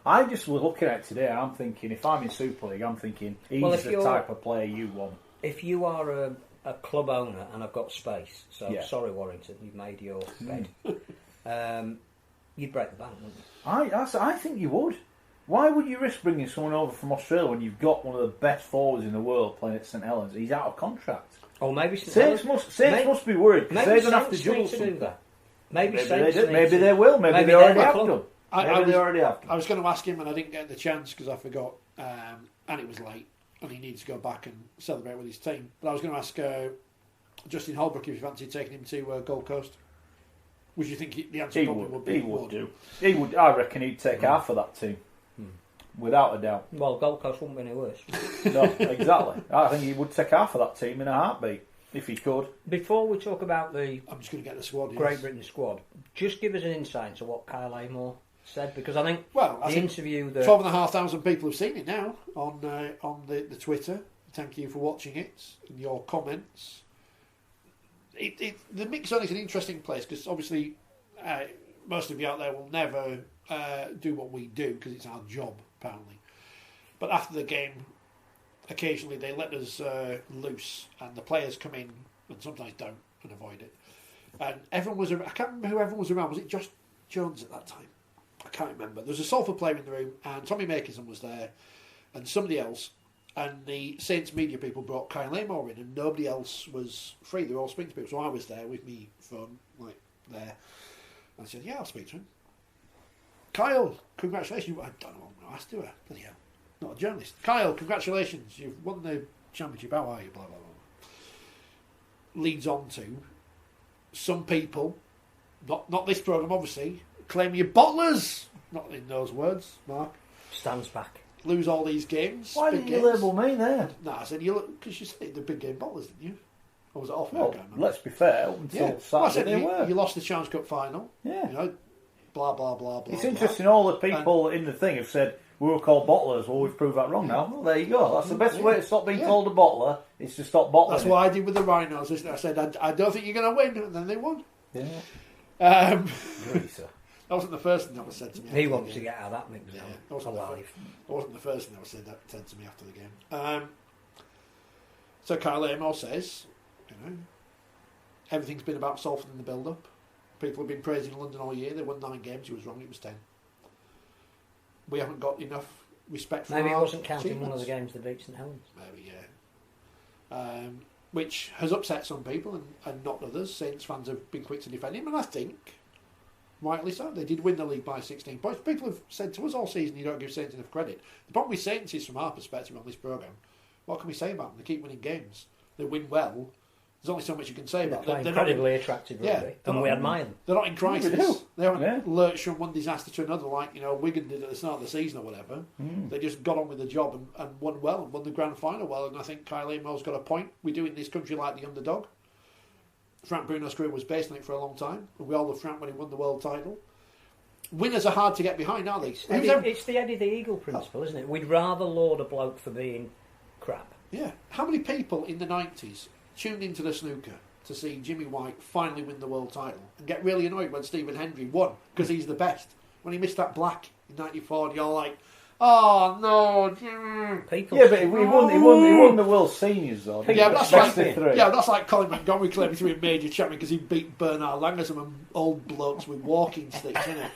I just was looking at it today. I'm thinking, if I'm in Super League, I'm thinking he's the type of player you want. If you are a club owner and I've got space, sorry Warrington, you've made your bed. You'd break the bank, wouldn't you? I think you would. Why would you risk bringing someone over from Australia when you've got one of the best forwards in the world playing at St Helens? He's out of contract. Or maybe Saints must be worried because they're going to have to juggle something. Maybe they will. Maybe they already have done. I was going to ask him, and I didn't get the chance because I forgot, and it was late, and he needs to go back and celebrate with his team. But I was going to ask Justin Holbrook if he fancied taking him to Gold Coast. Would you think the answer probably would be? He would do. He would. I reckon he'd take half of that team, without a doubt. Well, Gold Coast wouldn't be any worse. No, exactly. I think he would take half of that team in a heartbeat if he could. Before we talk about I'm just going to get the squad. Yes. Great Britain squad. Just give us an insight into what Kyle Amor said, because I think interview 12,500 people have seen it now on the Twitter. Thank you for watching it and your comments. The mix zone is an interesting place because obviously most of you out there will never do what we do because it's our job apparently. But after the game, occasionally they let us loose and the players come in and sometimes don't and avoid it. And everyone was. I can't remember who everyone was around. Was it Josh Jones at that time? I can't remember. There was a Salford player in the room, and Tommy Makerson was there, and somebody else. And the Saints media people brought Kyle Amor in, and nobody else was free. They were all speaking to people. So I was there with me phone, like there. And I said, "Yeah, I'll speak to him." Kyle, congratulations! I don't know what I asked to her. Bloody hell, not a journalist. Kyle, congratulations! You've won the championship. How are you? Blah blah blah. Leads on to some people, not this programme, obviously, claim you're bottlers. Not in those words, Mark. Stands back. Lose all these games. Why didn't you label me there? No, I said because you said the big game bottlers, didn't you? Or was it off? Well, let's be fair. Up until Saturday, you lost the Challenge Cup final. Yeah. You know, blah blah blah blah. It's interesting. All the people in the thing have said we were called bottlers. Well, we've proved that wrong now. Well, there you go. That's the best way to stop being called a bottler. Is to stop bottling. That's what I did with the Rhinos. I said I don't think you're going to win, and then they won. Yeah. That wasn't the first thing that was said to me. He wants to get out of that mix. Yeah, that wasn't the first thing that was said to me after the game. So Kyle Amor says, everything's been about Salford in the build-up. People have been praising London all year. They won 9 games. He was wrong. It was 10. We haven't got enough respect for Maybe he our wasn't counting achievements. one of the games they beat St Helens. Maybe, yeah. Which has upset some people and not others. Saints fans have been quick to defend him, and I think rightly so. They did win the league by 16 points. People have said to us all season, you don't give Saints enough credit. The problem with Saints is, from our perspective on this programme, what can we say about them? They keep winning games. They win well. There's only so much you can say about them. They're incredibly attractive rugby, and we admire them. They're not in crisis. They haven't lurched from one disaster to another like Wigan did at the start of the season or whatever. They just got on with the job and won well and won the grand final well. And I think Kyle Amor's got a point. We do in this country like the underdog. Frank Bruno's career was based on it for a long time, and we all love Frank when he won the world title. Winners are hard to get behind, aren't they? It's the Eddie the Eagle principle, isn't it? We'd rather laud a bloke for being crap. Yeah. How many people in the 90s tuned into the snooker to see Jimmy White finally win the world title and get really annoyed when Stephen Hendry won because he's the best? When he missed that black in '94, and you're like, oh no, Jimmy. But he won the World Seniors though. Yeah, but that's like Colin Montgomery claiming to be a major champion because he beat Bernard Langer, some old blokes with walking sticks, innit?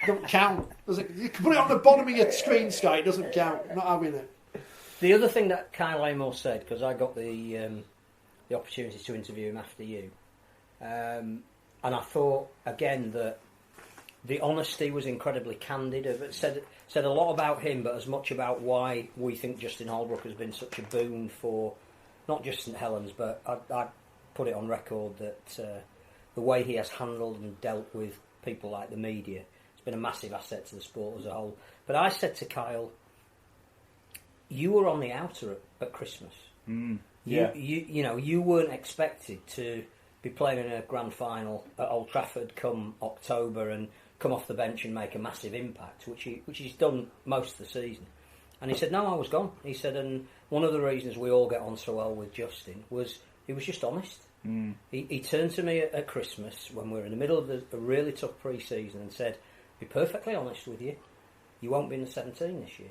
Don't count. You can put it on the bottom of your screen, Sky. It doesn't count. Not having it. The other thing that Kyle Amor said, because I got the opportunity to interview him after you, and I thought again that the honesty was incredibly candid. It said a lot about him, but as much about why we think Justin Holbrook has been such a boon for not just St Helens, but I put it on record that the way he has handled and dealt with people like the media has been a massive asset to the sport as a whole. But I said to Kyle, you were on the outer at Christmas. You weren't expected to be playing in a grand final at Old Trafford come October and come off the bench and make a massive impact, which he's done most of the season. And he said, no, I was gone. He said, and one of the reasons we all get on so well with Justin was he was just honest. He turned to me at Christmas when we were in the middle of a really tough pre-season and said, be perfectly honest with you, you won't be in the 17 this year.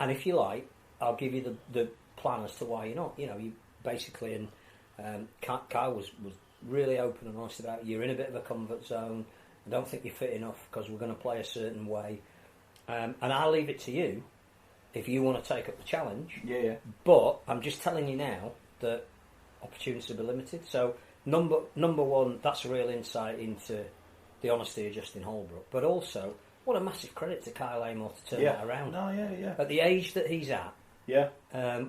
And if you like, I'll give you the plan as to why you're not. You basically, and Kyle was really open and honest about it. You're in a bit of a comfort zone. I don't think you're fit enough because we're going to play a certain way. And I'll leave it to you if you want to take up the challenge. Yeah. But I'm just telling you now that opportunities will be limited. So number one, that's a real insight into the honesty of Justin Holbrook, but also what a massive credit to Kyle Amor to turn that around. No, yeah. At the age that he's at,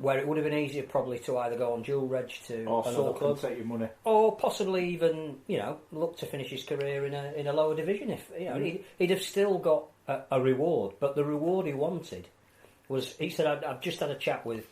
where it would have been easier probably to either go on dual reg to another club, take your money, or possibly even look to finish his career in a lower division. If he'd have still got a reward, but the reward he wanted was, he said, I've just had a chat with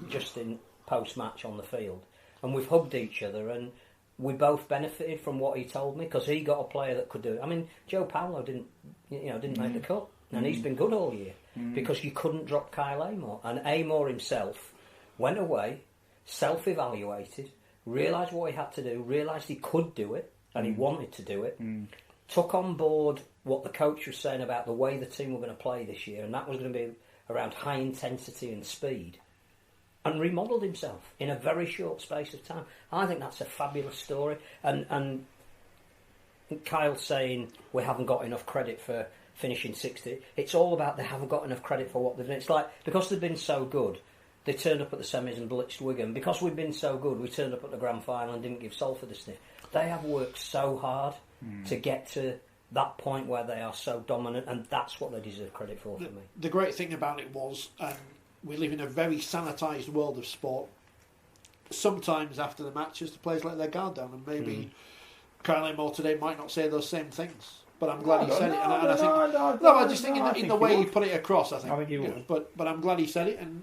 Justin post match on the field, and we've hugged each other, and we both benefited from what he told me because he got a player that could do it. I mean, Joe Paolo didn't make the cut, and he's been good all year because you couldn't drop Kyle Amor, and Amor himself went away, self-evaluated, realised what he had to do, realised he could do it, and he wanted to do it. Took on board what the coach was saying about the way the team were going to play this year, and that was going to be around high intensity and speed, and remodelled himself in a very short space of time. I think that's a fabulous story. And Kyle saying we haven't got enough credit for finishing 60, it's all about they haven't got enough credit for what they've done. It's like, because they've been so good, they turned up at the semis and blitzed Wigan. Because we've been so good, we turned up at the grand final and didn't give Salford a sniff. They have worked so hard to get to that point where they are so dominant, and that's what they deserve credit for me. The great thing about it was, we live in a very sanitised world of sport. Sometimes after the matches, the players let their guard down, and maybe Kyle Amor today might not say those same things. But I'm glad he said it, and I just think in the way he put it across, I think. But I'm glad he said it, and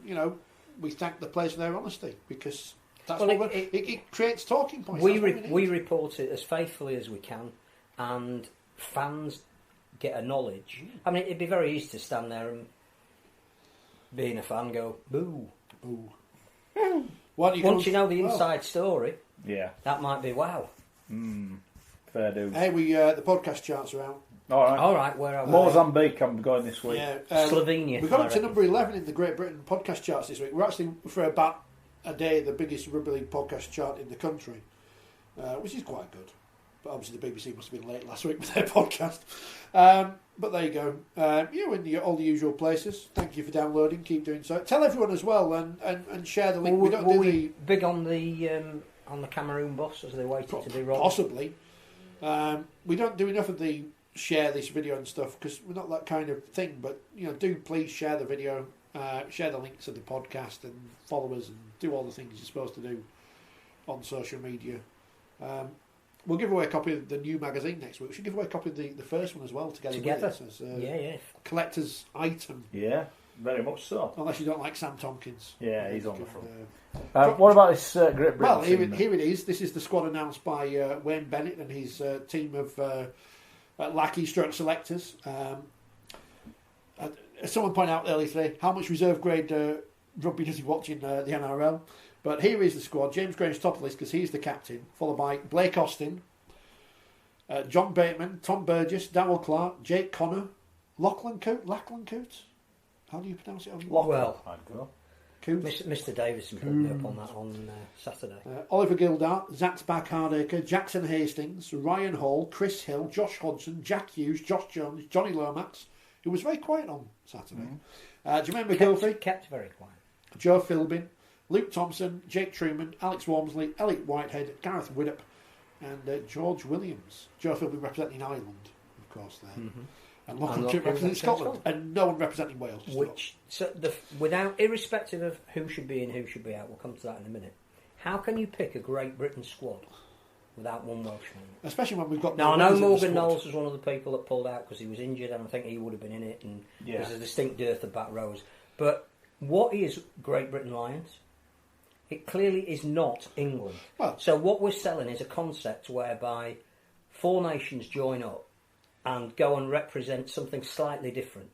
we thank the players for their honesty, because that's it creates talking points. We report it as faithfully as we can, and fans get a knowledge. I mean, it'd be very easy to stand there and, being a fan, go boo, boo. Once you know the inside story, that might be wow. Fair dues. Hey, the podcast charts are out. All right. Where are we? Mozambique, I'm going this week. Yeah, Slovenia. We got up to number 11 in the Great Britain podcast charts this week. We're actually, for about a day, the biggest rugby league podcast chart in the country, which is quite good. But obviously the BBC must have been late last week with their podcast. But there you go. You're in all the usual places. Thank you for downloading. Keep doing so. Tell everyone as well, and share the link. We big on the Cameroon bus as they waited to be rolled? Possibly. We don't do enough of the share this video and stuff because we're not that kind of thing. But do please share the video, share the links to the podcast, and follow us, and do all the things you're supposed to do on social media. We'll give away a copy of the new magazine next week. We should give away a copy of the first one as well together. With it as collector's item. Yeah, very much so. Unless you don't like Sam Tompkins. Yeah, he's on the front. What about this Great Britain? Well, here it is. This is the squad announced by Wayne Bennett and his team of lackey-stroke-selectors. Someone pointed out earlier today, how much reserve grade rugby does he watch in the NRL? But here is the squad. James Graham's top of the list because he's the captain, followed by Blake Austin, John Bateman, Tom Burgess, Darryl Clark, Jake Connor, Lachlan Coote. How do you pronounce it? Well, Coote. Mr. Davison put me up on that on Saturday. Oliver Gildart, Zach Back Hardacre, Jackson Hastings, Ryan Hall, Chris Hill, Josh Hodgson, Jack Hughes, Josh Jones, Johnny Lomax, who was very quiet on Saturday. Jermaine McGilvery. Kept very quiet. Joe Philbin, Luke Thompson, Jake Truman, Alex Walmsley, Elliot Whitehead, Gareth Widdop, and George Williams. Joe Philbin representing Ireland, of course, there. And Lachlan Coote representing Scotland. And no one representing Wales. Irrespective of who should be in, who should be out, we'll come to that in a minute. How can you pick a Great Britain squad without one Welshman? Especially when we've got... Now, I know Morgan Knowles was one of the people that pulled out because he was injured, and I think he would have been in it, and there's a distinct dearth of back rows. But what is Great Britain Lions? It clearly is not England. Well, so what we're selling is a concept whereby 4 nations join up and go and represent something slightly different.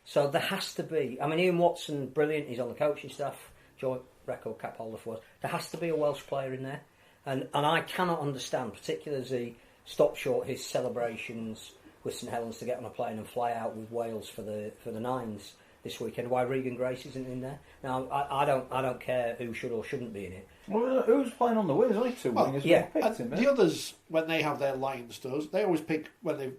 So there has to be... I mean, Ian Watson, brilliant, he's on the coaching staff, joint record cap holder for us. There has to be a Welsh player in there. And I cannot understand, particularly as he stopped short his celebrations with St Helens to get on a plane and fly out with Wales for the Nines this weekend, why Regan Grace isn't in there. Now, I don't care who should or shouldn't be in it. Well, who's playing on the wing? There's only 2 wingers. Picked him, the others, when they have their Lions tours, they always pick, when they've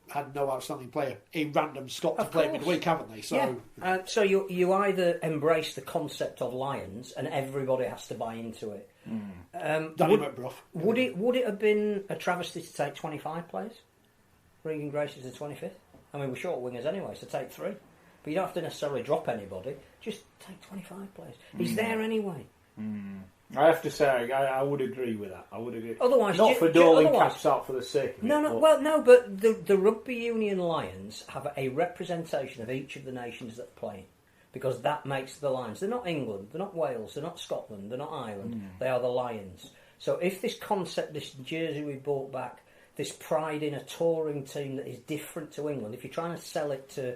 had no outstanding player, a random Scot to play midweek, haven't they? So, so you either embrace the concept of Lions and everybody has to buy into it, Danny McBruff. Would it have been a travesty to take 25 players? Regan Grace is the 25th. I mean, we're short wingers anyway, so take 3. But you don't have to necessarily drop anybody. Just take 25 players. He's there anyway. I have to say, I would agree with that. I would agree. Otherwise, not for doling caps out for the sake of it. But the Rugby Union Lions have a representation of each of the nations that are playing. Because that makes the Lions. They're not England, they're not Wales, they're not Scotland, they're not Ireland. They are the Lions. So if this concept, this jersey we brought back, this pride in a touring team that is different to England, if you're trying to sell it to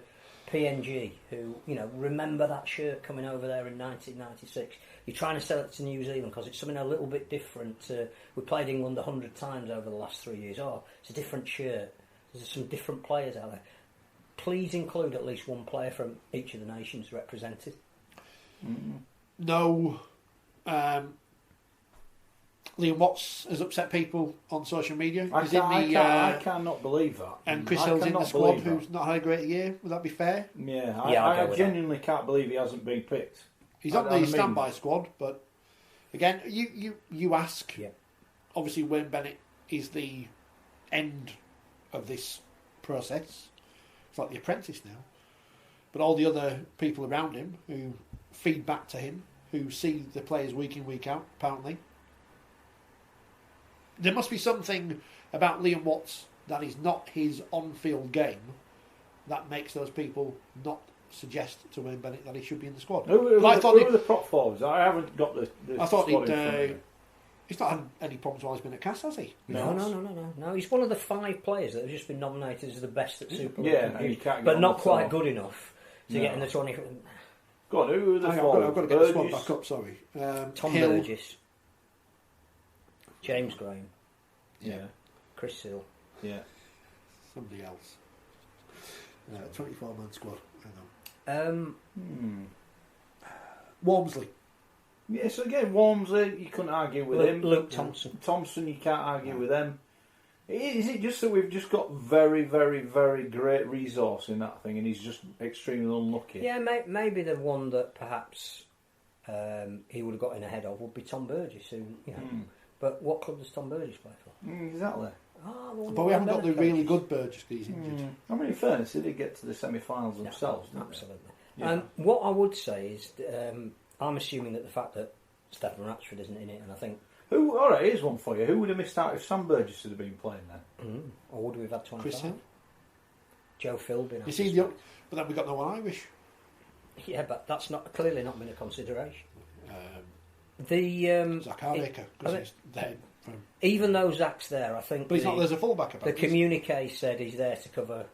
PNG, who, remember that shirt coming over there in 1996, you're trying to sell it to New Zealand because it's something a little bit different. We played England 100 times over the last 3 years. Oh, it's a different shirt. There's some different players out there. Please include at least one player from each of the nations represented. No. Liam Watts has upset people on social media. I cannot believe that. And Chris Hill's in the squad, who's not had a great year. Would that be fair? Yeah, I genuinely can't believe he hasn't been picked. He's on the standby squad, but again, you ask. Yeah. Obviously, Wayne Bennett is the end of this process. It's like The Apprentice now. But all the other people around him who feed back to him, who see the players week in, week out, apparently. There must be something about Liam Watts that is not his on-field game that makes those people not suggest to Wayne Bennett that he should be in the squad. Who are the prop forwards? I haven't got the I thought squad in front of me. He's not had any problems while he's been at Cass, has he? No. He's one of the 5 players that have just been nominated as the best at Super League. Yeah, and you can't get but on not the quite floor. good enough to get in the 20. Go on, who are the I've forwards? got to get the squad back up, sorry. Tom Hill, Burgess, James Graham, Yeah. Chris Hill. Yeah. somebody else. 24-man squad. Hang on. Walmsley. Yes, again, Walmsley, you couldn't argue with him. Luke Thompson. Thompson, you can't argue with them. Is it just that we've just got very, very, very great resource in that thing and he's just extremely unlucky? Yeah, maybe the one that perhaps he would have got in ahead of would be Tom Burgess, who, But what club does Tom Burgess play for? Exactly. But we haven't got the really good Burgess because he's injured. I mean, in fairness, they did get to the semi-finals themselves, didn't absolutely. they? Yeah. What I would say is, I'm assuming that the fact that Stephen Ratchford isn't in it, and I think... Alright, here's one for you. Who would have missed out if Sam Burgess had been playing then? Or would we have had 25? Chris Hill. Joe Philbin. You see, but then we got no one Irish. Yeah, but that's clearly not been a consideration. Zach Harbaker, because he's dead. Even though Zach's there, I think... But he's not there as a full-back, the communique said he's there to cover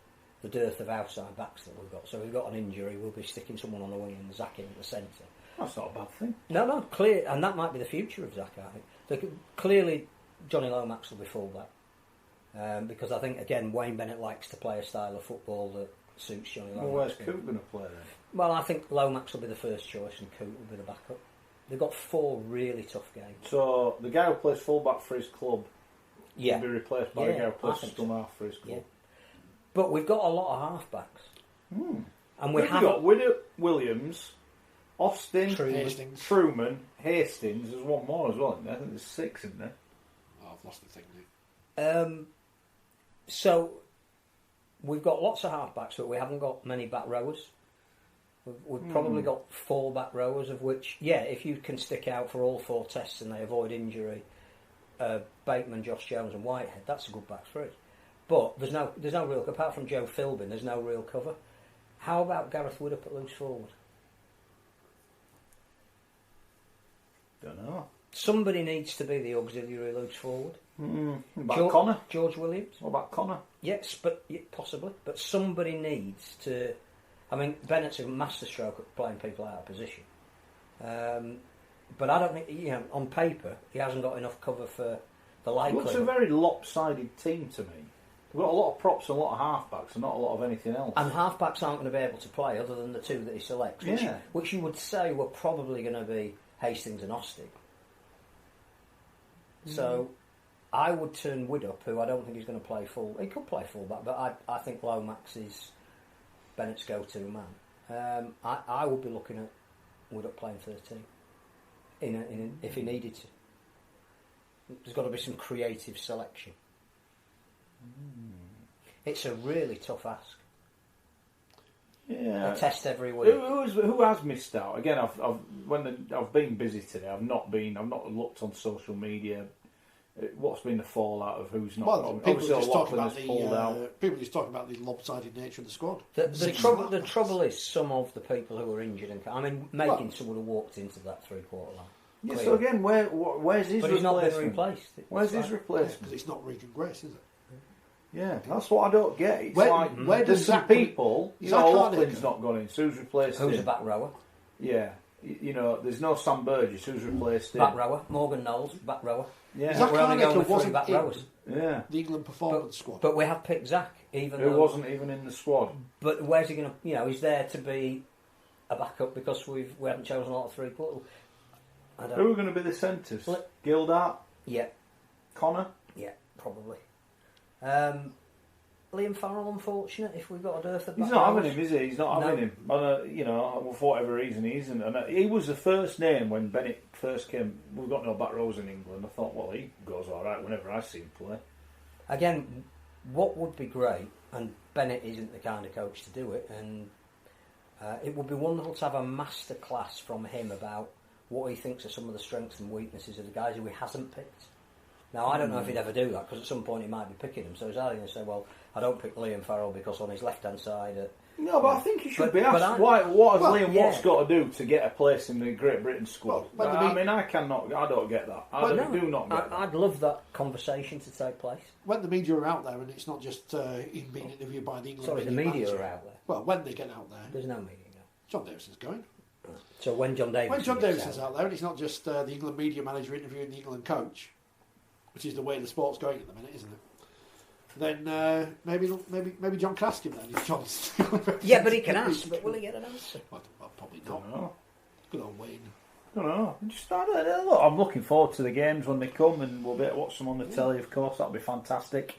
the dearth of outside backs that we've got. So if we've got an injury, we'll be sticking someone on the wing and Zach in at the centre. That's not a bad thing. No, clear, and that might be the future of Zach, I think. Clearly, Johnny Lomax will be full-back. Because I think, again, Wayne Bennett likes to play a style of football that suits Johnny Lomax. Well, where's Coop going to play then? Well, I think Lomax will be the first choice and Coop will be the backup. They've got 4 really tough games. So the guy who plays full-back for his club will be replaced by the guy who plays scrum half for his club. Yeah. But we've got a lot of half-backs. And we've got Williams, Austin, Hastings. Truman, Hastings. There's one more as well, isn't there? I think there's 6 in there. Oh, I've lost the thing now. So we've got lots of half-backs, but we haven't got many back rowers. We've probably got 4 back rowers, of which, if you can stick out for all 4 tests and they avoid injury, Bateman, Josh Jones and Whitehead, that's a good back 3. But there's no real, apart from Joe Philbin, there's no real cover. How about Gareth Widdop at loose forward? Don't know. Somebody needs to be the auxiliary loose forward. Connor? George Williams? What about Connor? Yes, possibly. But somebody needs to... I mean, Bennett's a masterstroke at playing people out of position. But I don't think, on paper, he hasn't got enough cover for the likelihood. It looks a very lopsided team to me. We've got a lot of props and a lot of halfbacks and not a lot of anything else. And halfbacks aren't going to be able to play other than the 2 that he selects, which you would say were probably going to be Hastings and Austin. So I would turn Widdop, who I don't think he's going to play full. He could play full-back, but I think Lomax is Bennett's go-to man. I would be looking at Widdop playing 13 if he needed to. there's got to be some creative selection. It's a really tough ask. Yeah, a test every week. Who has missed out? Again, I've been busy today. I've not looked on social media. What's been the fallout of who's not? Well, people just talking about the lopsided nature of the squad. The trouble is, some of the people who are injured and Makinson would have walked into that 3/4 line. Yeah, so again, where's his replacement? But he's not been replaced. Where's his replacement? Because it's not Regan Grace, is it? Yeah, that's what I don't get. It's where there's some people. Laughlin's not gone in. So who's replaced him? Who's a back rower? Yeah, there's no Sam Burgess. Who's replaced him? Back rower. Morgan Knowles, back rower. Yeah, Zach we're only going with 3 back in rowers. Yeah, the England performance squad. But we have picked Zach, even who though wasn't even in the squad. But where's he going to? He's there to be a backup because we haven't chosen a lot of 3/4. Who are going to be the centres? Gildart? Yeah. Connor? Yeah, probably. Liam Farrell, unfortunate, if we've got a dearth of He's not having him, is he? He's not having him. For whatever reason, he isn't. And he was the first name when Bennett first came. We've got no back rows in England. I thought, well, he goes all right whenever I see him play. Again, what would be great, and Bennett isn't the kind of coach to do it, and it would be wonderful to have a master class from him about what he thinks are some of the strengths and weaknesses of the guys who he hasn't picked. Now, I don't know if he'd ever do that, because at some point he might be picking them. So he's either going to say, well, I don't pick Liam Farrell because on his left-hand side... no, but I think he should be asked, what has Liam Watts got to do to get a place in the Great Britain squad? I don't get that. I do not get that. I'd love that conversation to take place. When the media are out there, and it's not just him being interviewed by the England Sorry, the media manager. are out there. Well, when they get out there... There's no media, no. John Davison's going. So when John Davison's out there, and it's not just the England media manager interviewing the England coach, which is the way the sport's going at the minute, isn't it? Then maybe John can ask him then. If John's yeah, but he can ask, but will he get an answer? Well, probably not. Good old Wayne. I don't know. I'm looking forward to the games when they come, and we'll be able to watch them on the telly, of course. That'll be fantastic.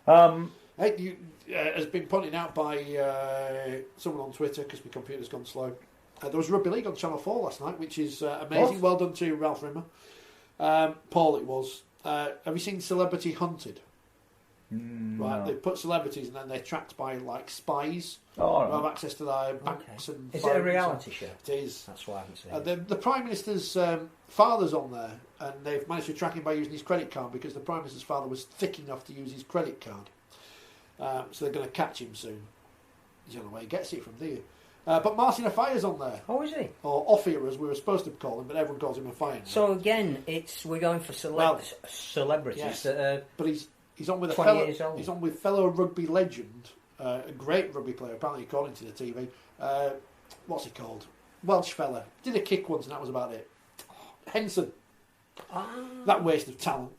Has been pointed out by someone on Twitter, because my computer's gone slow. There was Rugby League on Channel 4 last night, which is amazing. Well done to Ralph Rimmer. Paul, it was. Have you seen Celebrity Hunted? Right, no. they put celebrities and then they're tracked by spies who have access to their banks and phones. Is it a reality show? It is. That's why I haven't seen it. The Prime Minister's father's on there, and they've managed to track him by using his credit card because the Prime Minister's father was thick enough to use his credit card. So they're going to catch him soon. You don't know where he gets it from, do you? But Martin Afaya's on there. Oh, is he? Or Offia, as we were supposed to call him, but everyone calls him Afaya. So again, we're going for celebrities. Yes. That but he's on with 20 years old. He's on with fellow rugby legend, a great rugby player, apparently according to the TV. What's he called? Welsh fella. Did a kick once, and that was about it. Henson. That waste of talent.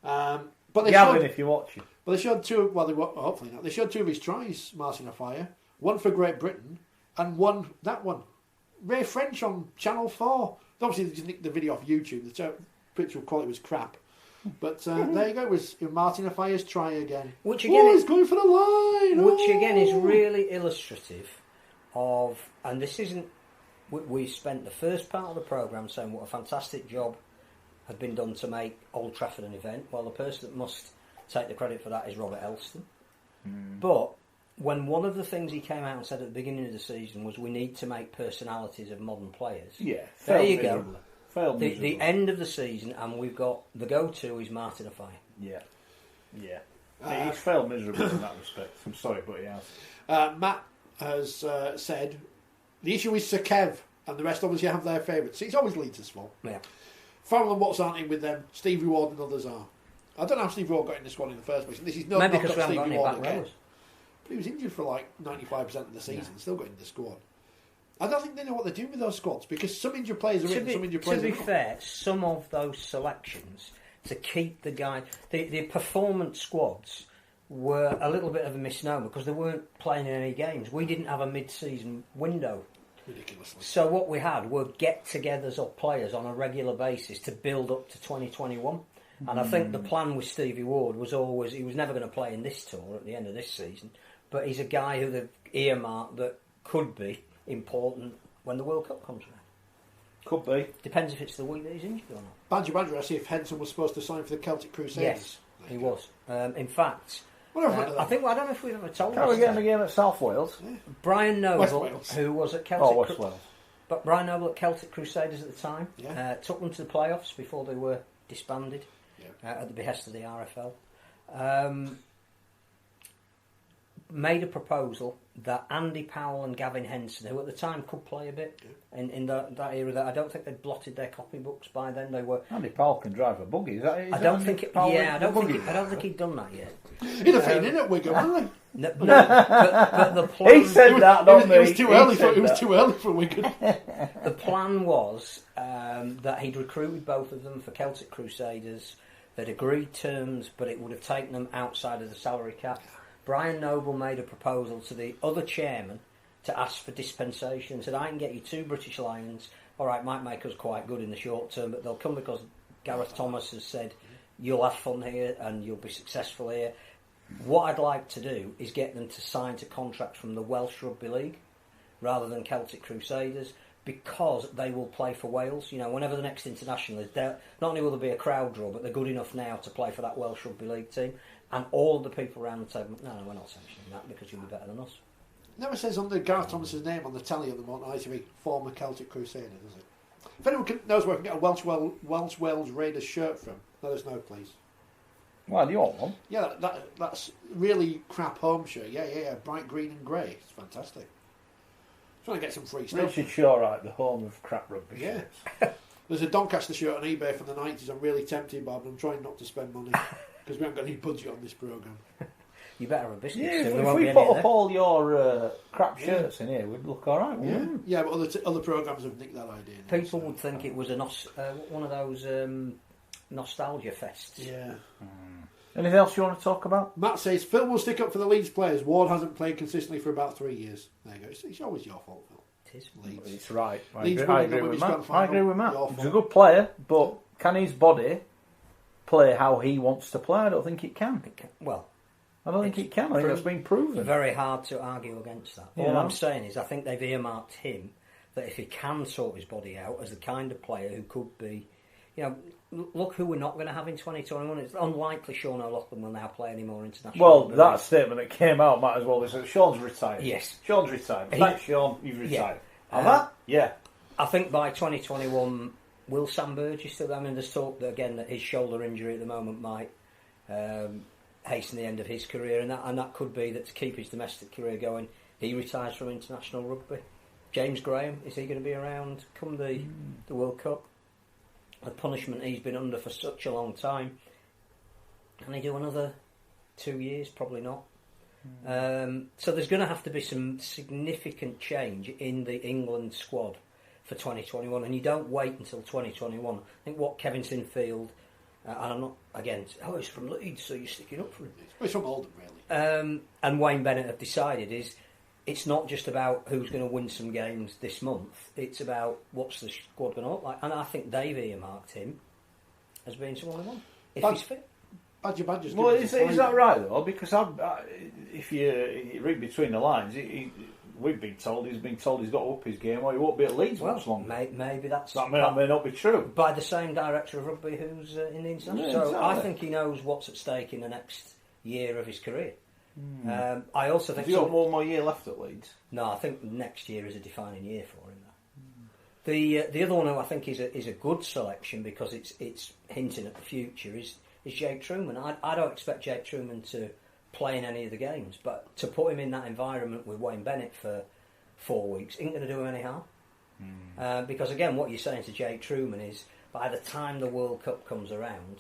But Gavin, if you're watching. But they showed two. Well, hopefully not. They showed two of his tries, Martin Afaya. One for Great Britain, and that one. Ray French on Channel 4. Obviously, they just nicked the video off YouTube. The picture quality was crap. But there you go. It was Martin Afaya's try again. Which again he's going for the line. Which again is really illustrative of, and this isn't. We spent the first part of the programme saying what a fantastic job had been done to make Old Trafford an event. Well, the person that must take the credit for that is Robert Elston. But when one of the things he came out and said at the beginning of the season was we need to make personalities of modern players. Yeah, there you go. The end of the season, and we've got the go-to is Martin Afaya. Yeah. He's failed miserably in that respect. I'm sorry, but he has. Matt has said the issue is Sir Kev, and the rest obviously have their favourites. It's always Leeds' fault. Yeah. Farrell and Watts aren't in with them. Stevie Ward and others are. I don't know how Stevie Ward got in the squad in the first place. And this is not maybe knock because off we haven't Stevie got any Ward back again. rowers. But he was injured for like 95% of the season. Still got in the squad. I don't think they know what they're doing with those squads because some injured players are in, some injured players are not. To be fair, some of those selections to keep the guy, the performance squads were a little bit of a misnomer because they weren't playing in any games. We didn't have a mid-season window. Ridiculously. So what we had were get-togethers of players on a regular basis to build up to 2021. And I think the plan with Stevie Ward was always he was never going to play in this tour at the end of this season, but he's a guy who they've earmarked that could be important when the World Cup comes around. Could be. Depends if it's the week that he's injured or not. Badger, I see if Henson was supposed to sign for the Celtic Crusaders. Yes, he was. In fact, I don't know if we've ever told. Can we get him a game at South Wales? Yeah. Brian Noble, who was at Celtic. West Wales. But Brian Noble at Celtic Crusaders at the time, Yeah. took them to the playoffs before they were disbanded at the behest of the RFL. Made a proposal that Andy Powell and Gavin Henson, who at the time could play a bit in that era, that I don't think they'd blotted their copybooks by then. They were. Andy Powell can drive a buggy. I don't think he'd done that yet. He'd have been in at Wigan, wouldn't he? No, but the plan. He said that, not me. It was too early for Wigan. The plan was that he'd recruited both of them for Celtic Crusaders. They'd agreed terms, but it would have taken them outside of the salary cap. Brian Noble made a proposal to the other chairman to ask for dispensation. Said, I can get you 2 British Lions. All right, might make us quite good in the short term, but they'll come because Gareth Thomas has said, you'll have fun here and you'll be successful here. What I'd like to do is get them to sign to contracts from the Welsh Rugby League rather than Celtic Crusaders, because they will play for Wales. You know, whenever the next international is, not only will there be a crowd draw, but they're good enough now to play for that Welsh Rugby League team. And all of the people around the table, no, we're not sanctioning that because you'll be better than us. Never says under Gareth Thomas's name on the tally at the moment, ITV, former Celtic Crusader, does it? If anyone knows where I can get a Welsh Wales Raiders shirt from, let us know, please. Well, do you want one? Yeah, that's really crap home shirt. Yeah, bright green and grey. It's fantastic. Trying to get some free stuff. Richard Shawright, the home of crap rugby shirts. There's a Doncaster shirt on eBay from the 90s. I'm really tempted, Bob, and I'm trying not to spend money because we haven't got any budget on this programme. You better have a biscuit. Yeah, if we put up all your crap shirts in here, we'd look alright, wouldn't we? Yeah, but other programmes have nicked that idea. People would think it was one of those nostalgia fests. Yeah. Anything else you want to talk about? Matt says, Phil will stick up for the Leeds players. Ward hasn't played consistently for about 3 years. There you go. It's always your fault, Phil. It is. Leeds. It's right. I Leeds agree with Matt. I agree with Matt. Your He's a fault. good player, but can his body play how he wants to play? I don't think it can. Well, I don't think it can. I think that's been proven. Very hard to argue against that. Yeah. All I'm saying is I think they've earmarked him that if he can sort his body out as the kind of player who could be, you know, look who we're not going to have in 2021. It's unlikely Sean O'Loughlin will now play any more international. Well, that statement that came out might as well be Sean's retired. Yes. Sean's retired. Thanks, Sean. You've retired. Yeah. That? Yeah. I think by 2021, will Sam Burgess still? I mean, there's talk that again that his shoulder injury at the moment might hasten the end of his career, and that could be that to keep his domestic career going, he retires from international rugby. James Graham, is he going to be around come the World Cup? The punishment he's been under for such a long time. Can he do another 2 years? Probably not. So there's going to have to be some significant change in the England squad for 2021, and you don't wait until 2021. I think what Kevin Sinfield, and I'm not, again, it's from Leeds, so you're sticking up for him. It's from Oldham, really. And Wayne Bennett have decided is it's not just about who's going to win some games this month, it's about what's the squad going to look like. And I think they've earmarked him as being someone they want, if he's fit. Badger's Well, is that right, though? Because if you read between the lines, we've been told he's got to up his game or he won't be at Leeds much longer. Maybe that may not be true. By the same director of rugby who's in the international. Yeah, so exactly. I think he knows what's at stake in the next year of his career. I also think... Has he got one more year left at Leeds? No, I think next year is a defining year for him. The other one who I think is a good selection because it's hinting at the future is Jake Truman. I don't expect Jake Truman to play in any of the games, but to put him in that environment with Wayne Bennett for 4 weeks isn't going to do him any harm. Because again, what you're saying to Jake Truman is by the time the World Cup comes around,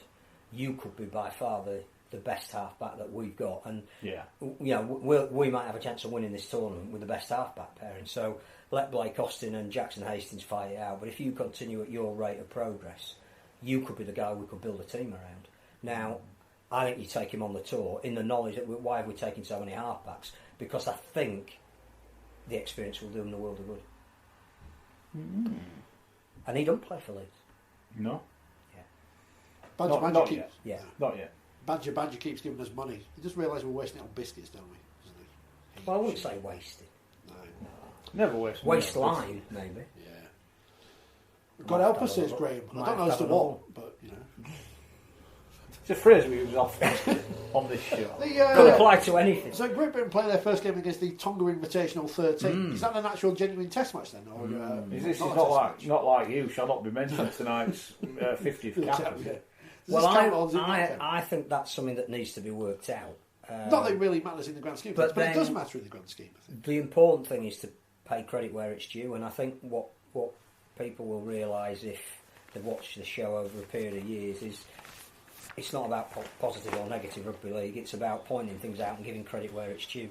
you could be by far the best halfback that we've got, and we might have a chance of winning this tournament with the best halfback pairing. So let Blake Austin and Jackson Hastings fight it out. But if you continue at your rate of progress, you could be the guy we could build a team around. Now, I think you take him on the tour in the knowledge that why are we taking so many halfbacks? Because I think the experience will do him the world of good. And he don't play for Leeds. No. Yeah. Not yet. Yeah. Not yet. Badger keeps giving us money. He just realise we're wasting it on biscuits, don't we? Doesn't he? Well, I wouldn't say wasted. No. Never waste. Waistline, maybe. Yeah. God help us, says Graham. I don't know as to what, but you know. It's a phrase we use often on this show. Could apply to anything. So Great Britain play their first game against the Tonga Invitational 13. Is that an actual genuine test match then? Or, this is not like you, shall not be mentioned tonight's 50th cap. Well, I think that's something that needs to be worked out. Not that it really matters in the grand scheme, but it does matter in the grand scheme, I think. The important thing is to pay credit where it's due, and I think what people will realise if they've watched the show over a period of years is it's not about positive or negative rugby league, it's about pointing things out and giving credit where it's due.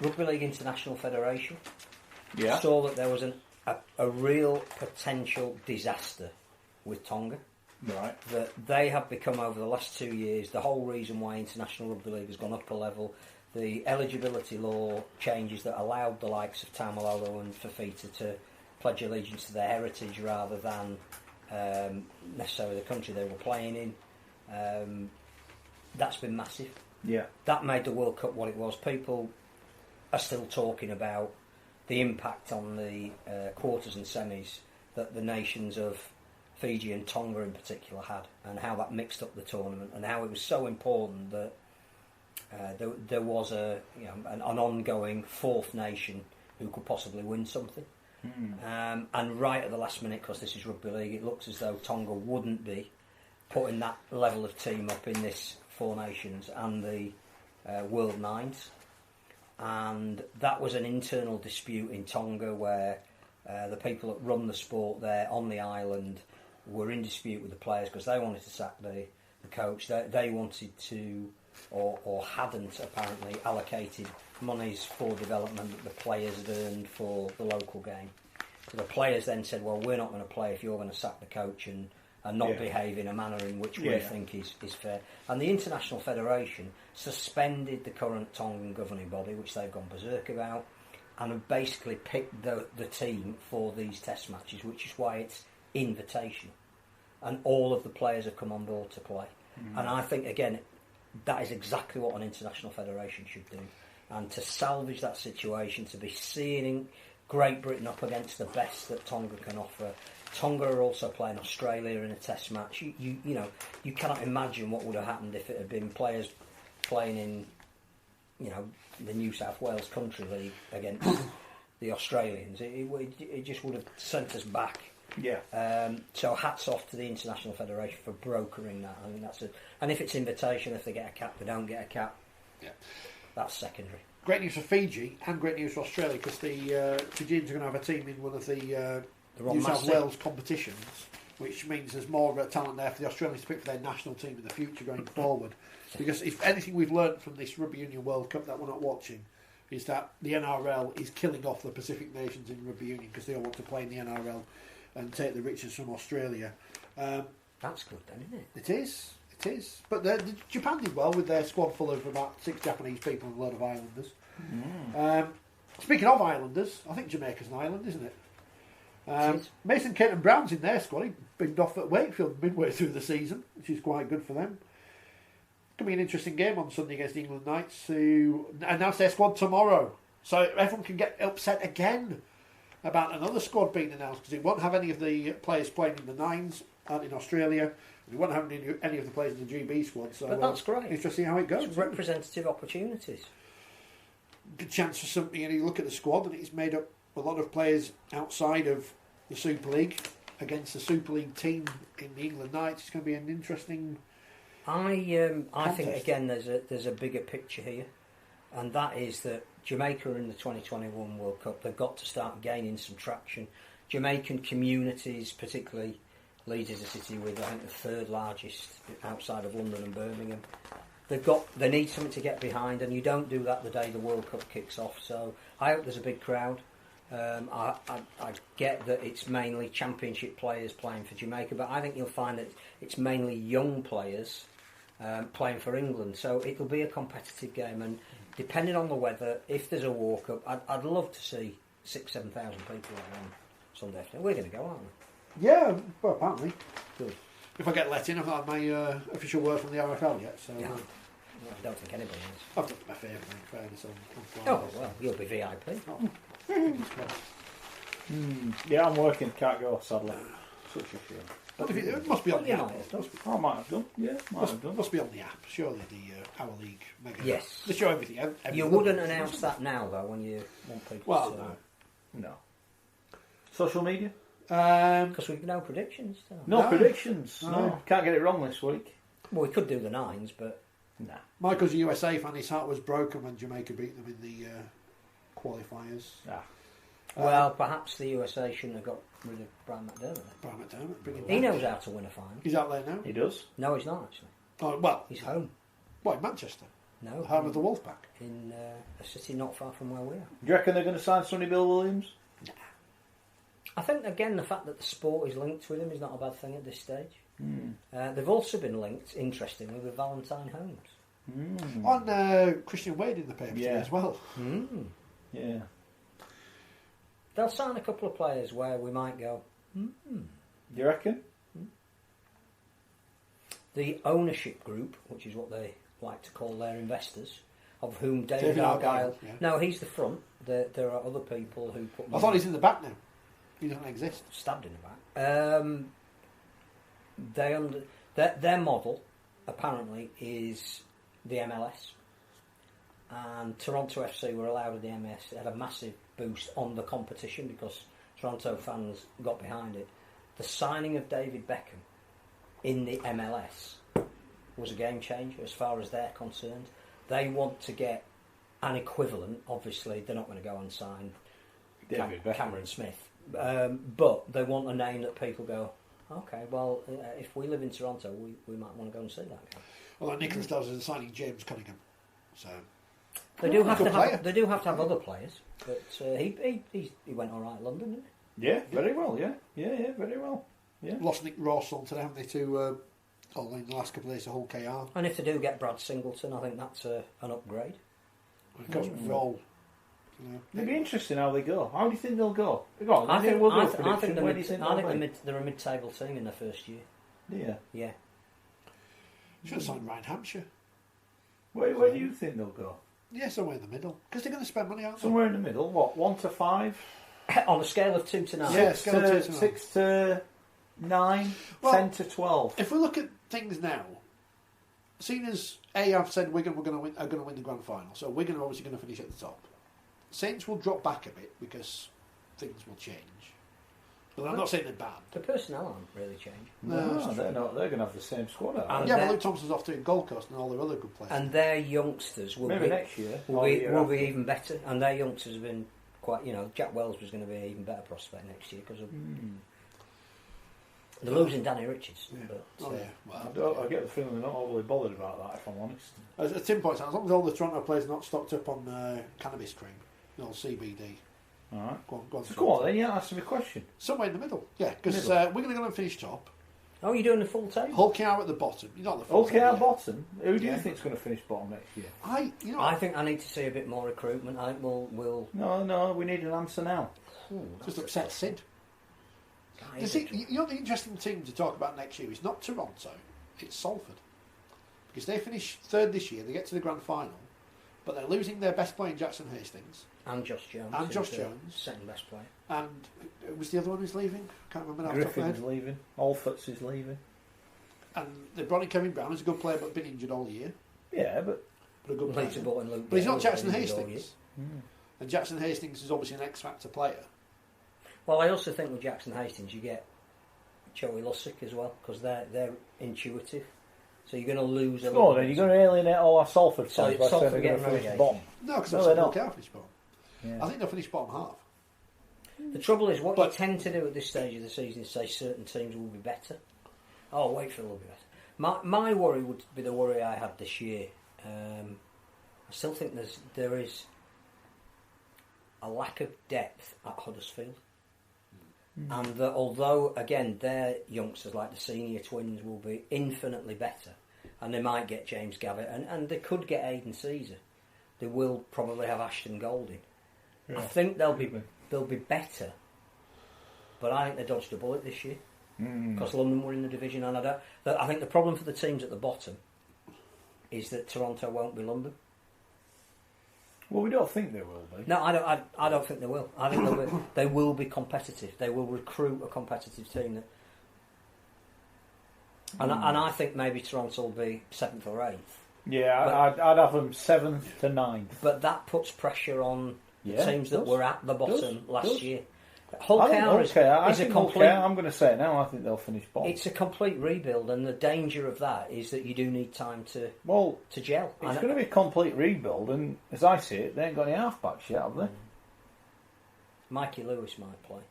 Rugby League International Federation saw that there was a real potential disaster with Tonga. Right. That they have become, over the last 2 years, the whole reason why International Rugby League has gone up a level. The eligibility law changes that allowed the likes of Taumalolo and Fafita to pledge allegiance to their heritage rather than necessarily the country they were playing in. That's been massive. Yeah. That made the World Cup what it was. People are still talking about the impact on the quarters and semis that the nations of Fiji and Tonga in particular had, and how that mixed up the tournament, and how it was so important that there was an ongoing fourth nation who could possibly win something. And right at the last minute, because this is rugby league, it looks as though Tonga wouldn't be putting that level of team up in this Four Nations and the World Nines. And that was an internal dispute in Tonga where the people that run the sport there on the island were in dispute with the players because they wanted to sack the coach. They wanted to, or hadn't apparently, allocated monies for development that the players had earned for the local game. So the players then said, well, we're not going to play if you're going to sack the coach and not behave in a manner in which we think is fair. And the International Federation suspended the current Tongan governing body, which they've gone berserk about, and have basically picked the team for these test matches, which is why it's invitational. And all of the players have come on board to play. And I think, again, that is exactly what an international federation should do. And to salvage that situation, to be seeing Great Britain up against the best that Tonga can offer. Tonga are also playing Australia in a test match. You cannot imagine what would have happened if it had been players playing in, the New South Wales Country League against the Australians. It just would have sent us back. Yeah. So hats off to the International Federation for brokering that. I think that's it. And if it's invitation, if they get a cap, they don't get a cap. Yeah. That's secondary. Great news for Fiji and great news for Australia because the Fijians are going to have a team in one of the New South Wales competitions, which means there's more talent there for the Australians to pick for their national team in the future going forward. Because if anything we've learned from this Rugby Union World Cup that we're not watching is that the NRL is killing off the Pacific nations in Rugby Union because they all want to play in the NRL and take the riches from Australia. That's good then, isn't it? It is. It is. But Japan did well with their squad full of about 6 Japanese people and a load of islanders. Speaking of islanders, I think Jamaica's an island, isn't it? Mason Caton Brown's in their squad. He binned off at Wakefield midway through the season, which is quite good for them. It's going to be an interesting game on Sunday against the England Knights, who announce their squad tomorrow. So everyone can get upset again about another squad being announced because it won't have any of the players playing in the Nines and in Australia. And it won't have any of the players in the GB squad. So, but that's great. Interesting how it goes. It's representative opportunities. Good chance for something. And you look at the squad and it's made up a lot of players outside of the Super League against the Super League team in the England Knights. It's going to be an interesting. I think again there's a bigger picture here, and that is that Jamaica in the 2021 World Cup, they've got to start gaining some traction. Jamaican communities, particularly Leeds is a city with I think the third largest outside of London and Birmingham. They need something to get behind, and you don't do that the day the World Cup kicks off. So I hope there's a big crowd. I get that it's mainly championship players playing for Jamaica, but I think you'll find that it's mainly young players playing for England. So it'll be a competitive game, and depending on the weather, if there's a walk-up, I'd love to see 6,000-7,000 people on Sunday afternoon. We're going to go, aren't we? Yeah, well, apparently. Good. If I get let in, I've not had my official word from the RFL yet, so... No. I don't think anybody is. I've done my favourite in fairness on Friday. Oh, well, you'll be VIP. Oh. Yeah, I'm working. Can't go, sadly. Such a shame. But it must be on the app. I might have done. Yeah, might have done. Must be on the app. Surely the Our League Mega. Yes. They show everything. You wouldn't announce that now, though, when you want people Well, to... No. Social media? Because we've no predictions. No predictions. No. Can't get it wrong this week. Well, we could do the nines, but... Nah. Michael's a USA fan. His heart was broken when Jamaica beat them in the qualifiers. Well, perhaps the USA shouldn't have got rid of Brian McDermott. Brian McDermott, bring him He back. knows how to win a final. He's out there now. He does? No, he's not, actually. Oh well, He's home. what in Manchester? No. Home of the Wolfpack. In a city not far from where we are. Do you reckon they're going to sign Sonny Bill Williams? I think, again, the fact that the sport is linked with him is not a bad thing at this stage. They've also been linked, interestingly, with Valentine Holmes. On Christian Wade in the paper today as well. Yeah. They'll sign a couple of players where we might go, Do you reckon? The ownership group, which is what they like to call their investors, of whom David David Argyle... Argyle, yeah. No, he's the front. There are other people who put... I thought he's in the back now. He doesn't exist. Stabbed in the back. Their model, apparently, is the MLS. And Toronto FC were allowed in the MLS. It had a massive boost on the competition because Toronto fans got behind it. The signing of David Beckham in the MLS was a game changer as far as they're concerned. They want to get an equivalent. Obviously, they're not going to go and sign Cameron Smith. But they want a name that people go, okay, well, if we live in Toronto, we might want to go and see that guy. Well, like Nicholas Dawes is signing James Cunningham. So they do have to have other players. But he went all right at London, didn't he? Yeah, very well. Yeah, very well. Yeah. Lost Nick Rawson today, haven't they? To in the last couple of days to Hull KR. And if they do get Brad Singleton, I think that's an upgrade. And of course, Roll. It'd be interesting how they go. How do you think they'll go? I think they're a mid-table team in their first year. Yeah. Yeah. Should have signed Ryan Hampshire. Where do you think they'll go? Yeah, somewhere in the middle. Because they're going to spend money, aren't they? Somewhere in the middle. What? 1 to 5? On a scale of 2 to 9. Yeah, 6 to 9. Well, 10 to 12. If we look at things now, seeing as I've said Wigan are going to win the grand final, so Wigan are obviously going to finish at the top. Saints will drop back a bit because things will change. But I'm not saying they're bad. The personnel aren't really changing. No, they're not. They're going to have the same squad. But Luke Thompson's off to Gold Coast and all their other good players. And their youngsters will maybe next year will be even better. And their youngsters have been quite. Jack Wells was going to be an even better prospect next year because of they're losing Danny Richards. Yeah. But, I get the feeling they're not overly bothered about that, if I'm honest. As Tim points out, as long as all the Toronto players are not stocked up on cannabis cream, CBD. All right. Go on then. Yeah, answer my question. Somewhere in the middle. Yeah, because we're going to go and finish top. Oh, you're doing the full table? Hull KR at the bottom. You're not the full Hull KR bottom? Who do you think's going to finish bottom next year? I think I need to see a bit more recruitment. I think we'll... No, we need an answer now. Just upset Sid. The interesting team to talk about next year is not Toronto, it's Salford. Because they finish third this year, they get to the grand final, but they're losing their best player in Jackson Hastings. And Josh Jones. Second best player. And who was the other one who's leaving? Can't remember now. Griffin's leaving. Alfords is leaving. And they brought in Kevin Brown, who's a good player but been injured all year. Yeah, but a good player. But he's not Jackson Hastings. And Jackson Hastings is obviously an X-Factor player. Well, I also think with Jackson Hastings you get Joey Lussick as well, because they're intuitive. So you're going to lose a lot. You're going to alienate all our Salford fans by saying they're going to finish bottom. No, because they're not. Finish bottom. Yeah. I think they'll finish bottom half. The trouble is, what you tend to do at this stage of the season is say certain teams will be better. Oh, Wakefield will be better. My worry would be the worry I had this year. I still think there is a lack of depth at Huddersfield. And that although, again, their youngsters, like the senior twins, will be infinitely better, and they might get James Gavitt, and they could get Aidan Caesar, they will probably have Ashton Golding. Yeah. I think they'll be better, but I think they dodged a bullet this year because London were in the division, and I think the problem for the teams at the bottom is that Toronto won't be London. Well, we don't think they will be. No, I don't think they will. I think they will be competitive. They will recruit a competitive team. And I think maybe Toronto will be 7th or 8th. Yeah, I'd have them 7th to 9th. But that puts pressure on the teams that were at the bottom last year. I'm going to say it now. I think they'll finish bottom. It's a complete rebuild, and the danger of that is that you do need time to gel. It's going to be a complete rebuild, and as I see it, they ain't got any halfbacks yet, have they? Mikey Lewis might play.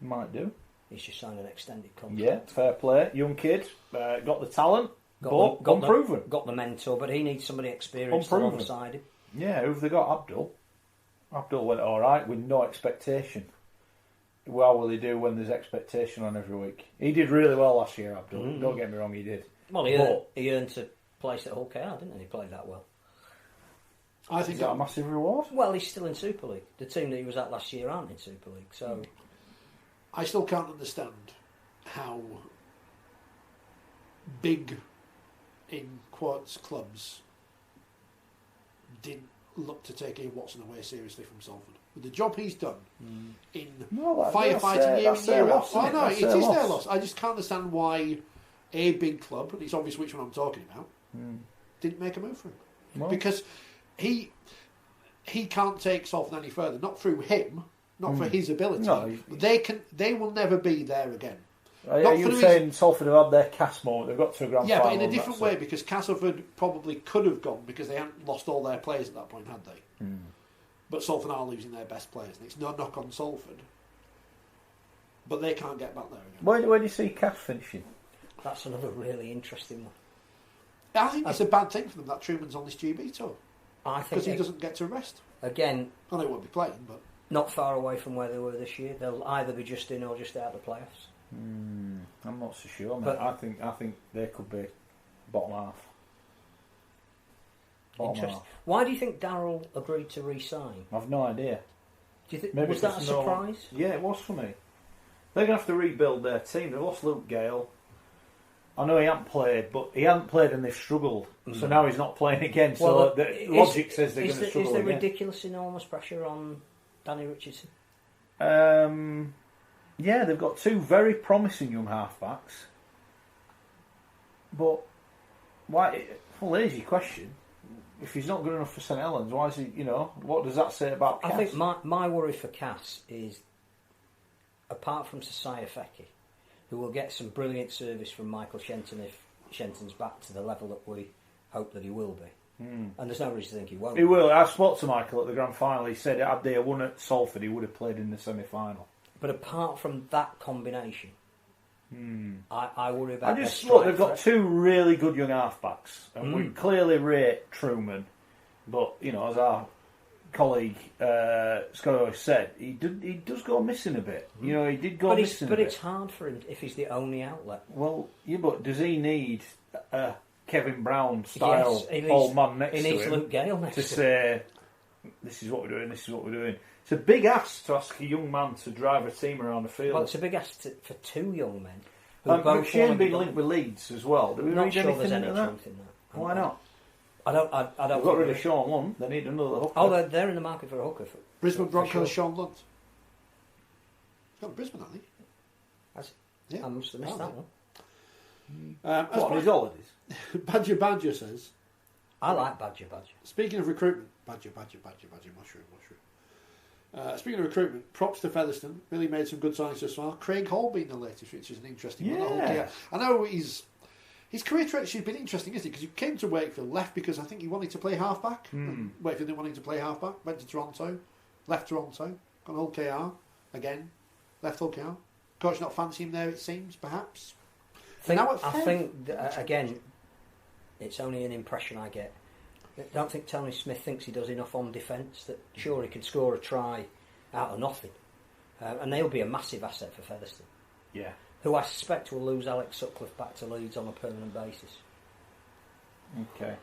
Might do. He's just signed an extended contract. Yeah, fair play. Young kid, got the talent, but unproven. Got the mentor, but he needs somebody experienced alongside him. Yeah, who've they got? Abdul. Abdul went all right with no expectation. How will he do when there's expectation on every week? He did really well last year, Abdul. Mm. Don't get me wrong, he did. Well, he earned a place at Hull KR, didn't he? He played that well. I think is that a massive reward? Well, he's still in Super League. The team that he was at last year aren't in Super League, so... I still can't understand how big, in quotes, clubs didn't look to take Ian Watson away seriously from Salford. With the job he's done in firefighting year in, year out. Oh, no, it is their loss. I just can't understand why a big club, and it's obvious which one I'm talking about, didn't make a move for him. Well, because he can't take Salford any further. Not through him, not for his ability. No, they will never be there again. Are you saying Salford have had their cast moment? They've got to a grand final. Yeah, but in a different way, because Castleford probably could have gone because they hadn't lost all their players at that point, had they? Mm. But Salford are losing their best players, and it's no knock on Salford. But they can't get back there again. Where do you see Cass finishing? That's another really interesting one. I think it's a bad thing for them that Truman's on this GB tour. I think because he doesn't get to rest. Again, I know he won't be playing, but not far away from where they were this year. They'll either be just in or just out of the playoffs. I'm not so sure, but I think they could be bottom half. Interesting. Why do you think Darryl agreed to re-sign? I've no idea. Do you think was that a surprise? Yeah, it was for me. They're going to have to rebuild their team. They've lost Luke Gale. I know he hasn't played, but he hasn't played and they've struggled. So now he's not playing again. So the logic says they're going to struggle again. Is there ridiculous, enormous pressure on Danny Richardson? Yeah, they've got two very promising young halfbacks. But why? Well, there's your question. If he's not good enough for St Helens, why is he? What does that say about Cass? I think my worry for Cass is, apart from Sasaya Feki, who will get some brilliant service from Michael Shenton if Shenton's back to the level that we hope that he will be. And there's no reason to think he won't. He will. I spoke to Michael at the grand final. He said had they won at Salford, he would have played in the semi-final. But apart from that combination, I worry about. They've got two really good young halfbacks, and we clearly rate Truman. But as our colleague Scott always said, he does go missing a bit. He did go missing. But it's hard for him if he's the only outlet. Well, yeah, but does he need a Kevin Brown style old man next to him? He needs Luke Gale next to say, "This is what we're doing. This is what we're doing." It's a big ask to ask a young man to drive a team around the field. Well, it's a big ask for two young men. McShane being linked with Leeds as well. Do we not read sure anything there's any into that? truth in that. Why not? I don't. They've got rid of Sean Lund. They need another hooker. Oh, they're in the market for a hooker. Brisbane Broncos, Sean Lund. He's got Brisbane, hasn't he? I must have missed that one. What, his holidays? Badger says... I like Badger. Speaking of recruitment... Badger, mushroom. Speaking of recruitment, props to Featherstone. Really made some good signings so far. Craig Hall being the latest, which is an interesting one. I know his career trajectory has been interesting, isn't it? Because he came to Wakefield, left because I think he wanted to play halfback. Wakefield didn't want him to play halfback. Went to Toronto, left Toronto, got Hull KR again, left Hull KR. Coach not fancy him there, it seems, perhaps. I think again, it's only an impression I get. I don't think Tony Smith thinks he does enough on defence. That sure he could score a try out of nothing, and they'll be a massive asset for Featherstone. Yeah. Who I suspect will lose Alex Sutcliffe back to Leeds on a permanent basis. Okay.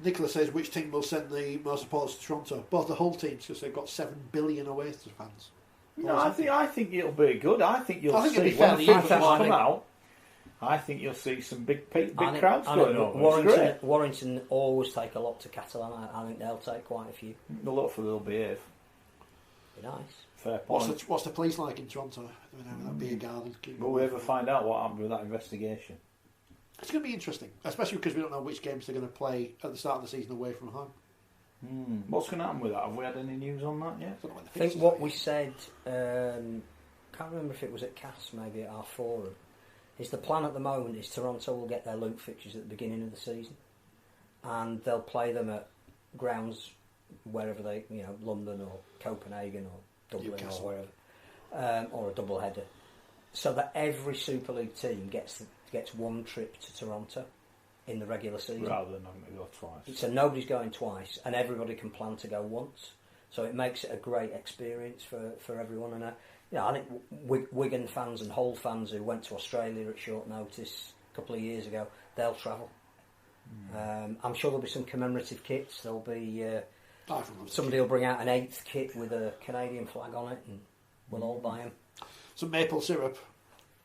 Nicola says which team will send the most supporters to Toronto? Both the whole teams, because they've got 7 billion away to fans. No, I think it'll be good. I think you'll see when fans come out. I think you'll see some big I crowds think going over. Warrington always take a lot to Catalan. I think they'll take quite a few. They'll hopefully they'll behave. Be nice. Fair point. What's the police like in Toronto? That beer garden. Will we ever find out what happened with that investigation? It's going to be interesting, especially because we don't know which games they're going to play at the start of the season away from home. What's going to happen with that? Have we had any news on that yet? I think what we said, can't remember if it was at CAS, maybe at our forum, is the plan at the moment is Toronto will get their loop fixtures at the beginning of the season, and they'll play them at grounds wherever they, London or Copenhagen or Dublin Newcastle. or wherever, or a double header, so that every Super League team gets one trip to Toronto in the regular season, rather than having to go twice. So nobody's going twice, and everybody can plan to go once. So it makes it a great experience for everyone. And I think Wigan fans and Hull fans who went to Australia at short notice a couple of years ago, they'll travel. I'm sure there'll be some commemorative kits. There'll be somebody will bring out an 8th kit with a Canadian flag on it, and we'll all buy them. Some maple syrup.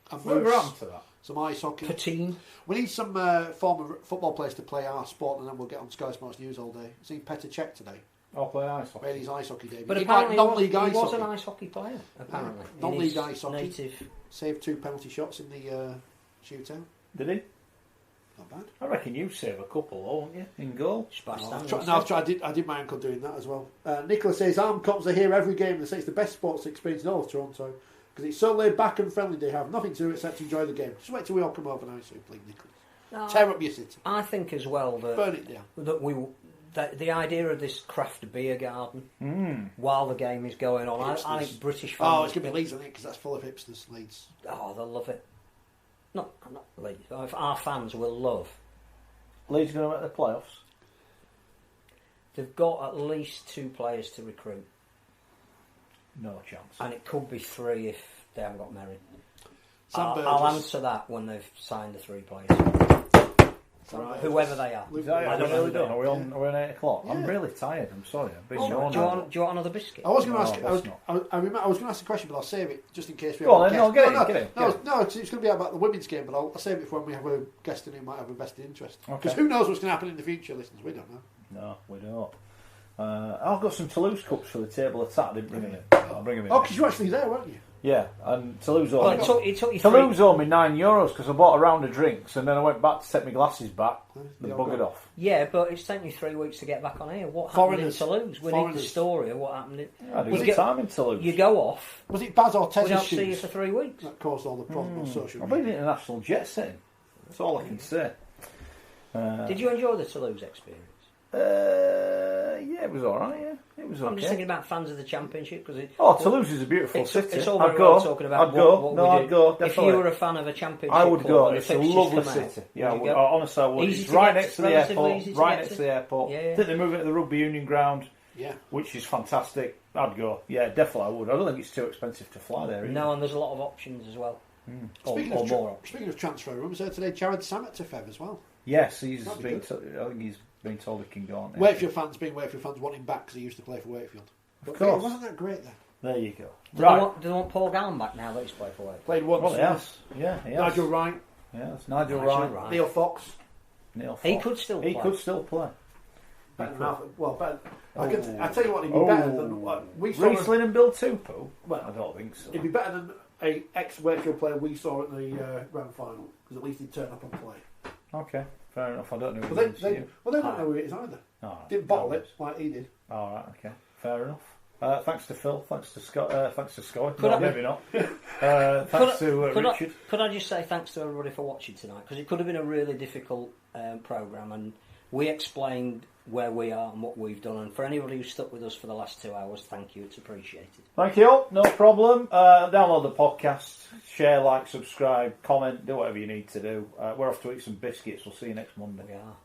Whatever happened to that? Some ice hockey. Poutine. We need some former football players to play our sport, and then we'll get on Sky Sports News all day. See Petr Cech today. I'll play ice hockey. Made his ice hockey debut. But apparently non-league he was an ice hockey player, apparently. Non-league ice hockey. Native. Saved 2 penalty shots in the shootout. Did he? Not bad. I reckon you save a couple, won't you, in goal? I did my uncle doing that as well. Nicola says, armed cops are here every game. They say it's the best sports experience in all of Toronto. Because it's so laid back and friendly, they have nothing to do except enjoy the game. Just wait till we all come over now, so please, Nicholas. Tear up your city. I think as well that burn it down. That the idea of this craft beer garden while the game is going on, I think British fans. Oh, it's going to be Leeds, I think, because that's full of hipsters. Leeds. Oh, they'll love it. Not Leeds. Our fans will love. Leeds going to make the playoffs. They've got at least 2 players to recruit. No chance. And it could be 3 if they haven't got married. I'll answer that when they've signed the 3 players. Right. Whoever they are. I don't really know. Are we on 8 o'clock? Yeah. I'm really tired. I'm sorry. Do you want another biscuit? I was going to ask. I was going to ask a question, but I'll save it just in case we. Go on, then. Get it. No, it's going to be about the women's game, but I'll save it for when we have a guest in who might have a vested interest. Because who knows what's going to happen in the future, listeners? We don't know. No, we don't. I've got some Toulouse cups for the table attack. I didn't bring them in. I'll bring them in. Oh, because you were actually there, weren't you? Yeah, and Toulouse owed me. Toulouse owed me €9 because I bought a round of drinks and then I went back to take my glasses back and buggered off. Yeah, but it's taken you 3 weeks to get back on here. What happened in Toulouse? We need the story of what happened. I had a good time in Toulouse. You go off. Was it Baz or Tez's shoes? We don't see you for 3 weeks. That caused all the problems on social I've media. been international jet setting. That's all I can say. Did you enjoy the Toulouse experience? Yeah, it was alright, yeah. It was okay. I'm just thinking about fans of the Championship. Toulouse is a beautiful city. It's all very well talking about I'd go. what No, we do. I'd go, definitely. If you were a fan of a Championship I would go. club, It's a lovely city. Yeah, honestly, I would. Easy it's to right get next to, to the relatively airport. easy to Right get next to. to the airport. Yeah. I think they move it to the Rugby Union ground. Yeah. Which is fantastic. I'd go. Yeah, definitely I would. I don't think it's too expensive to fly there either. No, and there's a lot of options as well. Speaking of transfer rumours, today Jared Samet to Fev as well. Yes, I think he's been told he can go on. Wakefield fans want him back because he used to play for Wakefield. Of course. Wasn't that great then? There you go. Do they want Paul Gallen back now that he's played for Wakefield? Played once. Well, yes. Yeah, he has. Nigel Wright. Yes, Nigel Wright. Neil Fox. He could still play. He could still play. Better than Alfred. Well, better. I tell you what, he'd be better than we saw. Riesling and Bill Tupou? Well, I don't think so. He'd be better than a ex-Wakefield player we saw at the grand final because at least he'd turn up and play. Okay, fair enough. I don't know. They don't know who it is either. Didn't bottle it like he did. All right, okay, fair enough. Thanks to Phil. Thanks to Scott. Thanks to Sky. Maybe not. Thanks to Richard. Could I just say thanks to everybody for watching tonight? Because it could have been a really difficult programme, and we explained where we are and what we've done. And for anybody who's stuck with us for the last 2 hours, thank you. It's appreciated. Thank you. No problem. Download the podcast, share, like, subscribe, comment, do whatever you need to do. We're off to eat some biscuits. We'll see you next Monday. We are.